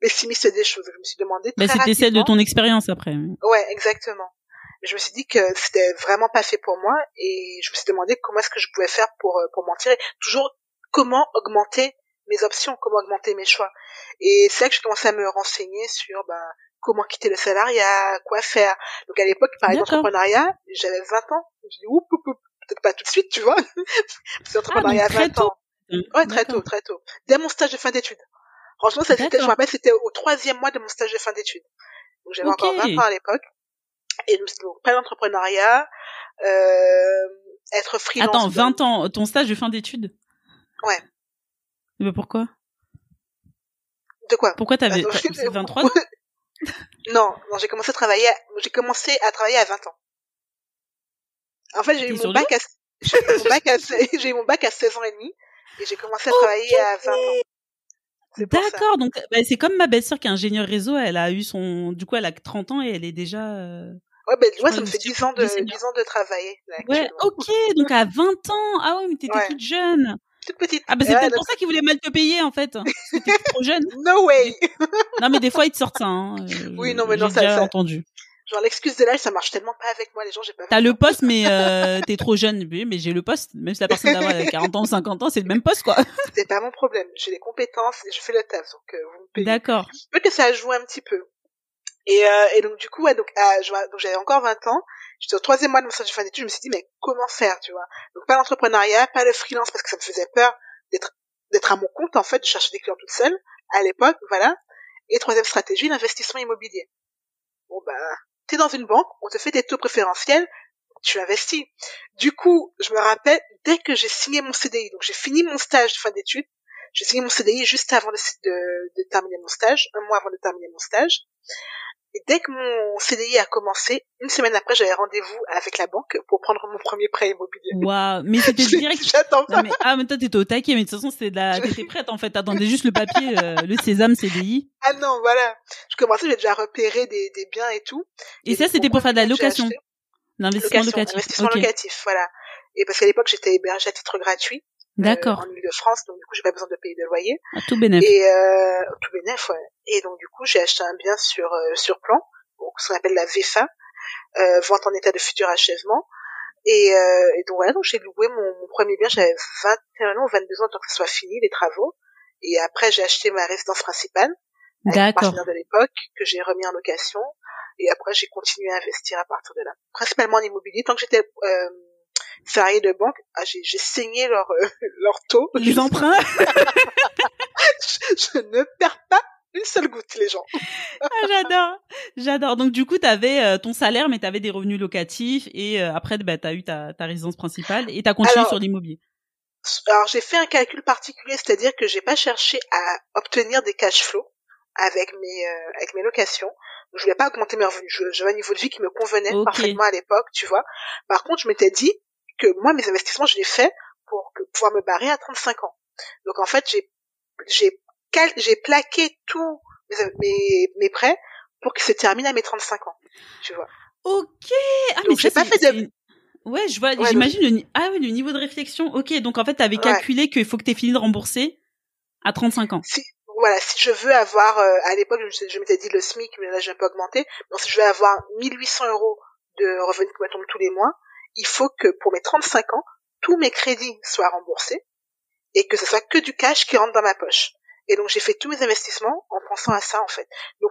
pessimiste des choses. Je me suis demandé très rapidement. C'était celle de ton expérience après. Ouais, exactement. Je me suis dit que c'était vraiment pas fait pour moi et je me suis demandé comment est-ce que je pouvais faire pour m'en tirer. Toujours comment augmenter mes options, comment augmenter mes choix. Et c'est là que je commençais à me renseigner sur comment quitter le salariat, quoi faire. Donc à l'époque, pareil, l'entrepreneuriat, j'avais 20 ans. Je dis peut-être pas tout de suite, tu vois. C'est l'entrepreneuriat à 20 ans. Ouais, très tôt. Dès mon stage de fin d'études. Franchement, je me rappelle, c'était au 3e mois de mon stage de fin d'études. Donc j'avais encore 20 ans à l'époque. Et donc, pas l'entrepreneuriat, être freelance. Attends, 20 ans, ton stage de fin d'études? Ouais. Mais pourquoi? De quoi? Pourquoi t'avais 23 ans? Non, j'ai commencé à travailler à 20 ans. En fait, j'ai eu mon bac à 16 ans et demi, et j'ai commencé à travailler à 20 ans. D'accord, donc c'est comme ma belle-sœur qui est ingénieure réseau, elle a eu elle a 30 ans et elle est déjà ça me fait 10 ans de travailler. Là, ouais, OK, donc à 20 ans. Ah ouais, mais t'étais toute jeune. Toute petite. Ah c'est peut-être pour ça qu'ils voulaient mal te payer en fait, parce que t'étais trop jeune. No way. Non mais des fois ils te sortent ça oui, non mais non, j'ai déjà entendu. Genre l'excuse de l'âge, ça marche tellement pas avec moi, les gens, j'ai pas. T'as le poste mais t'es trop jeune. Oui, mais j'ai le poste, même si la personne d'avant a 40 ans ou 50 ans, c'est le même poste quoi. C'est pas mon problème, j'ai les compétences et je fais le taf, donc vous me payez. D'accord. Peut-être que ça a joué un petit peu. Et donc du coup, donc j'avais encore 20 ans, j'étais au 3e mois de mon stage de fin d'études, je me suis dit mais comment faire, tu vois. Donc pas l'entrepreneuriat, pas le freelance parce que ça me faisait peur d'être à mon compte en fait, de chercher des clients toute seule à l'époque, voilà. Et 3e stratégie, l'investissement immobilier. Bon t'es dans une banque, on te fait des taux préférentiels, tu investis. Du coup, je me rappelle, dès que j'ai signé mon CDI, donc j'ai fini mon stage de fin d'études, j'ai signé mon CDI juste avant de terminer mon stage, un mois avant de terminer mon stage. Et dès que mon CDI a commencé, une semaine après, j'avais rendez-vous avec la banque pour prendre mon premier prêt immobilier. Waouh, mais c'était direct. J'attends pas. Mais toi, t'étais au taquet, mais de toute façon, t'étais prête, en fait. T'attendais juste le papier, le sésame CDI. Ah non, voilà. Je commençais, j'ai déjà repéré des biens et tout. Et ça, c'était pour faire de la location. L'investissement locatif. Investissement locatif, voilà. Et parce qu'à l'époque, j'étais hébergée à titre gratuit. D'accord. En Ile-de-France, donc du coup, j'ai pas besoin de payer de loyer. Tout bénef. Et, tout bénef, ouais. Et donc, du coup, j'ai acheté un bien sur plan, donc, ce qu'on appelle la VFA, vente en état de futur achèvement. Et donc voilà, donc j'ai loué mon premier bien, j'avais 21 ans ou 22 ans, tant que ça soit fini, les travaux. Et après, j'ai acheté ma résidence principale, avec mon partenaire de l'époque, que j'ai remis en location. Et après, j'ai continué à investir à partir de là. Principalement en immobilier. Tant que j'étais salarié de banque, j'ai saigné leur taux. Les emprunts. je ne perds pas une seule goutte, les gens. J'adore. Donc du coup, t'avais ton salaire, mais t'avais des revenus locatifs, et après, t'as eu ta résidence principale, et t'as continué sur l'immobilier. Alors j'ai fait un calcul particulier, c'est-à-dire que j'ai pas cherché à obtenir des cash flows avec mes locations. Donc, je voulais pas augmenter mes revenus. J'avais un niveau de vie qui me convenait parfaitement à l'époque, tu vois. Par contre, je m'étais dit que moi, mes investissements, je les fais pour pouvoir me barrer à 35 ans. Donc en fait, j'ai plaqué tous mes prêts pour qu'ils se terminent à mes 35 ans, tu vois. Ok. Ah, donc, mais j'ai pas fait de... Ouais, je vois, j'imagine le niveau de réflexion. Ok, donc en fait, t'avais calculé qu'il faut que t'aies fini de rembourser à 35 ans. Si je veux avoir, à l'époque, je m'étais dit le SMIC, mais là, j'ai un peu augmenté. Donc, si je veux avoir 1800 € de revenus qui me tombent tous les mois, il faut que pour mes 35 ans, tous mes crédits soient remboursés et que ce soit que du cash qui rentre dans ma poche. Et donc, j'ai fait tous mes investissements en pensant à ça, en fait. Donc,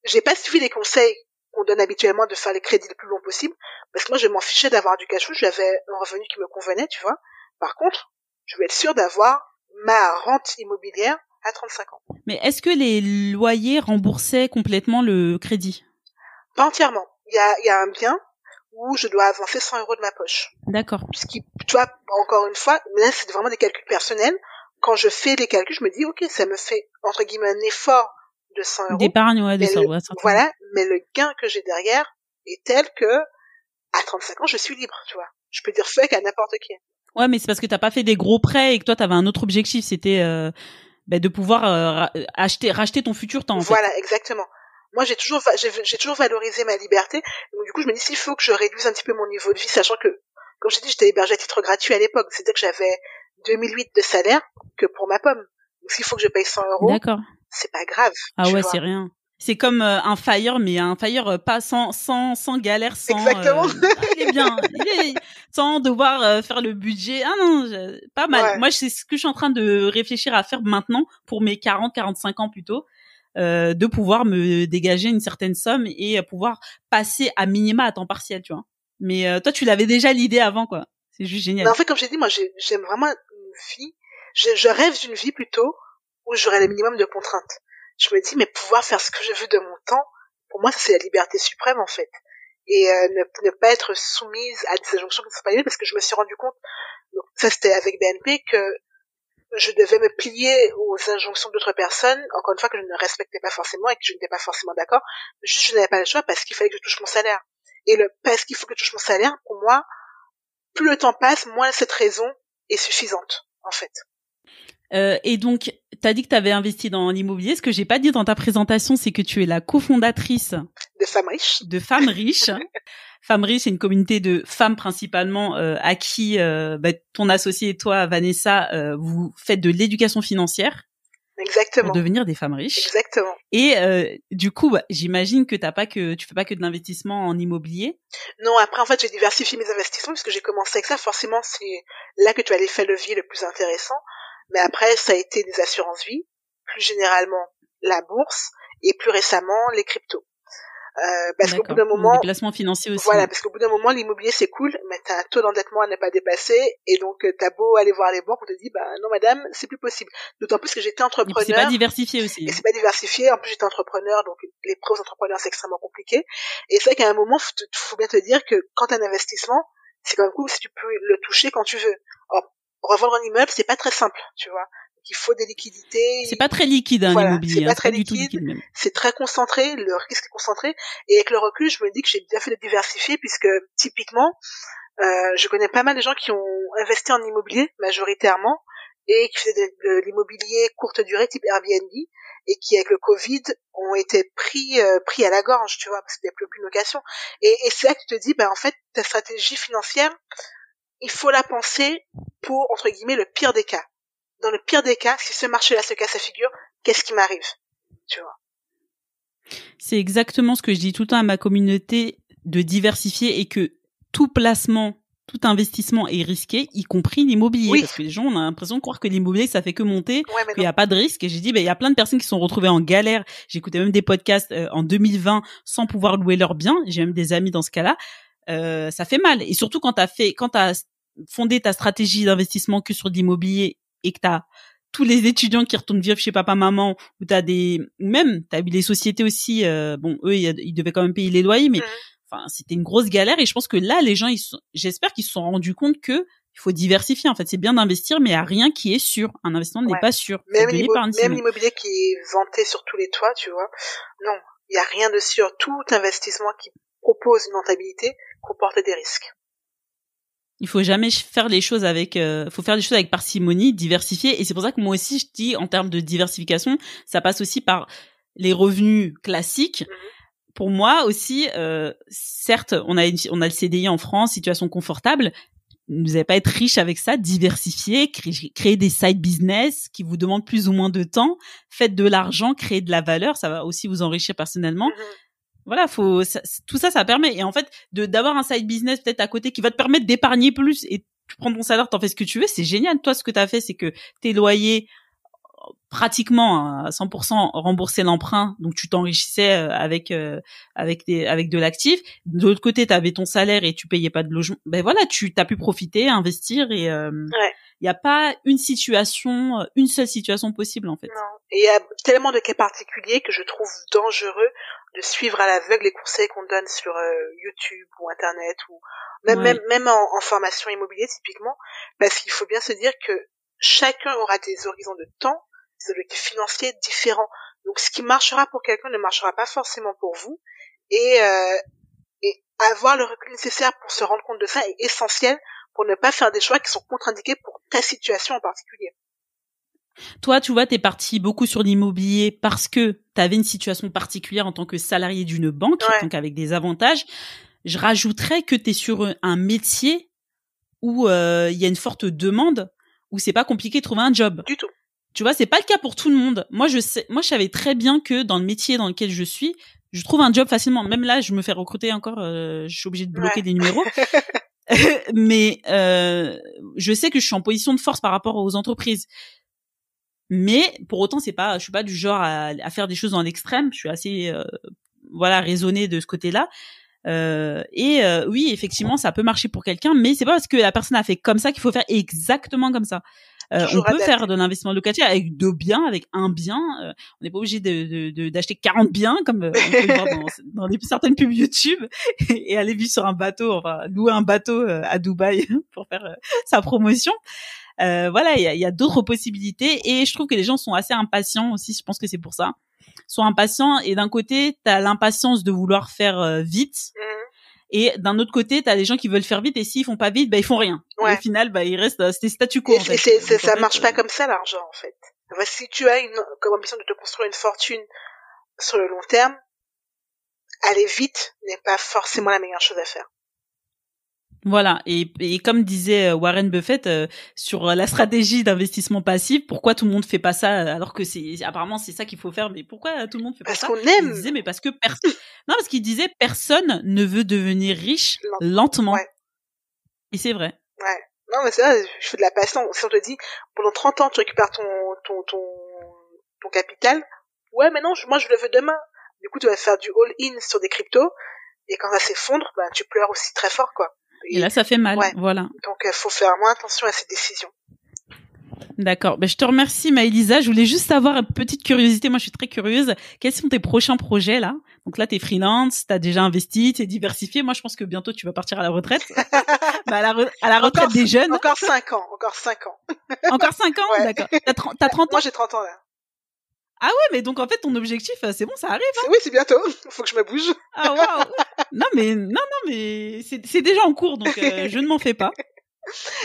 j'ai pas suivi les conseils qu'on donne habituellement de faire les crédits le plus long possible, parce que moi, je m'en fichais d'avoir du cash flow, j'avais un revenu qui me convenait, tu vois. Par contre, je voulais être sûre d'avoir ma rente immobilière à 35 ans. Mais est-ce que les loyers remboursaient complètement le crédit? Pas entièrement. Il y a un bien où je dois avancer 100 € de ma poche. D'accord. Ce qui, tu vois, encore une fois, là, c'est vraiment des calculs personnels. Quand je fais les calculs, je me dis, ok, ça me fait, entre guillemets, un effort de 100 €. D'épargne, ouais, de 100 €. Voilà, mais le gain que j'ai derrière est tel que, à 35 ans, je suis libre, tu vois. Je peux dire fuck à n'importe qui. Ouais, mais c'est parce que t'as pas fait des gros prêts et que toi, t'avais un autre objectif, c'était de pouvoir racheter ton futur temps, en fait. Voilà, exactement. Moi, j'ai toujours valorisé ma liberté. Donc, du coup, je me dis, s'il faut que je réduise un petit peu mon niveau de vie, sachant que, comme je t'ai dit, j'étais hébergée à titre gratuit à l'époque. C'est-à-dire que j'avais 2008 de salaire que pour ma pomme. Donc, s'il faut que je paye 100 €. D'accord. C'est pas grave. Ah ouais, c'est rien. C'est comme un Fire, mais un Fire pas sans galère, sans. Exactement. Il est bien. Sans devoir faire le budget. Ah non, pas mal. Ouais. Moi, c'est ce que je suis en train de réfléchir à faire maintenant pour mes 45 ans plutôt. De pouvoir me dégager une certaine somme et pouvoir passer à minima à temps partiel, tu vois. Mais toi, tu l'avais déjà l'idée avant, quoi. C'est juste génial. Mais en fait, comme j'ai dit, moi, j'aime vraiment une vie. Je rêve d'une vie plutôt où j'aurais le minimum de contraintes. Je me dis, mais pouvoir faire ce que je veux de mon temps, pour moi, ça c'est la liberté suprême, en fait. Et ne pas être soumise à des injonctions qui ne sont pas liées, parce que je me suis rendu compte, donc ça c'était avec BNP, que je devais me plier aux injonctions d'autres personnes, encore une fois que je ne respectais pas forcément et que je n'étais pas forcément d'accord, juste je n'avais pas le choix parce qu'il fallait que je touche mon salaire. Et parce qu'il faut que je touche mon salaire, pour moi, plus le temps passe, moins cette raison est suffisante, en fait. Et donc, t'as dit que t'avais investi dans l'immobilier. Ce que j'ai pas dit dans ta présentation, c'est que tu es la cofondatrice de Femmes Riches. De Femmes Riches. Femmes Riches, c'est une communauté de femmes principalement à qui ton associé et toi, Vanessa, vous faites de l'éducation financière. Exactement. Pour devenir des femmes riches. Exactement. Et du coup, j'imagine que tu fais pas que de l'investissement en immobilier. Non, après en fait, j'ai diversifié mes investissements puisque j'ai commencé avec ça. Forcément, c'est là que tu as l'effet levier le plus intéressant. Mais après, ça a été des assurances-vie, plus généralement la bourse et plus récemment les cryptos. Parce qu'au bout d'un moment, des placements financiers aussi. Voilà, parce qu'au bout d'un moment, l'immobilier c'est cool, mais t'as un taux d'endettement à ne pas dépasser, et donc t'as beau aller voir les banques, on te dit bah non madame, c'est plus possible. D'autant plus que j'étais entrepreneur. Et c'est pas diversifié aussi. Et c'est pas diversifié. En plus j'étais entrepreneur, donc les prêts aux entrepreneurs c'est extrêmement compliqué. Et c'est vrai qu'à un moment, faut bien te dire que quand t'as un investissement, c'est quand même cool si tu peux le toucher quand tu veux. Alors, revendre un immeuble, c'est pas très simple, tu vois. Il faut des liquidités. C'est pas très liquide, voilà, l'immobilier. C'est pas très du tout liquide. même. C'est très concentré. Le risque est concentré. Et avec le recul, je me dis que j'ai bien fait de diversifier puisque, typiquement, je connais pas mal de gens qui ont investi en immobilier, majoritairement, et qui faisaient de l'immobilier courte durée, type Airbnb, et qui, avec le Covid, ont été pris à la gorge, tu vois, parce qu'il n'y a plus aucune location. Et c'est là que tu te dis, ben, en fait, ta stratégie financière, il faut la penser pour, entre guillemets, le pire des cas. Dans le pire des cas, si ce marché-là se casse la figure, qu'est-ce qui m'arrive, tu vois? C'est exactement ce que je dis tout le temps à ma communauté, de diversifier, et que tout placement, tout investissement est risqué, y compris l'immobilier. Oui. Parce que les gens, on a l'impression de croire que l'immobilier, ça fait que monter, qu'il n'y a pas de risque. Et j'ai dit, il y a plein de personnes qui se sont retrouvées en galère. J'écoutais même des podcasts en 2020 sans pouvoir louer leurs biens. J'ai même des amis dans ce cas-là. Ça fait mal. Et surtout quand t'as fondé ta stratégie d'investissement que sur l'immobilier, et que t'as tous les étudiants qui retournent vivre chez papa-maman, ou t'as eu les sociétés aussi, eux, ils devaient quand même payer les loyers, mais enfin, c'était une grosse galère. Et je pense que là, les gens, j'espère qu'ils se sont rendus compte que il faut diversifier. En fait, c'est bien d'investir, mais il n'y a rien qui est sûr. Un investissement n'est pas sûr. Même l'immobilier qui est vanté sur tous les toits, tu vois. Non, il n'y a rien de sûr. Tout investissement qui propose une rentabilité comporte des risques. Il faut jamais faire les choses faut faire les choses avec parcimonie, diversifier. Et c'est pour ça que moi aussi, je dis, en termes de diversification, ça passe aussi par les revenus classiques. Pour moi aussi, certes, on a le CDI en France, situation confortable. Vous n'allez pas être riche avec ça. Diversifier, créer des side business qui vous demandent plus ou moins de temps. Faites de l'argent, créer de la valeur. Ça va aussi vous enrichir personnellement. Voilà, tout ça permet. Et en fait, d'avoir un side business peut-être à côté qui va te permettre d'épargner plus, et tu prends ton salaire, t'en fais ce que tu veux, c'est génial. Toi, ce que t'as fait, c'est que tes loyers, pratiquement à 100% remboursaient l'emprunt, donc tu t'enrichissais avec de l'actif. De l'autre côté, t'avais ton salaire et tu payais pas de logement. Ben voilà, t'as pu profiter, investir, et y a pas une seule situation possible, en fait. Non. Et il y a tellement de cas particuliers que je trouve dangereux de suivre à l'aveugle les conseils qu'on donne sur YouTube ou Internet, ou même en formation immobilière typiquement, parce qu'il faut bien se dire que chacun aura des horizons de temps, des objectifs financiers différents. Donc ce qui marchera pour quelqu'un ne marchera pas forcément pour vous, et avoir le recul nécessaire pour se rendre compte de ça est essentiel pour ne pas faire des choix qui sont contre-indiqués pour ta situation en particulier. Toi, tu vois, t'es parti beaucoup sur l'immobilier parce que t'avais une situation particulière en tant que salarié d'une banque, donc avec des avantages. Je rajouterais que t'es sur un métier où il y a une forte demande, où c'est pas compliqué de trouver un job. Du tout. Tu vois, c'est pas le cas pour tout le monde. Moi, je savais très bien que dans le métier dans lequel je suis, je trouve un job facilement. Même là, je me fais recruter encore, je suis obligée de bloquer des numéros. Mais je sais que je suis en position de force par rapport aux entreprises. Mais pour autant, je suis pas du genre à faire des choses dans l'extrême. Je suis assez raisonnée de ce côté-là. Oui, effectivement, ça peut marcher pour quelqu'un, mais c'est pas parce que la personne a fait comme ça qu'il faut faire exactement comme ça. On peut faire de l'investissement locatif avec 2 biens, avec un bien. On n'est pas obligé d'acheter 40 biens comme on peut le voir dans certaines pubs YouTube et aller vivre sur un bateau, enfin louer un bateau à Dubaï pour faire sa promotion. Il y a d'autres possibilités et je trouve que les gens sont assez impatients aussi. Je pense que c'est pour ça. Sont impatients et d'un côté t'as l'impatience de vouloir faire vite. Et d'un autre côté, t'as des gens qui veulent faire vite et s'ils font pas vite, ils font rien. Ouais. Au final, il reste c'était statu quo. Et ça marche pas comme ça l'argent en fait. Enfin, si tu as comme ambition de te construire une fortune sur le long terme, aller vite n'est pas forcément la meilleure chose à faire. Voilà, et comme disait Warren Buffett sur la stratégie d'investissement passif, pourquoi tout le monde fait pas ça alors que apparemment c'est ça qu'il faut faire, mais pourquoi tout le monde fait pas ça? Parce qu'on aime. Il disait mais parce que parce qu'il disait personne ne veut devenir riche lentement. Ouais. Et c'est vrai. Ouais. Non mais c'est vrai, je fais de la passion. Si on te dit pendant 30 ans tu récupères ton capital, ouais mais non, moi je le veux demain. Du coup tu vas faire du all-in sur des cryptos et quand ça s'effondre, tu pleures aussi très fort quoi. Et là, ça fait mal, voilà. Donc, il faut faire moins attention à ces décisions. D'accord. Je te remercie, Maëlysa. Je voulais juste savoir une petite curiosité. Moi, je suis très curieuse. Quels sont tes prochains projets, là? Donc là, t'es freelance, t'as déjà investi, t'es diversifié. Moi, je pense que bientôt, tu vas partir à la retraite. À la retraite des jeunes. Encore 5 ans. Encore 5 ans? Ouais. D'accord. T'as 30 ans? Moi, j'ai 30 ans, là. Ah ouais, mais donc en fait ton objectif, c'est bon, ça arrive. Hein, oui, c'est bientôt. Faut que je me bouge. Ah waouh. Non mais c'est déjà en cours, donc je ne m'en fais pas.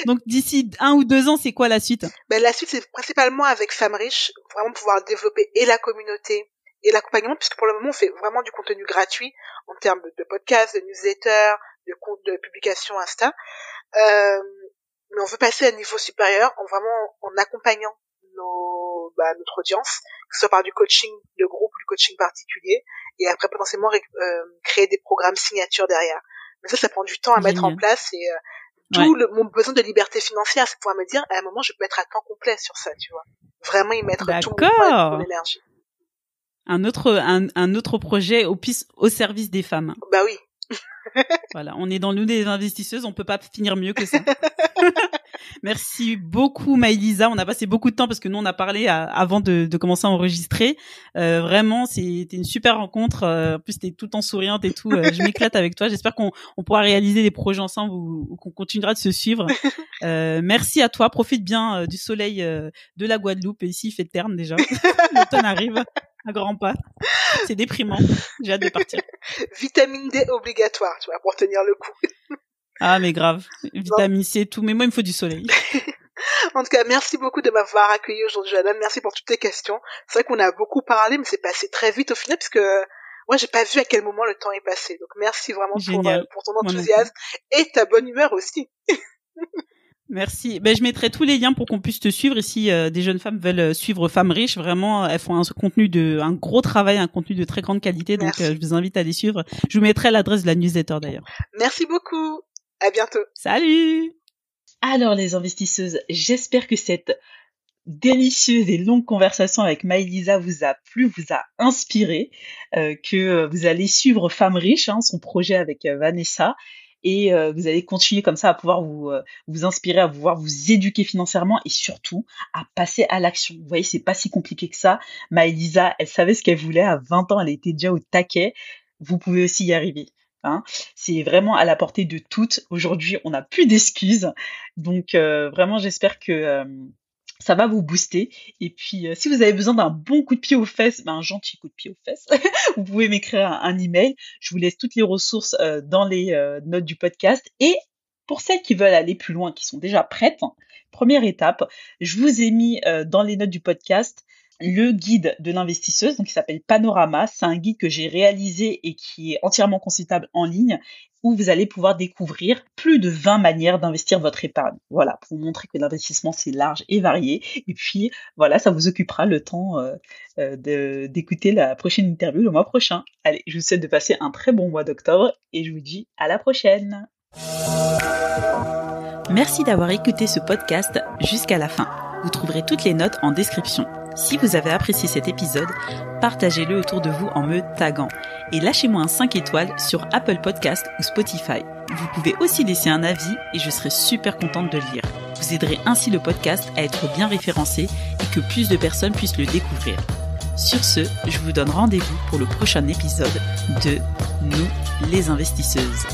Donc d'ici 1 ou 2 ans, c'est quoi la suite? La suite, c'est principalement avec Femmes Riches, vraiment pouvoir développer et la communauté et l'accompagnement, puisque pour le moment on fait vraiment du contenu gratuit en termes de podcasts, de newsletters, de comptes de publications Insta. Mais on veut passer à un niveau supérieur en accompagnant notre audience, que ce soit par du coaching de groupe ou du coaching particulier, et après potentiellement créer des programmes signatures derrière. Mais ça prend du temps à mettre en place et d'où mon besoin de liberté financière, c'est pouvoir me dire à un moment je peux être à temps complet sur ça, tu vois. Vraiment y mettre tout mon énergie. Un autre projet au service des femmes. Bah oui. Voilà, on est dans l'une des investisseuses, on peut pas finir mieux que ça. Merci beaucoup Maëlysa, on a passé beaucoup de temps parce que nous on a parlé avant de commencer à enregistrer. Vraiment, c'était une super rencontre. En plus t'es tout le temps souriante et tout. Je m'éclate avec toi. J'espère qu'on pourra réaliser des projets ensemble ou qu'on continuera de se suivre. Merci à toi. Profite bien du soleil de la Guadeloupe. Et ici il fait terne déjà. L'automne arrive à grands pas. C'est déprimant. J'ai hâte de partir. Vitamine D obligatoire, tu vois, pour tenir le coup. Ah, mais grave. Vitamine C et tout. Mais moi, il me faut du soleil. En tout cas, merci beaucoup de m'avoir accueilli aujourd'hui, Adam. Merci pour toutes tes questions. C'est vrai qu'on a beaucoup parlé, mais c'est passé très vite au final, parce que moi, j'ai pas vu à quel moment le temps est passé. Donc, merci vraiment pour ton enthousiasme et ta bonne humeur aussi. Merci. Je mettrai tous les liens pour qu'on puisse te suivre. Et si des jeunes femmes veulent suivre Femmes Riches, vraiment, elles font un gros travail, un contenu de très grande qualité. Donc, je vous invite à les suivre. Je vous mettrai l'adresse de la newsletter d'ailleurs. Merci beaucoup. À bientôt. Salut. Alors les investisseuses, j'espère que cette délicieuse et longue conversation avec Maëlysa vous a plu, vous a inspiré, que vous allez suivre Femmes Riches, son projet avec Vanessa. Et vous allez continuer comme ça à pouvoir vous inspirer, à pouvoir vous éduquer financièrement et surtout à passer à l'action. Vous voyez, c'est pas si compliqué que ça. Maëlysa, elle savait ce qu'elle voulait à 20 ans, elle était déjà au taquet. Vous pouvez aussi y arriver. C'est vraiment à la portée de toutes. Aujourd'hui, on n'a plus d'excuses. Donc vraiment, j'espère que ça va vous booster. Et puis, si vous avez besoin d'un bon coup de pied aux fesses, un gentil coup de pied aux fesses, vous pouvez m'écrire un email. Je vous laisse toutes les ressources dans les notes du podcast. Et pour celles qui veulent aller plus loin, qui sont déjà prêtes, première étape, je vous ai mis dans les notes du podcast le guide de l'investisseuse, donc qui s'appelle Panorama. C'est un guide que j'ai réalisé et qui est entièrement consultable en ligne, où vous allez pouvoir découvrir plus de 20 manières d'investir votre épargne. Voilà, pour vous montrer que l'investissement, c'est large et varié. Et puis, voilà, ça vous occupera le temps d'écouter la prochaine interview le mois prochain. Allez, je vous souhaite de passer un très bon mois d'octobre et je vous dis à la prochaine. Merci d'avoir écouté ce podcast jusqu'à la fin. Vous trouverez toutes les notes en description. Si vous avez apprécié cet épisode, partagez-le autour de vous en me taguant et lâchez-moi un 5 étoiles sur Apple Podcast ou Spotify. Vous pouvez aussi laisser un avis et je serai super contente de le lire. Vous aiderez ainsi le podcast à être bien référencé et que plus de personnes puissent le découvrir. Sur ce, je vous donne rendez-vous pour le prochain épisode de Nous les investisseuses.